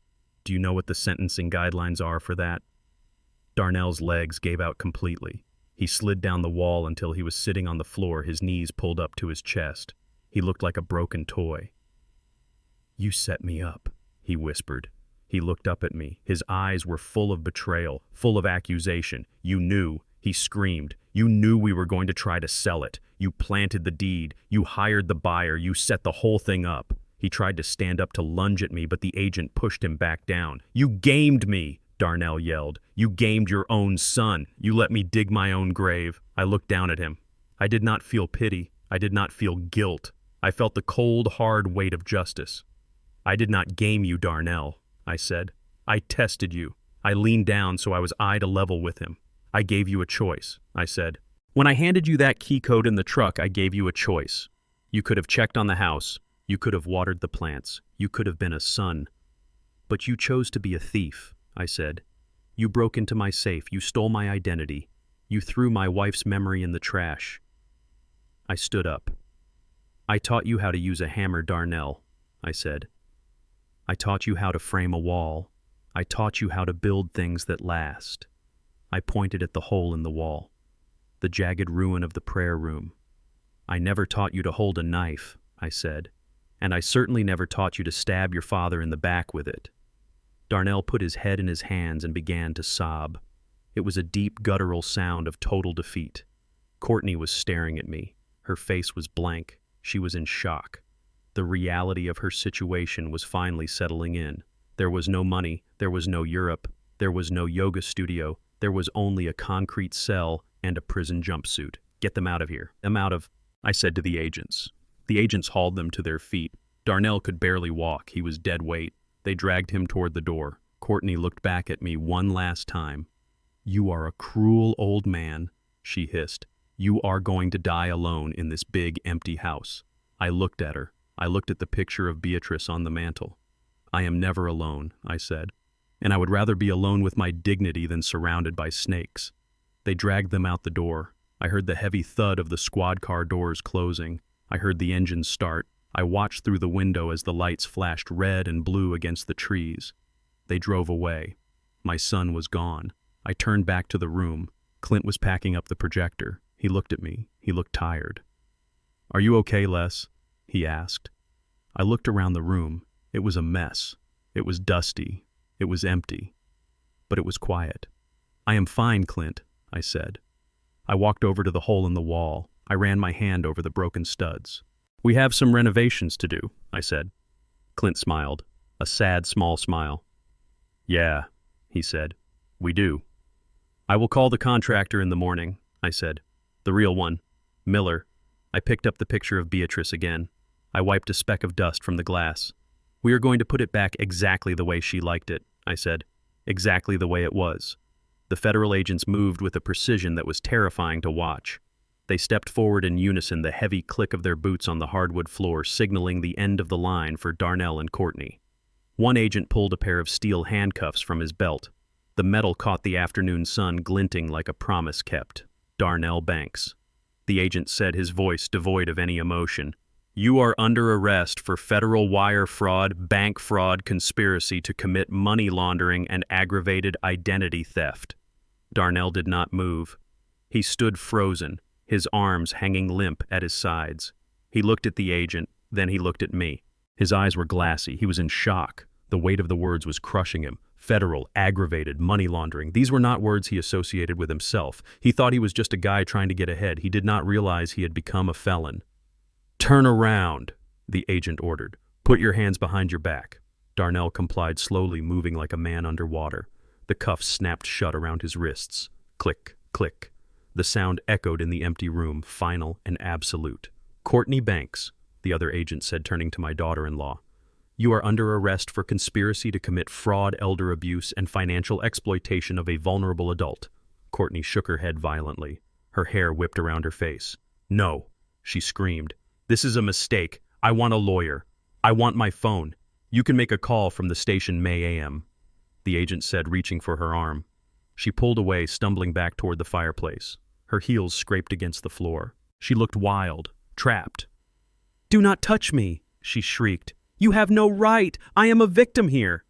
Do you know what the sentencing guidelines are for that? Darnell's legs gave out completely. He slid down the wall until he was sitting on the floor, his knees pulled up to his chest. He looked like a broken toy. You set me up, he whispered. He looked up at me. His eyes were full of betrayal, full of accusation. You knew, he screamed. You knew we were going to try to sell it. You planted the deed. You hired the buyer. You set the whole thing up. He tried to stand up to lunge at me, but the agent pushed him back down. You gamed me, Darnell yelled. You gamed your own son. You let me dig my own grave. I looked down at him. I did not feel pity. I did not feel guilt. I felt the cold, hard weight of justice. I did not game you, Darnell, I said. I tested you. I leaned down so I was eye to level with him. I gave you a choice, I said. When I handed you that key code in the truck, I gave you a choice. You could have checked on the house. You could have watered the plants. You could have been a son. But you chose to be a thief, I said. You broke into my safe. You stole my identity. You threw my wife's memory in the trash. I stood up. I taught you how to use a hammer, Darnell, I said. I taught you how to frame a wall. I taught you how to build things that last. I pointed at the hole in the wall, the jagged ruin of the prayer room. I never taught you to hold a knife, I said, and I certainly never taught you to stab your father in the back with it. Darnell put his head in his hands and began to sob. It was a deep, guttural sound of total defeat. Courtney was staring at me. Her face was blank. She was in shock. The reality of her situation was finally settling in. There was no money, there was no Europe, there was no yoga studio, there was only a concrete cell and a prison jumpsuit. Get them out of here. Them out of, I said to the agents. The agents hauled them to their feet. Darnell could barely walk. He was dead weight. They dragged him toward the door. Courtney looked back at me one last time. You are a cruel old man, she hissed. You are going to die alone in this big, empty house. I looked at her. I looked at the picture of Beatrice on the mantel. I am never alone, I said, and I would rather be alone with my dignity than surrounded by snakes. They dragged them out the door. I heard the heavy thud of the squad car doors closing. I heard the engine start. I watched through the window as the lights flashed red and blue against the trees. They drove away. My son was gone. I turned back to the room. Clint was packing up the projector. He looked at me. He looked tired. Are you okay, Les? He asked. I looked around the room. It was a mess. It was dusty. It was empty. But it was quiet. I am fine, Clint, I said. I walked over to the hole in the wall. I ran my hand over the broken studs. We have some renovations to do, I said. Clint smiled, a sad, small smile. Yeah, he said. We do. I will call the contractor in the morning, I said. The real one. Miller. I picked up the picture of Beatrice again. I wiped a speck of dust from the glass. We are going to put it back exactly the way she liked it, I said. Exactly the way it was. The federal agents moved with a precision that was terrifying to watch. They stepped forward in unison, the heavy click of their boots on the hardwood floor signaling the end of the line for Darnell and Courtney. One agent pulled a pair of steel handcuffs from his belt. The metal caught the afternoon sun glinting like a promise kept. Darnell Banks. The agent said, his voice devoid of any emotion. You are under arrest for federal wire fraud, bank fraud, conspiracy to commit money laundering, and aggravated identity theft. Darnell did not move. He stood frozen, his arms hanging limp at his sides. He looked at the agent, then he looked at me. His eyes were glassy. He was in shock. The weight of the words was crushing him. Federal, aggravated, money laundering. These were not words he associated with himself. He thought he was just a guy trying to get ahead. He did not realize he had become a felon. Turn around, the agent ordered. Put your hands behind your back. Darnell complied slowly, moving like a man underwater. The cuffs snapped shut around his wrists. Click, click. The sound echoed in the empty room, final and absolute. Courtney Banks, the other agent said, turning to my daughter-in-law. You are under arrest for conspiracy to commit fraud, elder abuse, and financial exploitation of a vulnerable adult. Courtney shook her head violently. Her hair whipped around her face. No, she screamed. This is a mistake. I want a lawyer. I want my phone. You can make a call from the station May AM. The agent said, reaching for her arm. She pulled away, stumbling back toward the fireplace. Her heels scraped against the floor. She looked wild, trapped. Do not touch me, she shrieked. You have no right. I am a victim here.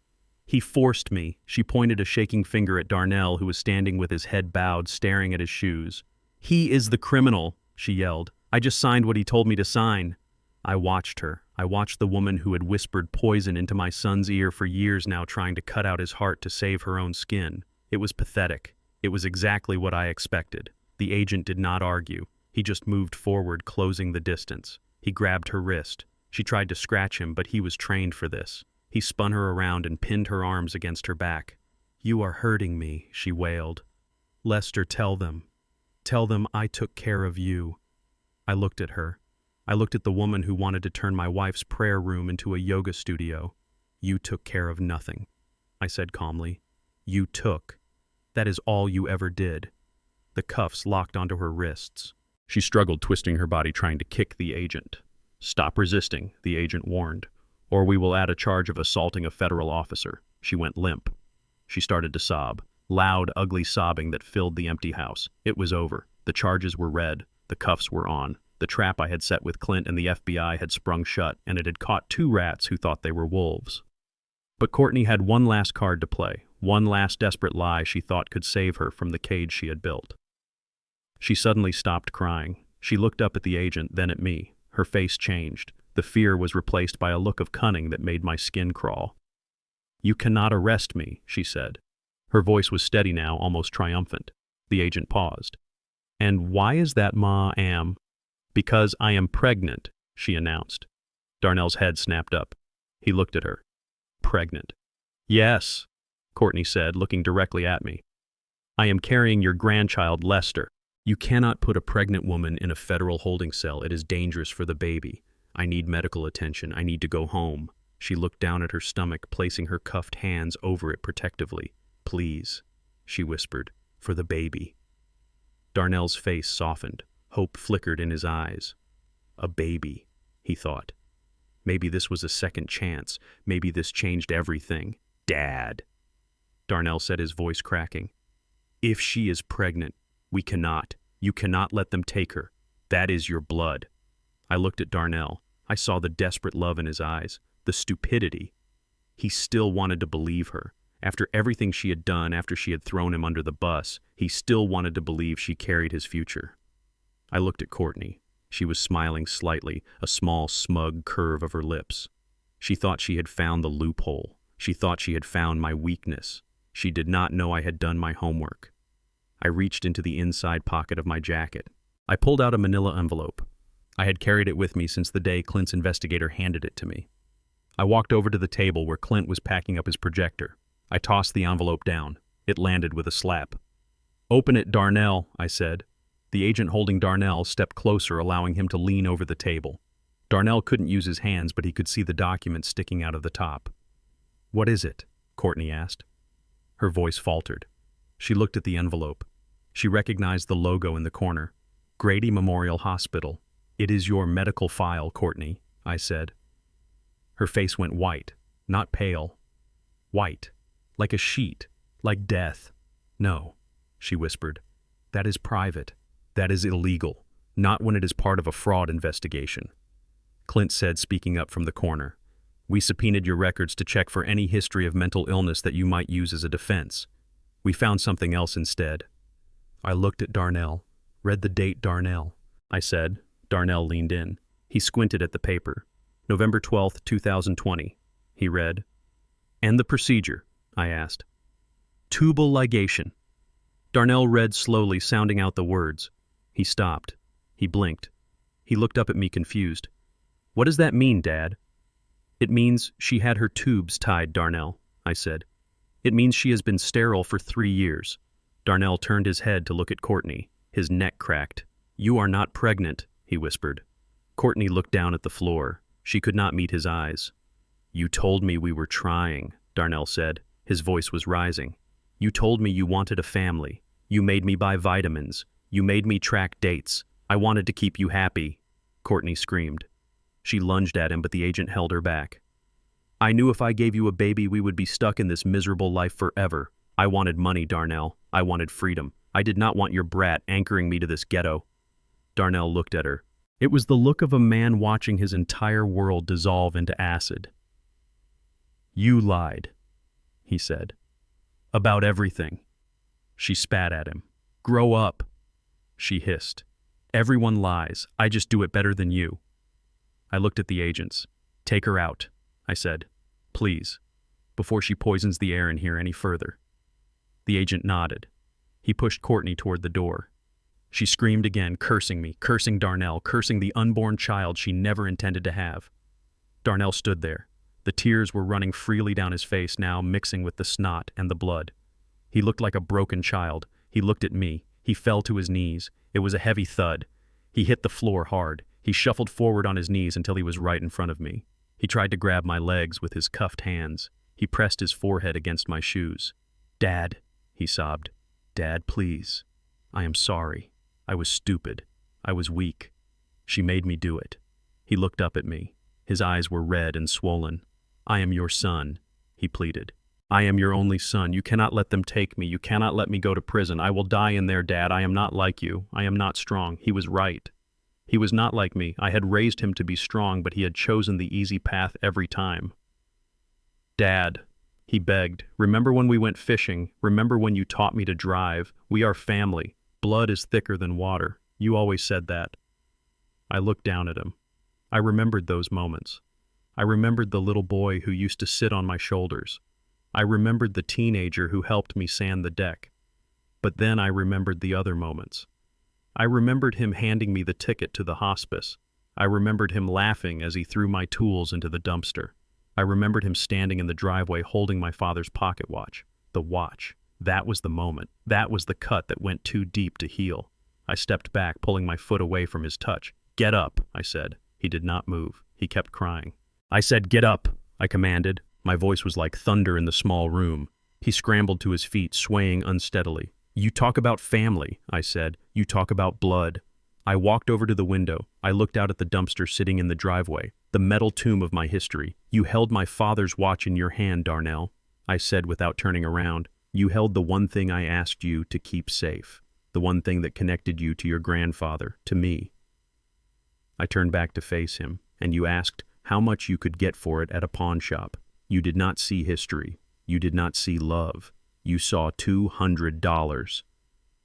He forced me. She pointed a shaking finger at Darnell, who was standing with his head bowed, staring at his shoes. He is the criminal, she yelled. I just signed what he told me to sign. I watched her. I watched the woman who had whispered poison into my son's ear for years now, trying to cut out his heart to save her own skin. It was pathetic. It was exactly what I expected. The agent did not argue. He just moved forward, closing the distance. He grabbed her wrist. She tried to scratch him, but he was trained for this. He spun her around and pinned her arms against her back. You are hurting me, she wailed. Lester, tell them. Tell them I took care of you. I looked at her. I looked at the woman who wanted to turn my wife's prayer room into a yoga studio. You took care of nothing, I said calmly. You took. That is all you ever did. The cuffs locked onto her wrists. She struggled, twisting her body, trying to kick the agent. Stop resisting, the agent warned, or we will add a charge of assaulting a federal officer. She went limp. She started to sob, loud, ugly sobbing that filled the empty house. It was over. The charges were read. The cuffs were on. The trap I had set with Clint and the FBI had sprung shut, and it had caught two rats who thought they were wolves. But Courtney had one last card to play, one last desperate lie she thought could save her from the cage she had built. She suddenly stopped crying. She looked up at the agent, then at me. Her face changed. The fear was replaced by a look of cunning that made my skin crawl. "You cannot arrest me," she said. Her voice was steady now, almost triumphant. The agent paused. "And why is that, Ma? Because I am pregnant," she announced. Darnell's head snapped up. He looked at her. "Pregnant?" "Yes," Courtney said, looking directly at me. "I am carrying your grandchild, Lester. You cannot put a pregnant woman in a federal holding cell. It is dangerous for the baby. I need medical attention. I need to go home." She looked down at her stomach, placing her cuffed hands over it protectively. "Please," she whispered, "for the baby." Darnell's face softened. Hope flickered in his eyes. A baby, he thought. Maybe this was a second chance. Maybe this changed everything. "Dad," Darnell said, his voice cracking. "If she is pregnant, you cannot let them take her. That is your blood." I looked at Darnell. I saw the desperate love in his eyes, the stupidity. He still wanted to believe her. After everything she had done, after she had thrown him under the bus, he still wanted to believe she carried his future. I looked at Courtney. She was smiling slightly, a small, smug curve of her lips. She thought she had found the loophole. She thought she had found my weakness. She did not know I had done my homework. I reached into the inside pocket of my jacket. I pulled out a manila envelope. I had carried it with me since the day Clint's investigator handed it to me. I walked over to the table where Clint was packing up his projector. I tossed the envelope down. It landed with a slap. "Open it, Darnell," I said. The agent holding Darnell stepped closer, allowing him to lean over the table. Darnell couldn't use his hands, but he could see the document sticking out of the top. "What is it?" Courtney asked. Her voice faltered. She looked at the envelope. She recognized the logo in the corner. "Grady Memorial Hospital." "It is your medical file, Courtney," I said. Her face went white, not pale. White, like a sheet, like death. "No," she whispered. "That is private. That is illegal. Not when it is part of a fraud investigation." Clint said, speaking up from the corner. "We subpoenaed your records to check for any history of mental illness that you might use as a defense. We found something else instead." I looked at Darnell. "Read the date, Darnell," I said. Darnell leaned in. He squinted at the paper. "November 12th, 2020, he read. "And the procedure?" I asked. "Tubal ligation." Darnell read slowly, sounding out the words. He stopped. He blinked. He looked up at me confused. "What does that mean, Dad?" "It means she had her tubes tied, Darnell," I said. "It means she has been sterile for 3 years. Darnell turned his head to look at Courtney. His neck cracked. "You are not pregnant," he whispered. Courtney looked down at the floor. She could not meet his eyes. "You told me we were trying," Darnell said. His voice was rising. "You told me you wanted a family. You made me buy vitamins. You made me track dates. I wanted to keep you happy." Courtney screamed. She lunged at him, but the agent held her back. "I knew if I gave you a baby, we would be stuck in this miserable life forever. I wanted money, Darnell. I wanted freedom. I did not want your brat anchoring me to this ghetto." Darnell looked at her. It was the look of a man watching his entire world dissolve into acid. "You lied," he said. "About everything." She spat at him. "Grow up," she hissed. "Everyone lies. I just do it better than you." I looked at the agents. "Take her out," I said. "Please, before she poisons the air in here any further." The agent nodded. He pushed Courtney toward the door. She screamed again, cursing me, cursing Darnell, cursing the unborn child she never intended to have. Darnell stood there. The tears were running freely down his face now, mixing with the snot and the blood. He looked like a broken child. He looked at me. He fell to his knees. It was a heavy thud. He hit the floor hard. He shuffled forward on his knees until he was right in front of me. He tried to grab my legs with his cuffed hands. He pressed his forehead against my shoes. "Dad," he sobbed. "Dad, please. I am sorry. I was stupid. I was weak. She made me do it." He looked up at me. His eyes were red and swollen. "I am your son," he pleaded. "I am your only son. You cannot let them take me. You cannot let me go to prison. I will die in there, Dad. I am not like you. I am not strong." He was right. He was not like me. I had raised him to be strong, but he had chosen the easy path every time. Dad, he begged, remember when we went fishing? Remember when you taught me to drive? We are family. Blood is thicker than water. You always said that. I looked down at him. I remembered those moments. I remembered the little boy who used to sit on my shoulders. I remembered the teenager who helped me sand the deck. But then I remembered the other moments. I remembered him handing me the ticket to the hospice. I remembered him laughing as he threw my tools into the dumpster. I remembered him standing in the driveway holding my father's pocket watch. The watch. That was the moment. That was the cut that went too deep to heal. I stepped back, pulling my foot away from his touch. Get up, I said. He did not move. He kept crying. I said, get up, I commanded. My voice was like thunder in the small room. He scrambled to his feet, swaying unsteadily. You talk about family, I said. You talk about blood. I walked over to the window. I looked out at the dumpster sitting in the driveway, the metal tomb of my history. You held my father's watch in your hand, Darnell, I said without turning around. You held the one thing I asked you to keep safe, the one thing that connected you to your grandfather, to me. I turned back to face him, and you asked how much you could get for it at a pawn shop. You did not see history. You did not see love. You saw $200.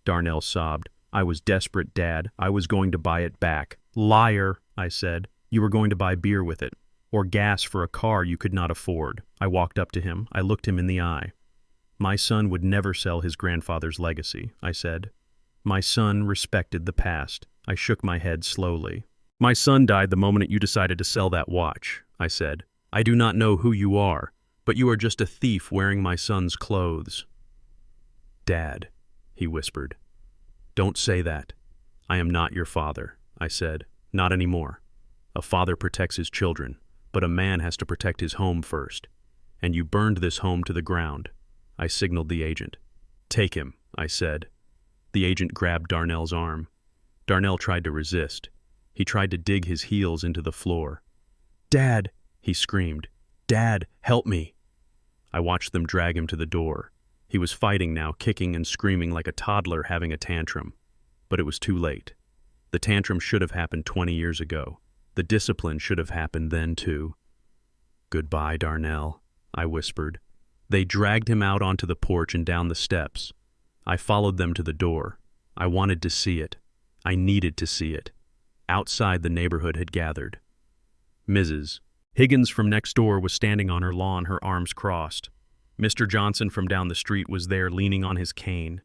Darnell sobbed. I was desperate, Dad. I was going to buy it back. Liar, I said. You were going to buy beer with it, or gas for a car you could not afford. I walked up to him. I looked him in the eye. My son would never sell his grandfather's legacy, I said. My son respected the past. I shook my head slowly. My son died the moment you decided to sell that watch, I said. I do not know who you are, but you are just a thief wearing my son's clothes. Dad, he whispered. Don't say that. I am not your father, I said. Not anymore. A father protects his children, but a man has to protect his home first. And you burned this home to the ground. I signaled the agent. Take him, I said. The agent grabbed Darnell's arm. Darnell tried to resist. He tried to dig his heels into the floor. Dad, he screamed. Dad, help me. I watched them drag him to the door. He was fighting now, kicking and screaming like a toddler having a tantrum. But it was too late. The tantrum should have happened 20 years ago. The discipline should have happened then, too. Goodbye, Darnell, I whispered. They dragged him out onto the porch and down the steps. I followed them to the door. I wanted to see it. I needed to see it. Outside, the neighborhood had gathered. Mrs. Higgins from next door was standing on her lawn, her arms crossed. Mr. Johnson from down the street was there, leaning on his cane.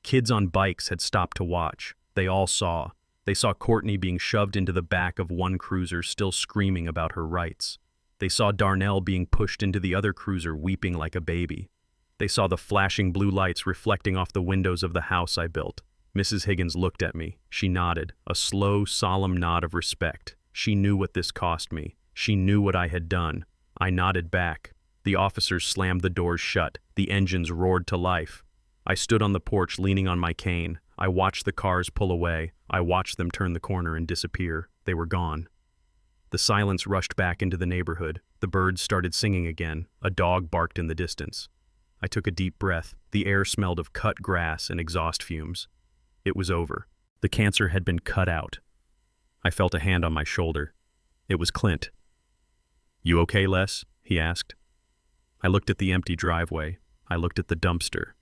Kids on bikes had stopped to watch. They all saw. They saw Courtney being shoved into the back of one cruiser, still screaming about her rights. They saw Darnell being pushed into the other cruiser, weeping like a baby. They saw the flashing blue lights reflecting off the windows of the house I built. Mrs. Higgins looked at me. She nodded, a slow, solemn nod of respect. She knew what this cost me. She knew what I had done. I nodded back. The officers slammed the doors shut. The engines roared to life. I stood on the porch leaning on my cane. I watched the cars pull away. I watched them turn the corner and disappear. They were gone. The silence rushed back into the neighborhood. The birds started singing again. A dog barked in the distance. I took a deep breath. The air smelled of cut grass and exhaust fumes. It was over. The cancer had been cut out. I felt a hand on my shoulder. It was Clint. You okay, Les? He asked. I looked at the empty driveway. I looked at the dumpster.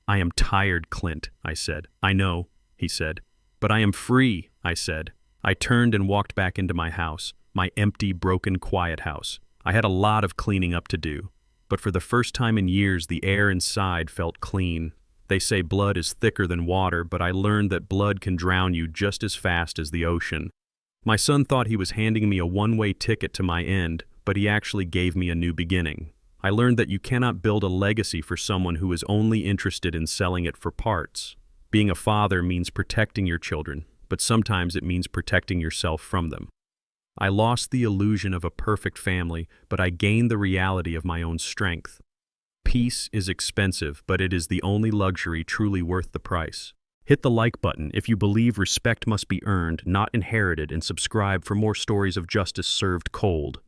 I am tired, Clint, I said. I know, he said. But I am free, I said. I turned and walked back into my house, my empty, broken, quiet house. I had a lot of cleaning up to do. But for the first time in years, the air inside felt clean. They say blood is thicker than water, but I learned that blood can drown you just as fast as the ocean. My son thought he was handing me a one-way ticket to my end, but he actually gave me a new beginning. I learned that you cannot build a legacy for someone who is only interested in selling it for parts. Being a father means protecting your children, but sometimes it means protecting yourself from them. I lost the illusion of a perfect family, but I gained the reality of my own strength. Peace is expensive, but it is the only luxury truly worth the price. Hit the like button if you believe respect must be earned, not inherited, and subscribe for more stories of justice served cold.